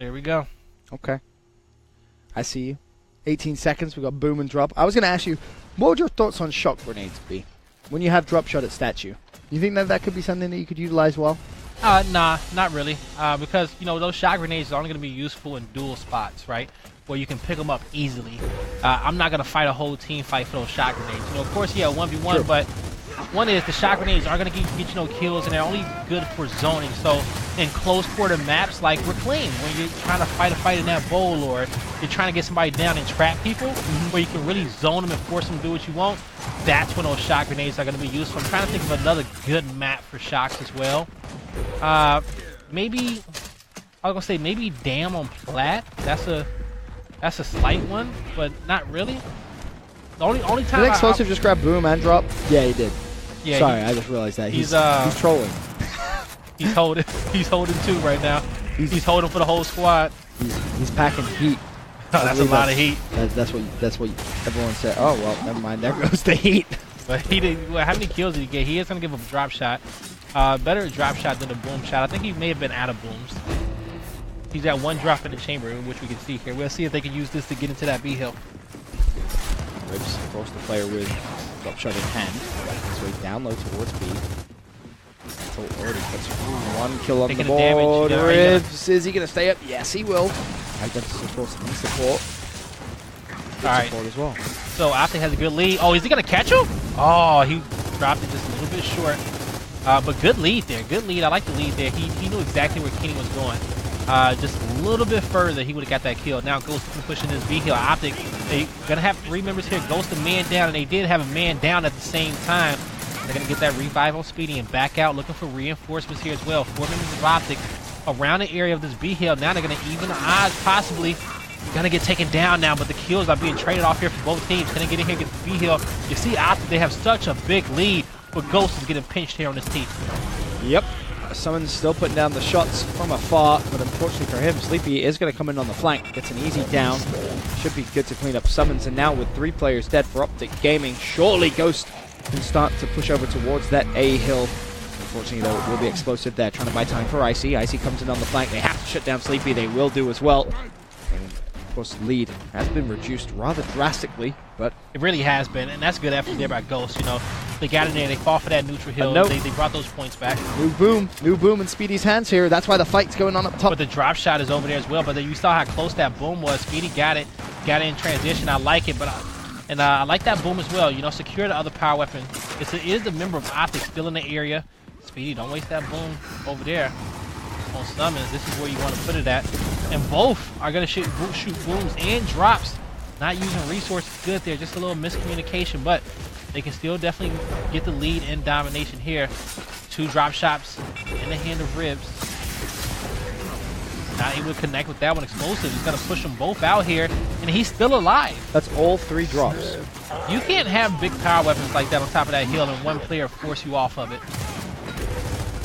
There we go. Okay. I see you. 18 seconds, we got boom and drop. I was going to ask you, what would your thoughts on shock grenades be when you have drop shot at statue? You think that could be something that you could utilize well? Nah, not really. Because, you know, those shot grenades are only going to be useful in dual spots, right? Where you can pick them up easily. I'm not going to fight a whole team fight for those shot grenades. You know, of course, yeah, 1v1, sure. But one is the shot grenades are going to get you no kills, and they're only good for zoning. So in close quarter maps like Reclaim, when you're trying to fight a fight in that bowl, or you're trying to get somebody down and trap people, where you can really zone them and force them to do what you want, that's when those shot grenades are going to be useful. I'm trying to think of another good map for shocks as well. Maybe I was gonna say maybe Dam on Plat. That's a slight one, but not really. The only time did Explosive just grab boom and drop? Yeah, he did. Yeah, sorry, I just realized that he's trolling. He's holding 2 right now. He's holding for the whole squad. He's packing heat. Oh, that's a lot of heat. That's what everyone said. Oh well, never mind. There goes the heat. But he did. Well, how many kills did he get? He is gonna give him a drop shot. Better a drop shot than a boom shot. I think he may have been out of booms. He's got 1 drop in the chamber, which we can see here. We'll see if they can use this to get into that B hill. Ribs, of course, the player with drop shot in hand. So he's down low towards B. So already puts 1 kill on the board. Ribs, is he going to stay up? Yes, he will. Identity, of course, in support. All right. As well. So Optic has a good lead. Oh, is he going to catch him? Oh, he dropped it just a little bit short. But good lead there. Good lead. I like the lead there. He knew exactly where Kenny was going. Just a little bit further, he would have got that kill. Now Ghost is pushing this B hill. Optic, they're going to have 3 members here. Ghost a man down, and they did have a man down at the same time. They're going to get that revive on Speedy and back out, looking for reinforcements here as well. 4 members of Optic around the area of this B hill. Now they're going to even the odds, possibly. They're going to get taken down now, but the kills are being traded off here for both teams. Can they get in here and get the B hill? You see Optic, they have such a big lead, but Ghost is getting pinched here on this team. Yep. Summons still putting down the shots from afar, but unfortunately for him, Sleepy is going to come in on the flank. Gets an easy down. Should be good to clean up Summons, and now with 3 players dead for OpTicGaming, surely Ghost can start to push over towards that A hill. Unfortunately, though, it will be explosive there, trying to buy time for Icy. Icy comes in on the flank. They have to shut down Sleepy. They will do as well. And of course, the lead has been reduced rather drastically, but it really has been, and that's good effort there by Ghost. You know, they got in there, they fought for that neutral hill, nope. they brought those points back. New boom in Speedy's hands here. That's why the fight's going on up top. But the drop shot is over there as well. But then you saw how close that boom was. Speedy got it in transition. I like it, but I like that boom as well. You know, secure the other power weapon. It is a member of Optic still in the area. Speedy, don't waste that boom over there. On summons, this is where you want to put it at. And both are going to shoot booms and drops. Not using resources good there. Just a little miscommunication, but they can still definitely get the lead in domination here. 2 drop shots in the hand of Ribs. Not able to connect with that one. Explosive. He's going to push them both out here, and he's still alive. That's all 3 drops. You can't have big power weapons like that on top of that hill and one player force you off of it.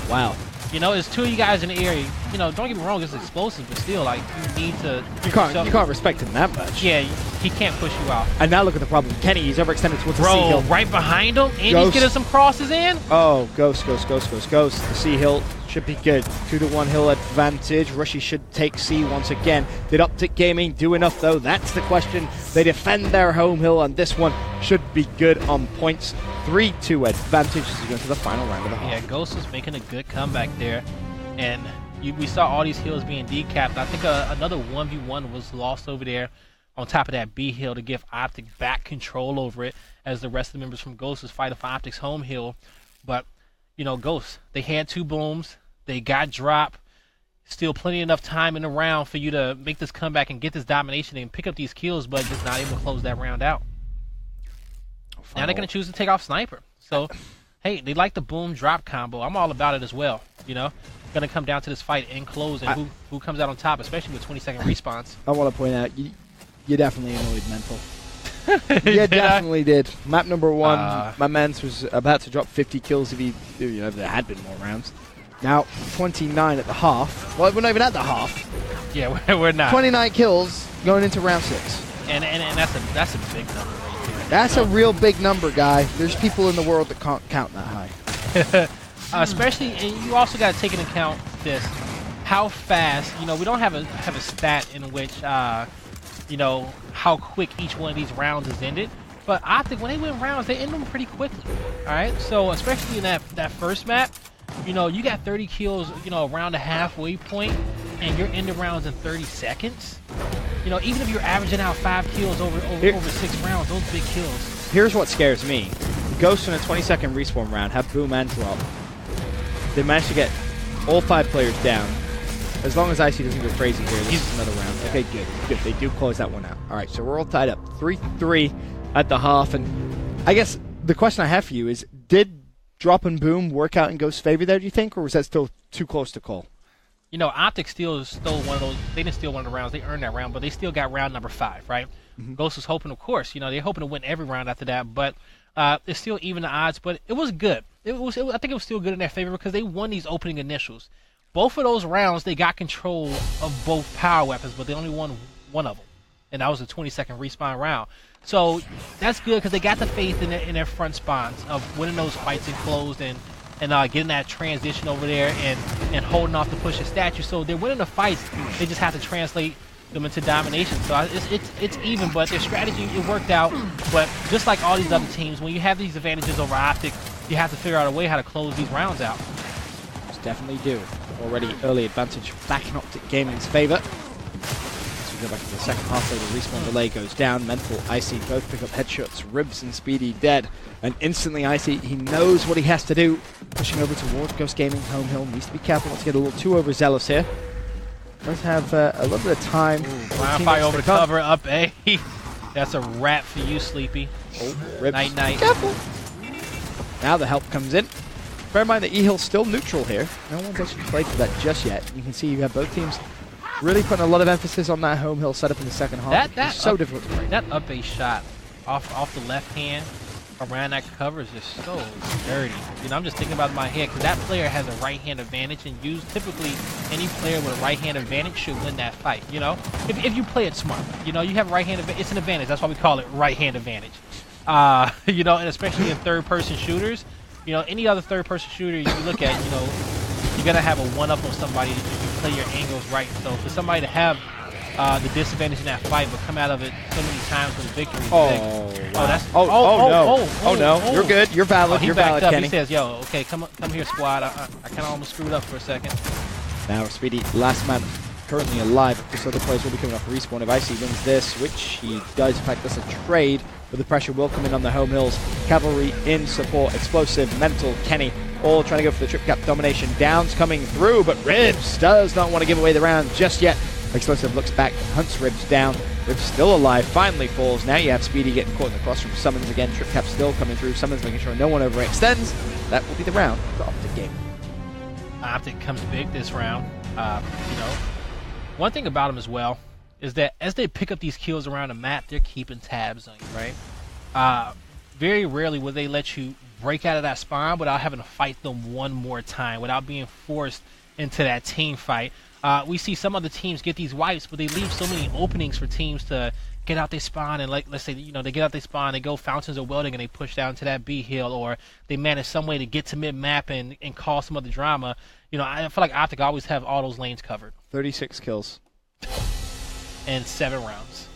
Wow. You know, it's 2 of you guys in the area. You know, don't get me wrong, it's explosive, but still, like, you need to... You can't respect him that much. Yeah, he can't push you out. And now look at the problem. Kenny, he's overextended towards the C-Hill. Right behind him, and he's getting some crosses in. Oh, Ghost. The C-Hill should be good. 2-to-1 hill advantage. Rushy should take C once again. Did OpTicGaming do enough, though? That's the question. They defend their home hill, and this one should be good on points. 3-2 advantage as we go to the final round of the half. Yeah, Ghost is making a good comeback there. And we saw all these hills being decapped. I think another 1v1 was lost over there on top of that B hill to give Optic back control over it as the rest of the members from Ghost was fighting for Optic's home hill. But, you know, Ghost, they had 2 booms. They got drop. Still plenty enough time in the round for you to make this comeback and get this domination and pick up these kills, but just not able to close that round out. Now they're going to choose to take off Sniper. So, hey, they like the boom drop combo. I'm all about it as well, you know. Going to come down to this fight in close and who comes out on top, especially with 20-second response. I want to point out, you definitely annoyed Mental. You definitely did. Map number 1, my man's was about to drop 50 kills if there had been more rounds. Now, 29 at the half. Well, we're not even at the half. Yeah, we're not. 29 kills going into round 6. And that's a big number right there. That's a real big number, guy. There's people in the world that can't count that high. Especially, and you also got to take into account this, how fast, you know, we don't have a stat in which, you know, how quick each one of these rounds is ended. But Optic, when they win rounds, they end them pretty quickly. All right, so especially in that first map, you know, you got 30 kills, you know, around the halfway point, and you're ending rounds in 30 seconds. You know, even if you're averaging out 5 kills over 6 rounds, those big kills. Here's what scares me. Ghost in a 20-second respawn round have boom and drop. They managed to get all 5 players down. As long as IC doesn't go crazy here, this is another round. Yeah. Okay, good. They do close that one out. All right, so we're all tied up. 3-3 at the half. And I guess the question I have for you is, did drop and boom work out in Ghost's favor there, do you think? Or was that still too close to call? You know, Optic still stole one of those. They didn't steal one of the rounds. They earned that round, but they still got round number 5, right? Mm-hmm. Ghost was hoping, of course, you know, they're hoping to win every round after that. But it's still even the odds. But it was good. I think it was still good in their favor because they won these opening initials. Both of those rounds, they got control of both power weapons, but they only won one of them. And that was a 20-second respawn round. So that's good because they got the faith in their front spawns of winning those fights enclosed and getting that transition over there and holding off the push of statue. So they're winning the fights. They just have to translate them into domination. So it's even, but their strategy, it worked out. But just like all these other teams, when you have these advantages over Optic, you have to figure out a way how to close these rounds out. Just definitely do. Already early advantage back in OpTicGaming's favor. As we go back to the second half, the respawn delay goes down. Mental, IC both pick up headshots. Ribs and Speedy dead. And instantly IC, he knows what he has to do. Pushing over towards WorldBestGaming home hill. Needs to be careful not to get a little too overzealous here. Does have a little bit of time. Blind fire over the cover, up A. That's a wrap for you, Sleepy. Oh, Ribs. Night. Careful. Now the help comes in. Bear in mind that E-Hill's still neutral here. No one's actually played for that just yet. You can see you have both teams really putting a lot of emphasis on that home hill setup in the second half. It's so difficult to break. That up A shot off the left hand around that cover is just so dirty. You know, I'm just thinking about it in my head because that player has a right hand advantage, and typically any player with a right hand advantage should win that fight. You know, if you play it smart, you know, you have right hand advantage. It's an advantage. That's why we call it right hand advantage. You know, and especially in third person shooters. You know, any other third-person shooter you look at, you know, you're going to have a one-up on somebody if you play your angles right. So for somebody to have the disadvantage in that fight, but come out of it so many times with a victory. Oh, wow. That's no. You're good. You're valid. He You're backed valid, up. Kenny. He says, "Yo, okay, come here, squad. I kind of almost screwed up for a second." Now Speedy, last man currently alive. This other players will be coming off respawn. If Icy wins this, which he does, in fact, that's a trade, but the pressure will come in on the home hills. Cavalry in support, explosive, mental, Kenny, all trying to go for the trip cap domination. Downs coming through, but Ribs does not want to give away the round just yet. Explosive looks back, hunts Ribs down. Ribs still alive, finally falls. Now you have Speedy getting caught in the cross from Summons again. Trip cap still coming through. Summons making sure no one overextends. That will be the round for OpTicGaming. OpTic comes big this round. You know, one thing about them as well is that as they pick up these kills around the map, they're keeping tabs on you, right? Very rarely will they let you break out of that spawn without having to fight them one more time, without being forced into that team fight. We see some other teams get these wipes, but they leave so many openings for teams to get out their spawn and, like, let's say, you know, they get out their spawn, they go fountains or welding, and they push down to that B hill, or they manage some way to get to mid-map and cause some other drama. You know, I feel like OpTic always have all those lanes covered. 36 kills. And 7 rounds.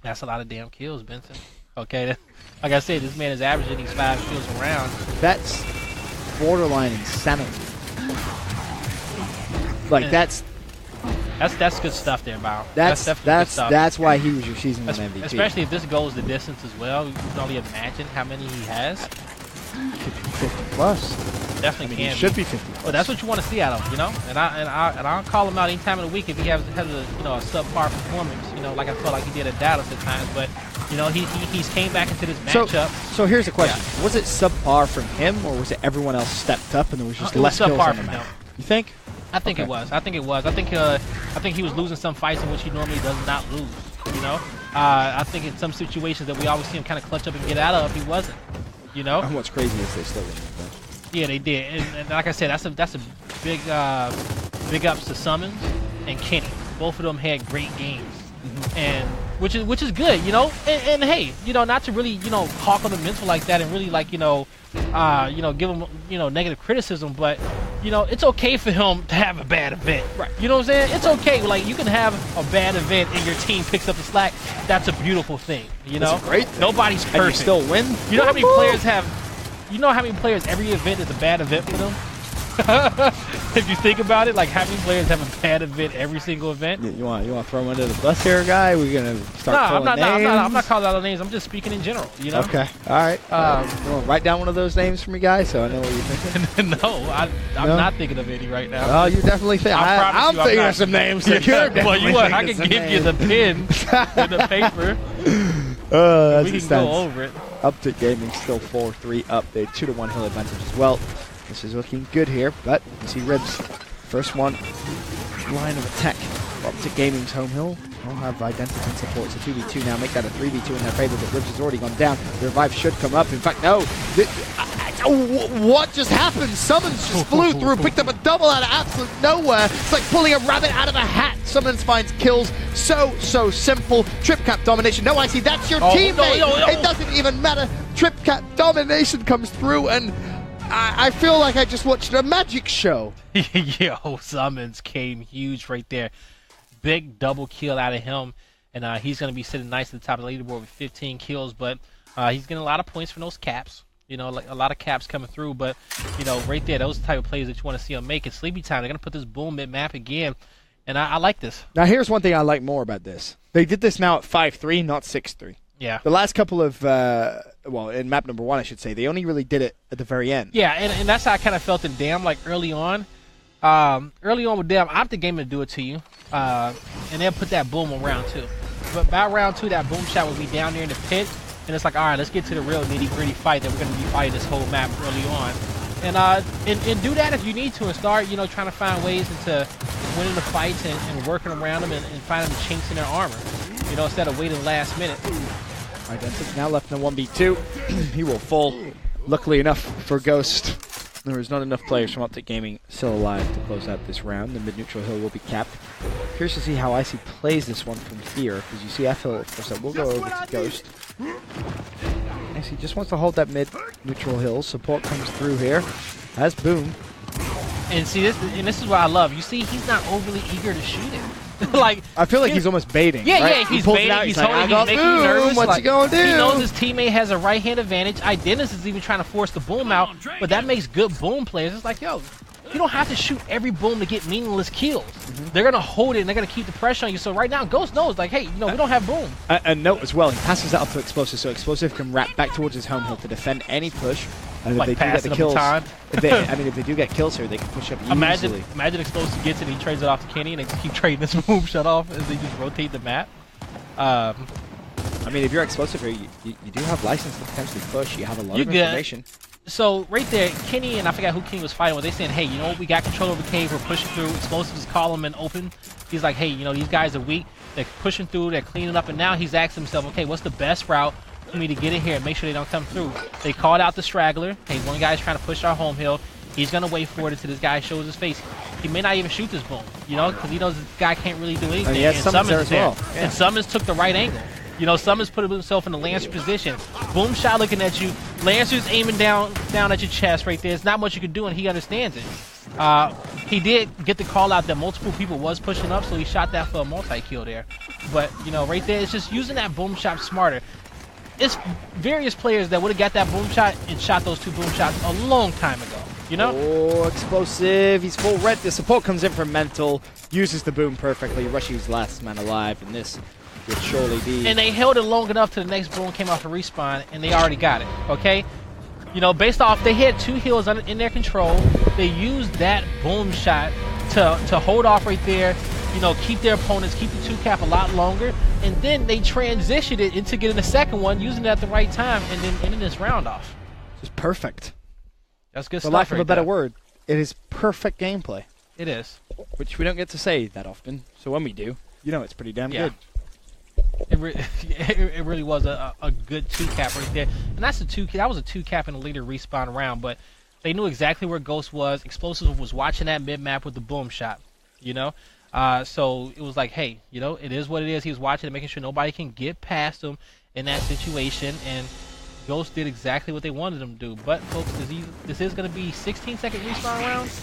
That's a lot of damn kills, Benson. Okay, like I said, this man is averaging these 5 kills a round. That's borderline insanity. Like, that's good stuff there, Bao. That's definitely good stuff. That's why he was your season 1 MVP. Especially if this goes the distance as well. You can only imagine how many he has. Could be 50 plus. Definitely can. He should be 50 plus. Well, that's what you want to see out of him, you know. And I'll call him out any time of the week if he has a a subpar performance. You know, like I felt like he did at Dallas at times. But you know, he's came back into this matchup. So here's the question: was it subpar from him, or was it everyone else stepped up and there was just less kills on the map? You think? I think it was. I think he was losing some fights in which he normally does not lose. You know, I think in some situations that we always see him kind of clutch up and get out of, he wasn't. You know. And what's crazy is they still win. Yeah, they did. And like I said, that's a big ups to Summons and Kenny. Both of them had great games, and which is good. You know. And hey, you know, not to really hawk on the mental like that and really give him negative criticism, but. You know, it's okay for him to have a bad event. Right. You know what I'm saying? It's okay. Like, you can have a bad event and your team picks up the slack. That's a beautiful thing. You know? That's a great thing. Nobody's perfect. And you still win? You know how many players have... You know how many players every event is a bad event for them? If you think about it, like how many players have a bad event every single event? Yeah, you want to throw him under the bus here, guy? We're gonna start calling names? I'm not calling out names. I'm just speaking in general. You know? Okay. All right. You want to write down one of those names for me, guys, so I know what you're thinking. No, I'm not thinking of any right now. Oh, you definitely think. I'm thinking of some names. So well, you what? I can give you the pen and the paper. We can go over it. OpTicGaming still 4-3 up. They 2-1 hill advantage as well. This is looking good here, but you see Ribs. First one, line of attack. OpTicGaming's home hill. I'll have identity and support. It's a 2v2 now. Make that a 3v2 in their favor, but Ribs has already gone down. The revive should come up. In fact, no. What just happened? Summons just flew through, picked up a double out of absolute nowhere. It's like pulling a rabbit out of a hat. Summons finds kills. So simple. Trip cap domination. No, I see. That's your teammate. No. It doesn't even matter. Trip cap domination comes through, and I feel like I just watched a magic show. Yo, Summons came huge right there. Big double kill out of him, and he's going to be sitting nice at the top of the leaderboard with 15 kills, but he's getting a lot of points from those caps. You know, like a lot of caps coming through, but, you know, right there, those type of plays that you want to see him make. It's sleepy time. They're going to put this boom mid-map again, and I like this. Now, here's one thing I like more about this. They did this now at 5-3, not 6-3. Yeah. The last couple of, well, in map number 1, I should say, they only really did it at the very end. Yeah, and that's how I kind of felt in Damn, like early on. Early on with Damn, OpTicGaming to do it to you, and they'll put that boom on round 2. But by round 2, that boom shot would be down there in the pit, and it's like, all right, let's get to the real nitty-gritty fight that we're going to be fighting this whole map early on. And do that if you need to, and start, you know, trying to find ways into winning the fights and working around them and finding the chinks in their armor, you know, instead of waiting last minute. Identity now left in a 1v2. He will fall. Luckily enough for Ghost, there is not enough players from OpTicGaming still alive to close out this round. The mid-neutral hill will be capped. Curious to see how Icy plays this one from here, because you see F-Hill first up. We'll go over to Ghost. Icy just wants to hold that mid-neutral hill. Support comes through here. Has Boom. And see, this is what I love. You see, he's not overly eager to shoot it. Like, I feel like he's almost baiting. Yeah, right? yeah, he's baiting. He's making you nervous. What's he gonna do? He knows his teammate has a right hand advantage. Dennis is even trying to force the boom out, but that makes good boom players. It's like, yo, you don't have to shoot every boom to get meaningless kills. They're going to hold it, and they're going to keep the pressure on you. So right now, Ghost knows, like, hey, you know, we don't have boom. And note as well, he passes that up to Explosive, so Explosive can wrap back towards his home hill to defend any push. And like if they do get the kills, if they do get kills here, they can push up easily. Imagine Explosive gets it, and he trades it off to Kenny, and they just keep trading this boom shut off as they just rotate the map. I mean, if you're Explosive here, you do have license to potentially push. You have a lot of information. So right there, Kenny and I forgot who Kenny was fighting with. They saying, hey, you know what? We got control over cave. We're pushing through. Explosives is calling him and open. He's like, hey, you know, these guys are weak. They're pushing through. They're cleaning up. And now he's asking himself, okay, what's the best route for me to get in here and make sure they don't come through? They called out the straggler. Hey, one guy's trying to push our home hill. He's going to wait for it until this guy shows his face. He may not even shoot this boom, you know, because he knows this guy can't really do anything. And Summons there as well. Yeah. And Summons took the right angle. You know, Summons put himself in the Lancer position. Boom shot looking at you. Lancer's aiming down at your chest right there. There's not much you can do, and he understands it. He did get the call out that multiple people was pushing up, so he shot that for a multi-kill there. But, you know, right there, it's just using that boom shot smarter. It's various players that would have got that boom shot and shot those two boom shots a long time ago, you know? Oh, Explosive. He's full red. The support comes in from Mental, uses the boom perfectly. Rushy's last man alive, and this would surely be. And they held it long enough till the next boom came off the respawn, and they already got it, okay? You know, based off, they had two heals in their control. They used that boom shot to hold off right there, you know, keep their opponents, keep the 2-cap a lot longer, and then they transitioned it into getting the second one, using it at the right time, and then ending this round off. Just perfect. That's good For stuff. lack of a better word, it is perfect gameplay. It is. Which we don't get to say that often, so when we do, you know it's pretty damn good. It really was a good 2-cap right there, and that's a 2. That was a 2-cap in a later respawn round, but they knew exactly where Ghost was. Explosive was watching that mid map with the boom shot, you know. So it was like, hey, you know, it is what it is. He was watching it, making sure nobody can get past him in that situation, and Ghost did exactly what they wanted him to do. But folks, this is going to be 16-second respawn rounds,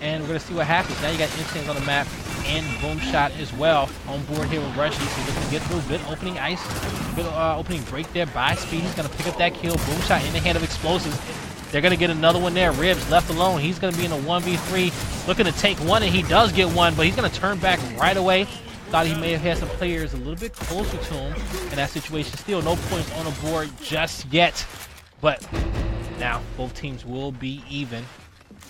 and we're going to see what happens. Now you got instants on the map and boom shot as well on board here with Rushy. So looking to get through. Good opening ice, good opening break there by Speed. He's going to pick up that kill. Boom shot in the hand of Explosives. They're going to get another one there. Ribs left alone. He's going to be in a 1v3, looking to take one, and he does get one, but he's going to turn back right away. Thought he may have had some players a little bit closer to him in that situation. Still no points on the board just yet. But now both teams will be even.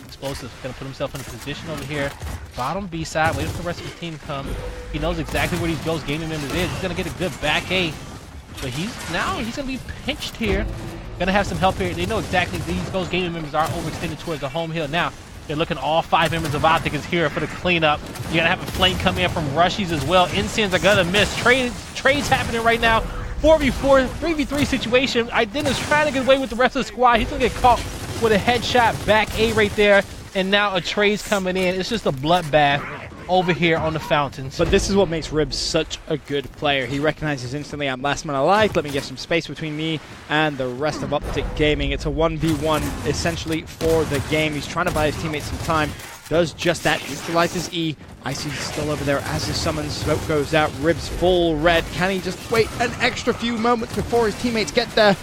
Explosive's going to put himself in a position over here. Bottom B side, waiting for the rest of his team to come. He knows exactly where these GhostGaming members is. He's going to get a good back A. But he's going to be pinched here. Going to have some help here. They know exactly these GhostGaming members are overextended towards the home hill. Now, they're looking, all 5 members of Optic is here for the cleanup. You're going to have a flank come in from Rushies as well. Insins are going to miss. Trades happening right now. 4v4, 3v3 situation. Dennis trying to get away with the rest of the squad. He's going to get caught with a headshot back A right there. And now a trade's coming in. It's just a bloodbath over here on the fountains. But this is what makes Ribs such a good player. He recognizes instantly, I'm last man alive. Let me get some space between me and the rest of OpTicGaming. It's a 1v1 essentially for the game. He's trying to buy his teammates some time. Does just that. Neutralizes E. Icy's still over there as his summons. Smoke goes out. Ribs full red. Can he just wait an extra few moments before his teammates get there?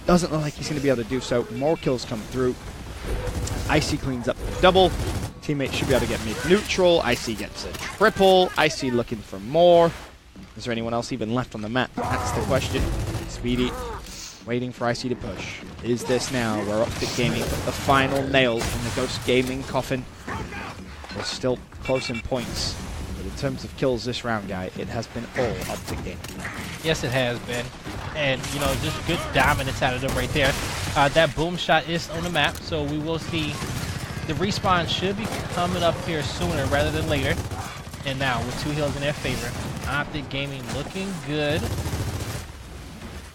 Doesn't look like he's going to be able to do so. More kills come through. Icy cleans up the double. Teammates should be able to get mid-neutral. Icy gets a triple. Icy looking for more. Is there anyone else even left on the map? That's the question. Speedy waiting for Icy to push. Is this now where OpTicGaming put the final nail in the GhostGaming coffin? We're still close in points. But in terms of kills this round, guy, it has been all OpTicGaming. Yes, it has been. And, you know, just good dominance out of them right there. That boom shot is on the map, so we will see. The respawn should be coming up here sooner rather than later. And now, with 2 heals in their favor, OpTicGaming looking good.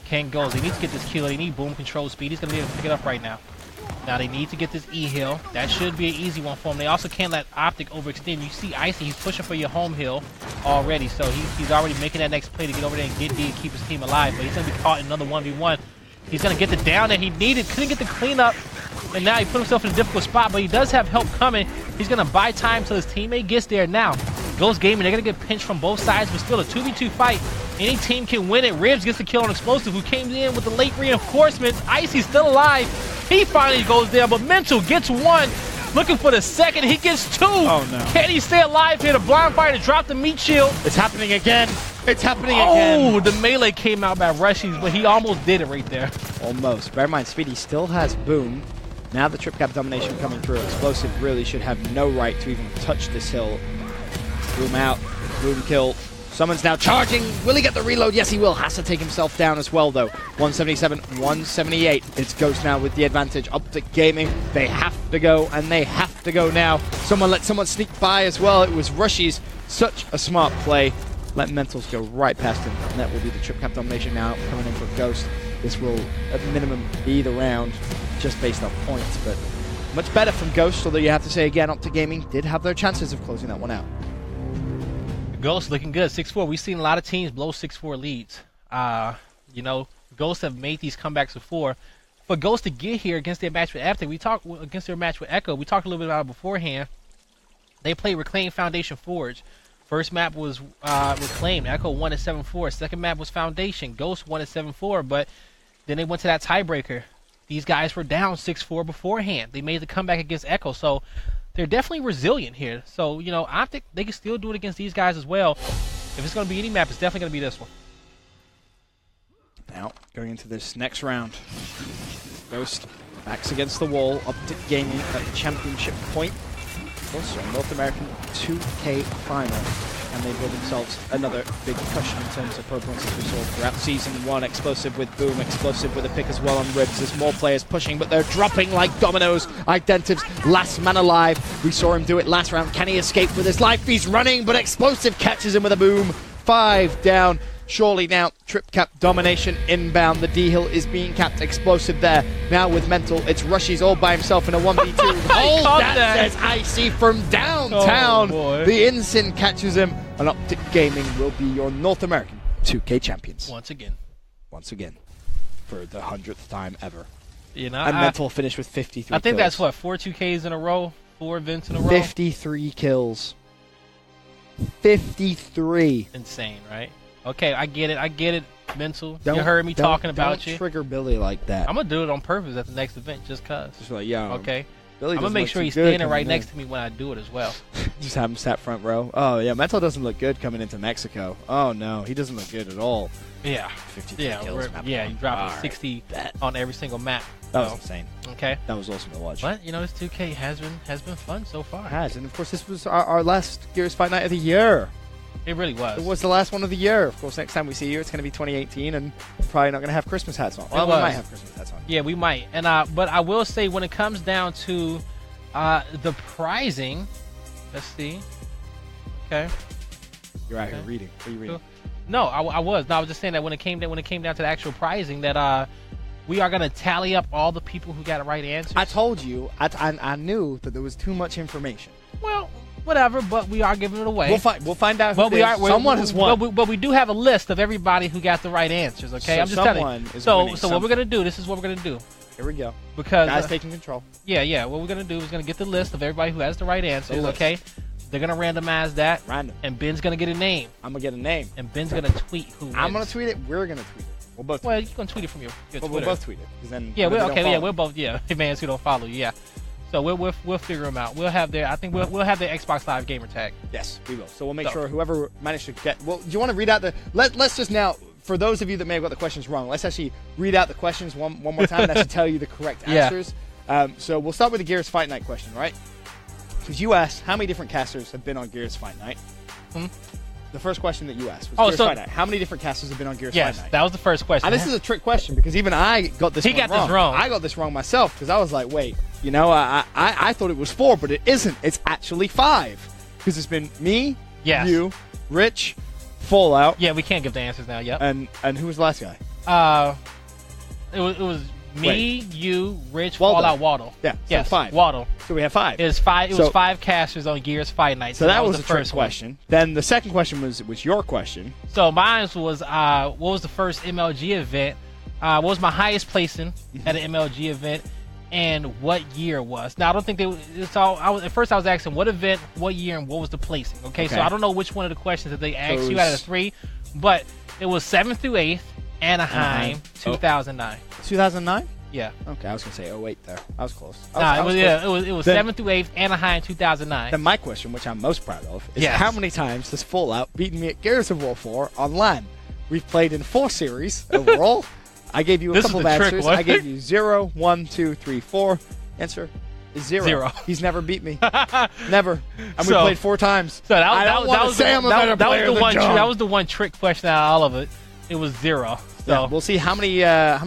Can't go. They need to get this kill. They need boom control speed. He's going to be able to pick it up right now. Now, they need to get this E hill. That should be an easy one for them. They also can't let Optic overextend. You see Icy, he's pushing for your home hill already. So he's already making that next play to get over there and get D and keep his team alive. But he's going to be caught in another 1v1. He's going to get the down that he needed. Couldn't get the cleanup. And now he put himself in a difficult spot, but he does have help coming. He's going to buy time till his teammate gets there. Now, Ghost Gaming, they're going to get pinched from both sides, but still a 2v2 fight. Any team can win it. Ribs gets the kill on Explosive, who came in with the late reinforcements. Icy's still alive. He finally goes down, but Mental gets one. Looking for the second. He gets two. Oh, no. Can he stay alive here? The blind fire to drop the meat shield. It's happening again. It's happening again. Oh, the melee came out by Rushies, but he almost did it right there. Almost. Bear in mind, Speedy still has Boom. Now the trip cap domination coming through. Explosive really should have no right to even touch this hill. Boom out. Boom kill. Summons now charging. Will he get the reload? Yes, he will. Has to take himself down as well, though. 177, 178. It's Ghost now with the advantage. OpTicGaming. They have to go, and they have to go now. Someone let someone sneak by as well. It was Rushies. Such a smart play. Let Mentals go right past him. And that will be the trip cap domination now coming in for Ghost. This will, at minimum, be the round just based on points, but much better from Ghost, although you have to say again, OpTicGaming did have their chances of closing that one out. Ghost looking good, 6-4. We've seen a lot of teams blow 6-4 leads. You know, Ghosts have made these comebacks before. For Ghost to get here against their match with Epic, we talked against their match with Echo. We talked a little bit about it beforehand. They played Reclaim Foundation Forge. First map was Reclaim. Echo won at 7-4. Second map was Foundation. Ghost won at 7-4, but then they went to that tiebreaker. These guys were down 6-4 beforehand. They made the comeback against Echo, so they're definitely resilient here. So, you know, I think they can still do it against these guys as well. If it's going to be any map, it's definitely going to be this one. Now, going into this next round. Ghost backs against the wall. OpTicGaming at the championship point. Also, North American 2K final. And they build themselves another big push in terms of pro points as we saw throughout Season 1. Explosive with Boom, Explosive with a pick as well on Ribs. There's more players pushing, but they're dropping like dominoes. Identives, last man alive. We saw him do it last round. Can he escape with his life? He's running, but Explosive catches him with a Boom. 5 down. Surely now, trip cap domination inbound. The D-Hill is being capped. Explosive there. Now with Mental, it's Rushies all by himself in a 1v2. Hold that, says Icy from downtown. Oh, the Insin catches him. And OpTicGaming will be your North American 2K champions. Once again. Once again. For the 100th time ever. You know, and Mental finished with 53 I think kills. that's what, 4 2Ks in a row? 4 events in a row? 53 kills. 53. Insane, right? Okay, I get it, Mental. You heard me talking about you. Don't trigger Billy like that. I'm going to do it on purpose at the next event, just cuz. Just like, yeah. Okay. Billy I'm going to make sure he's standing right next to me when I do it as well. Just have him sat front row. Oh, yeah, Mental doesn't look good coming into Mexico. Oh, no, he doesn't look good at all. Yeah. 53 kills. Yeah, you dropping 60 on every single map. That was insane. Okay. That was awesome to watch. But, you know, this 2K has been fun so far. It has, and of course, this was our last Gears Fight Night of the year. It really was. It was the last one of the year. Of course, next time we see you, it's going to be 2018, and we're probably not going to have Christmas hats on. Well, we might have Christmas hats on. Yeah, we might. And but I will say, when it comes down to the prizing, let's see. Okay. You're out here reading. What are you reading? No, I was. No, I was just saying that when it came down to the actual prizing, that we are going to tally up all the people who got the right answers. I told you. I knew that there was too much information. Well, whatever, but we are giving it away. We'll find out who someone has won. But we do have a list of everybody who got the right answers, okay? So I'm just telling you. So what we're going to do, this is what we're going to do. Here we go. Because guys taking control. Yeah. What we're going to do is going to get the list of everybody who has the right answers, okay? They're going to randomize that. Random. And Ben's going to get a name. I'm going to get a name. And Ben's going to tweet who wins. I'm going to tweet it. We're going to tweet it. We'll both Well, you're going to tweet it from your Twitter. We'll both tweet it. Then yeah, we're both, fans who don't follow you, yeah. So we'll figure them out. We'll have their we'll have their Xbox Live gamer tag. Yes, we will. So we'll make sure whoever managed to get. Well, do you want to read out the? Let's just now, for those of you that may have got the questions wrong, let's actually read out the questions one more time and actually tell you the correct answers. So we'll start with the Gears Fight Night question, right? Because you asked how many different casters have been on Gears Fight Night. The first question that you asked was Gears Fight Night. How many different casters have been on Gears Fight Night? Yes, that was the first question. And this is a trick question because even I got this this wrong. I got this wrong myself because I was like, wait, you know, I thought it was 4, but it isn't. It's actually 5 because it's been me, you, Rich, Fallout. Yeah, we can't give the answers now. Yep. And who was the last guy? It was me, you, Rich, Fallout, Waddle. Yeah, so yes, 5. Waddle. So we have 5. It was 5. It was 5 casters on Gears Fight Night. So that was the first question. Then the second question was your question. So mine was what was the first MLG event? What was my highest placing at an MLG event? and what year it was. Now I don't think they. It's all. At first I was asking what event, what year, and what was the placing. Okay, so I don't know which one of the questions that they asked you out of the 3, but it was 7th through 8th, Anaheim, 2009. 2009? Yeah. Okay, I was gonna say 08 there. I was close. It was 7th through 8th, Anaheim, 2009. Then my question, which I'm most proud of, is how many times has Fallout beaten me at Gears of War 4 on LAN? We've played in 4 series overall. I gave you a couple of answers. I gave you 0, 1, 2, 3, 4. Answer is 0. He's never beat me. Never. And we played 4 times. So that was the one trick question out of all of it. It was 0. So yeah, we'll see how many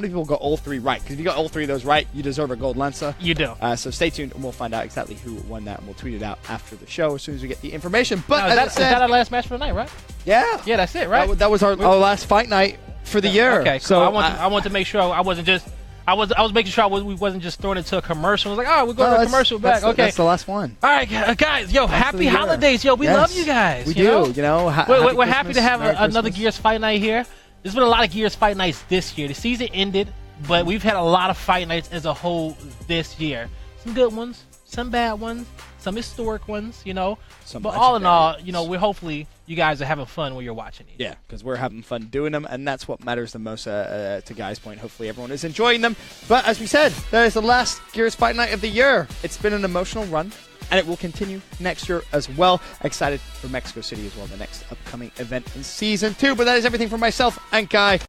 people got all 3 right. Because if you got all 3 of those right, you deserve a gold Lancer. You do. So stay tuned, and we'll find out exactly who won that, and we'll tweet it out after the show as soon as we get the information. But is that our last match for the night, right? Yeah. Yeah, that's it, right? That was our last fight night for the year. Okay, so I want to make sure I wasn't just. I was making sure we wasn't just throwing into a commercial. I was like, oh, we're going to a commercial back. Okay, that's the last one. All right, guys. Yo, happy holidays. Yo, we love you guys. We do. You know, we're happy to have another Gears Fight Night here. There's been a lot of Gears Fight Nights this year. The season ended, but we've had a lot of Fight Nights as a whole this year. Some good ones, some bad ones, some historic ones, you know. But all in all, you know, hopefully you guys are having fun when you're watching these. Yeah, because we're having fun doing them, and that's what matters the most to Guy's point. Hopefully everyone is enjoying them. But as we said, that is the last Gears Fight Night of the year. It's been an emotional run, and it will continue next year as well. Excited for Mexico City as well, the next upcoming event in Season 2. But that is everything from myself and Guy.